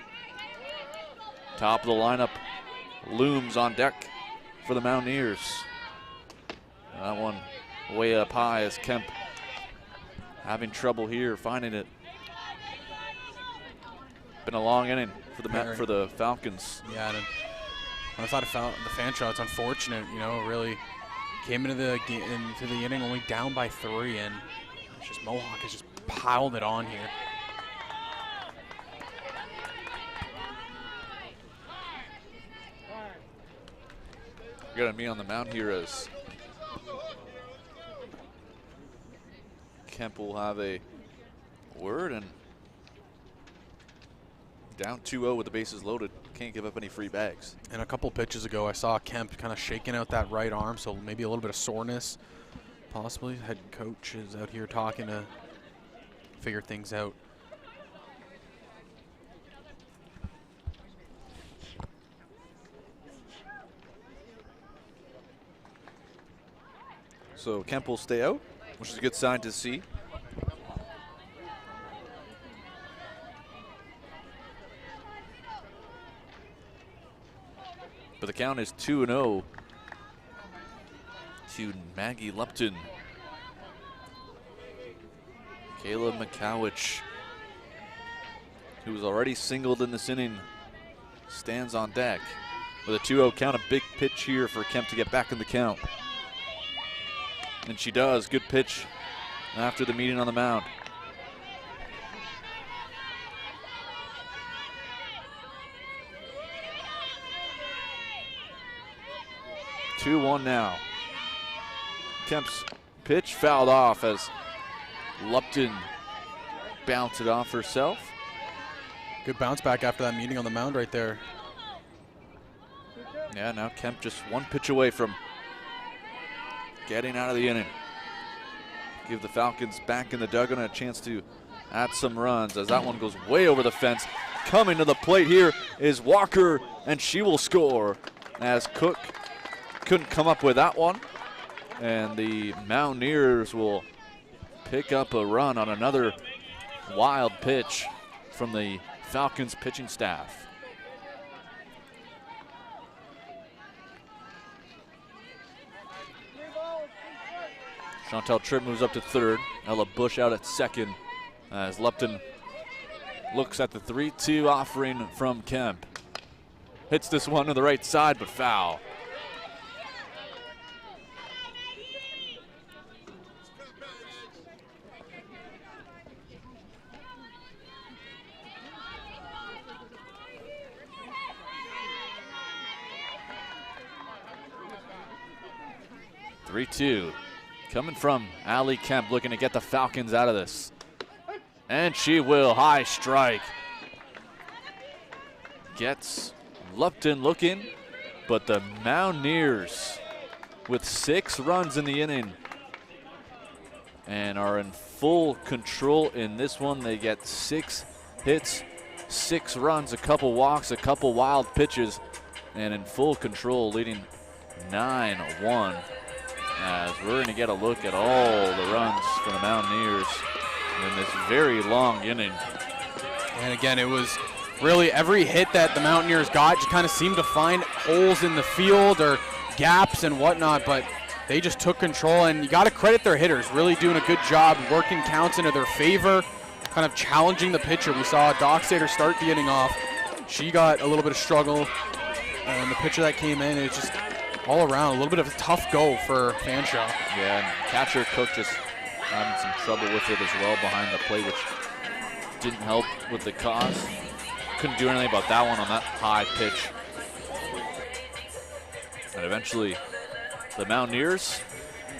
top of the lineup, looms on deck for the Mountaineers. That one way up high as Kemp having trouble here finding it. Been a long inning for the Falcons. Yeah, and I thought the Fanshawe, it's unfortunate, you know, really came into the inning only down by 3, and it's just Mohawk has just piled it on here. We got me on the mound here as Kemp will have a word, and down 2-0 with the bases loaded. Can't give up any free bags. And a couple pitches ago, I saw Kemp kind of shaking out that right arm, so maybe a little bit of soreness, possibly. Head coach is out here talking to figure things out. So Kemp will stay out, which is a good sign to see. But the count is 2-0 to Maggie Lupton. Kayla McCowich, who was already singled in this inning, stands on deck. With a 2-0 count, a big pitch here for Kemp to get back in the count. And she does. Good pitch after the meeting on the mound. Two one now. Kemp's pitch fouled off as Lupton bounced it off herself. Good bounce back after that meeting on the mound right there. Yeah, now Kemp just one pitch away from getting out of the inning. Give the Falcons back in the dugout a chance to add some runs as that one goes way over the fence. Coming to the plate here is Walker, and she will score as Cook couldn't come up with that one. And the Mountaineers will pick up a run on another wild pitch from the Falcons pitching staff. Chantel Tripp moves up to third. Ella Bush out at second as Lupton looks at the 3-2 offering from Kemp. Hits this one to the right side, but foul. 3-2. Coming from Allie Kemp, looking to get the Falcons out of this. And she will. High strike. Gets Lupton looking, but the Mountaineers with 6 runs in the inning and are in full control in this one. They get 6 hits, 6 runs, a couple walks, a couple wild pitches, and in full control, leading 9-1. As we're going to get a look at all the runs for the Mountaineers in this very long inning. And again, it was really every hit that the Mountaineers got just kind of seemed to find holes in the field or gaps and whatnot, but they just took control, and you got to credit their hitters, really doing a good job working counts into their favor, kind of challenging the pitcher. We saw Dockstader start the inning off. She got a little bit of struggle, and the pitcher that came in, it's just all around a little bit of a tough go for Fanshawe. Yeah, and catcher Cook just having some trouble with it as well behind the plate, which didn't help with the cause. Couldn't do anything about that one on that high pitch. And eventually the Mountaineers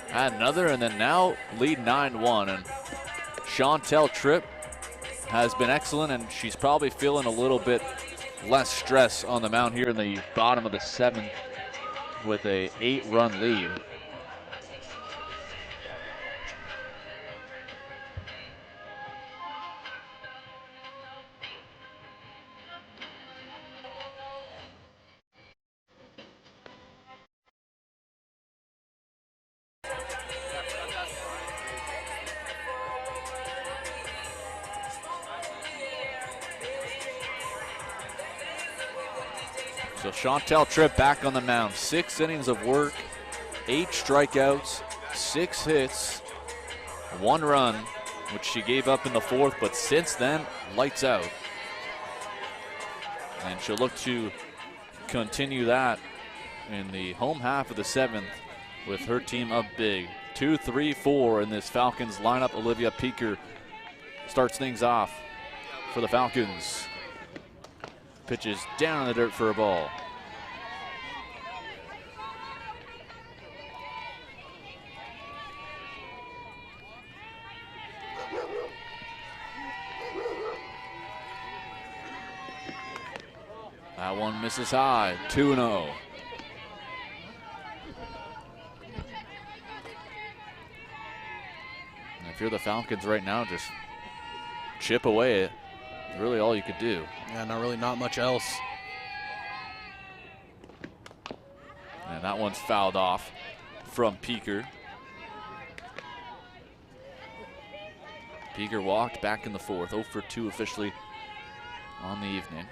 had another, and then now lead 9-1. And Chantel Tripp has been excellent, and she's probably feeling a little bit less stress on the mound here in the bottom of the 7th with a 8-run lead. So Chantel Tripp back on the mound. 6 innings of work, 8 strikeouts, 6 hits, 1 run, which she gave up in the 4th, but since then, lights out. And she'll look to continue that in the home half of the 7th with her team up big. 2-3-4 in this Falcons lineup. Olivia Peaker starts things off for the Falcons. Pitches down in the dirt for a ball. That one misses high, 2-0. And if you're the Falcons right now, just chip away. Really all you could do. Yeah, not much else. And that one's fouled off from Peaker. Peaker walked back in the 4th, 0 for 2 officially on the evening.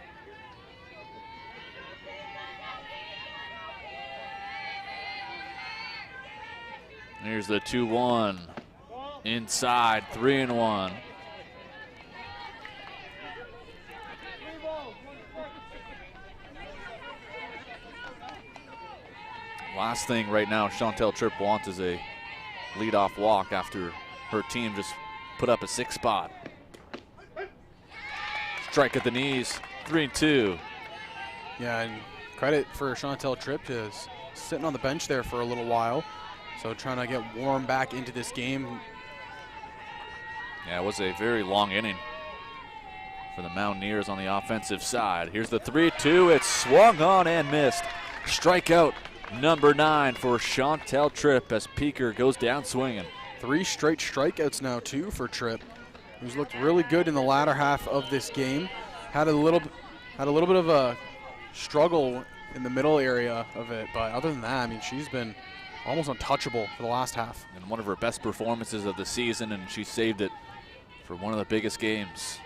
Here's the 2-1. Inside, 3-1. Last thing right now Chantel Tripp wants is a leadoff walk after her team just put up a 6 spot. Strike at the knees, 3-2. Yeah, and credit for Chantel Tripp is sitting on the bench there for a little while. So trying to get warm back into this game. Yeah, it was a very long inning for the Mountaineers on the offensive side. Here's the 3-2. It's swung on and missed. Strikeout number 9 for Chantel Tripp as Peaker goes down swinging. 3 straight strikeouts now too for Tripp, who's looked really good in the latter half of this game. Had a little bit of a struggle in the middle area of it, but other than that, I mean, she's been almost untouchable for the last half. And one of her best performances of the season, and she saved it for one of the biggest games.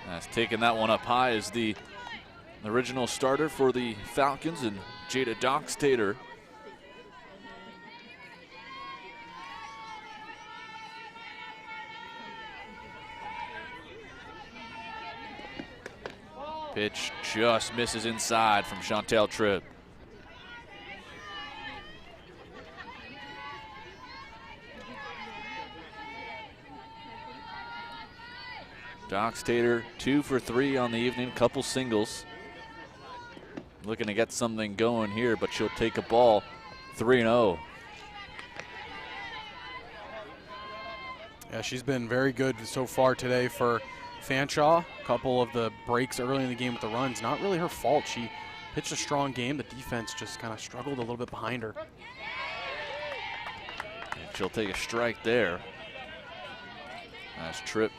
That's taking that one up high is the original starter for the Falcons, and Jada Dockstader. Pitch just misses inside from Chantel Tripp. Dockstader 2 for 3 on the evening, couple singles. Looking to get something going here, but she'll take a ball 3-0. Yeah, she's been very good so far today for Fanshawe. A couple of the breaks early in the game with the runs, not really her fault. She pitched a strong game. The defense just kind of struggled a little bit behind her. And she'll take a strike there. As Tripp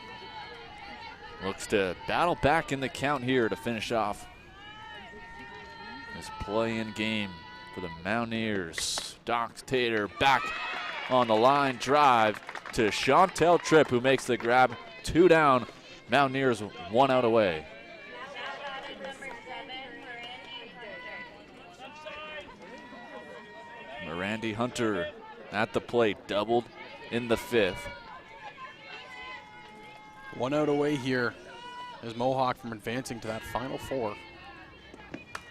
looks to battle back in the count here to finish off this play-in game for the Mountaineers. Dox Tater back on the line drive to Chantel Tripp, who makes the grab. 2 down. Mountaineers 1 out away. Mirandy Hunter at the plate, doubled in the 5th. 1 out away here as Mohawk from advancing to that final 4.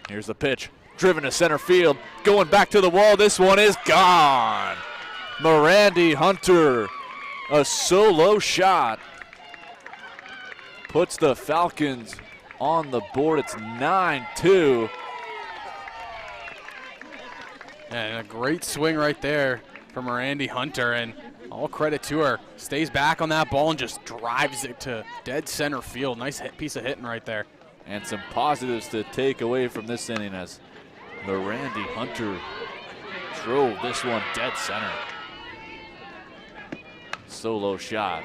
Here's the pitch, driven to center field, going back to the wall. This one is gone. Mirandy Hunter, a solo shot, puts the Falcons on the board. It's 9-2. And a great swing right there from Mirandy Hunter, and all credit to her. Stays back on that ball and just drives it to dead center field. Nice piece of hitting right there. And some positives to take away from this inning as Mirandy Hunter drove this one dead center. Solo shot.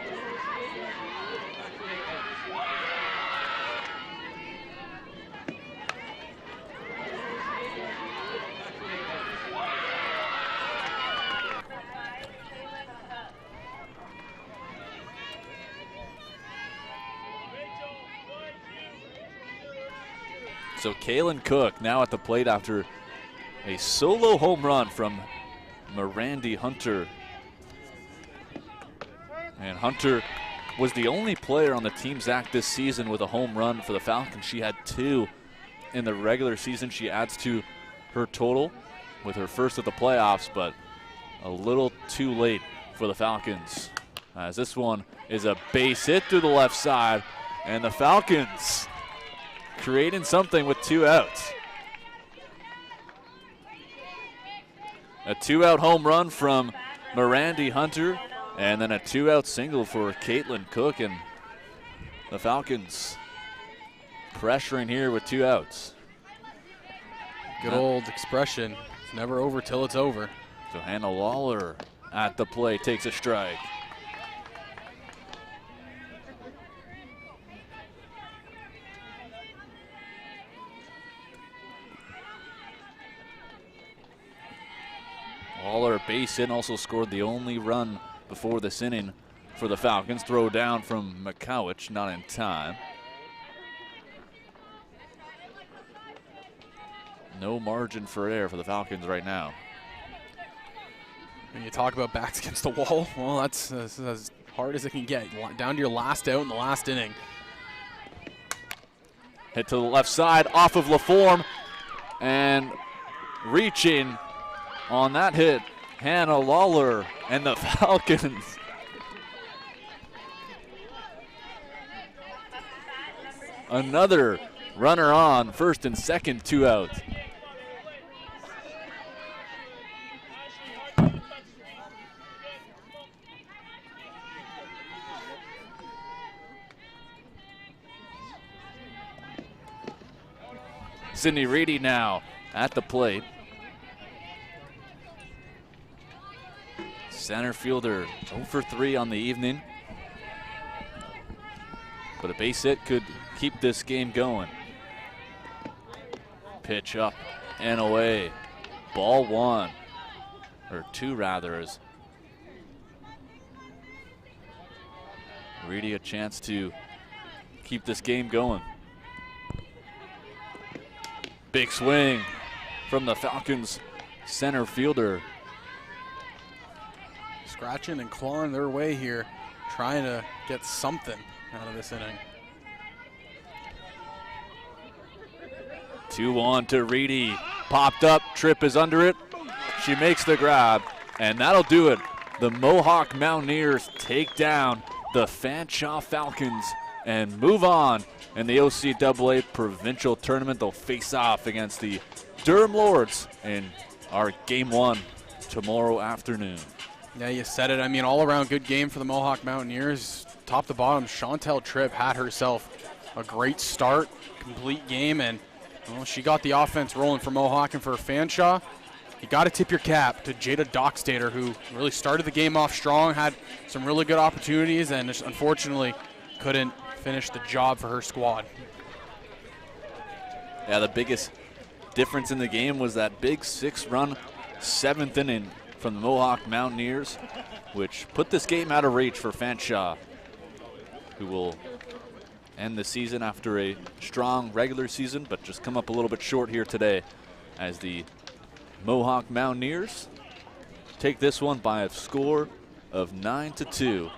So Kaylin Cook now at the plate after a solo home run from Mirandy Hunter. And Hunter was the only player on the team, Zach, this season with a home run for the Falcons. She had 2 in the regular season. She adds to her total with her first of the playoffs, but a little too late for the Falcons, as this one is a base hit through the left side, and the Falcons creating something with 2 outs. A 2-out home run from Mirandy Hunter, and then a 2-out single for Caitlin Cook, and the Falcons pressuring here with 2 outs. Good old expression, it's never over till it's over. So Hannah Lawler at the plate takes a strike. Lawler base hit, also scored the only run before this inning for the Falcons. Throw down from McCowich, not in time. No margin for error for the Falcons right now. When you talk about backs against the wall, well, that's as hard as it can get. Down to your last out in the last inning. Hit to the left side, off of LaForme, and reaching on that hit, Hannah Lawler and the Falcons. Another runner on, first and second, 2 outs. Sydney Reedy now at the plate. Center fielder 0 for 3 on the evening. But a base hit could keep this game going. Pitch up and away. Ball 1, or 2 rather, as Reedy a chance to keep this game going. Big swing from the Falcons center fielder. Scratching and clawing their way here, trying to get something out of this inning. 2-1 to Reedy. Popped up, Tripp is under it. She makes the grab, and that'll do it. The Mohawk Mountaineers take down the Fanshawe Falcons and move on in the OCAA Provincial Tournament. They'll face off against the Durham Lords in our Game 1 tomorrow afternoon. Yeah, you said it. I mean, all-around good game for the Mohawk Mountaineers. Top to bottom, Chantel Tripp had herself a great start, complete game, and well, she got the offense rolling for Mohawk. And for Fanshawe, you got to tip your cap to Jada Dockstader, who really started the game off strong, had some really good opportunities, and just unfortunately couldn't finish the job for her squad. Yeah, the biggest difference in the game was that big 6-run 7th inning from the Mohawk Mountaineers, which put this game out of reach for Fanshawe, who will end the season after a strong regular season, but just come up a little bit short here today as the Mohawk Mountaineers take this one by a score of 9-2.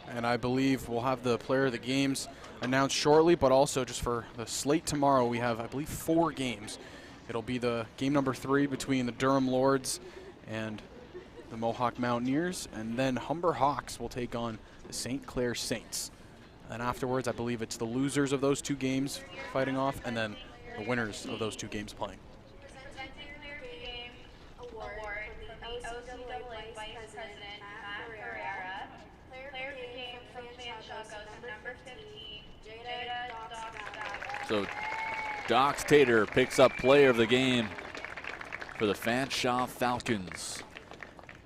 And I believe we'll have the player of the games announced shortly, but also just for the slate tomorrow, we have, I believe, 4 games. It'll be the game number 3 between the Durham Lords and the Mohawk Mountaineers, and then Humber Hawks will take on the St. Clair Saints. And afterwards, I believe it's the losers of those 2 games fighting off, and then the winners of those 2 games playing. Presenting Player of the Game award from the OCAA Vice President Matt Herrera. Player of the Game from Fanshawe goes to number 15, Jada Dockstader. So Dockstader picks up player of the game for the Fanshawe Falcons.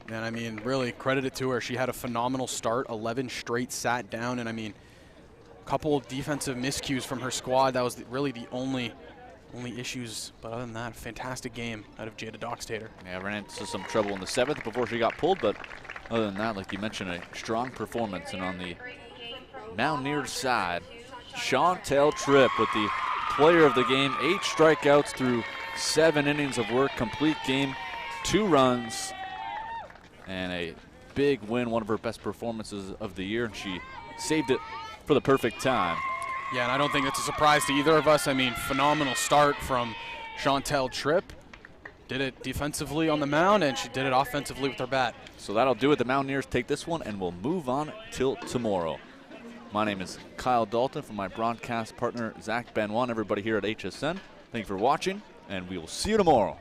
And I mean, really credit it to her. She had a phenomenal start, 11 straight sat down, and I mean, a couple of defensive miscues from her squad. That was really the only issues, but other than that, fantastic game out of Jada Dockstader. Yeah, ran into some trouble in the 7th before she got pulled, but other than that, like you mentioned, a strong performance. And on the Mountaineers side, Chantel Tripp with the player of the game, 8 strikeouts through 7 innings of work, complete game, 2 runs, and a big win, one of her best performances of the year, and she saved it for the perfect time. Yeah, and I don't think it's a surprise to either of us. I mean, phenomenal start from Chantel Tripp. Did it defensively on the mound, and she did it offensively with her bat. So that'll do it. The Mountaineers take this one, and we'll move on till tomorrow. My name is Kyle Dalton from my broadcast partner, Zach Benoit, everybody here at HSN. Thank you for watching, and we will see you tomorrow.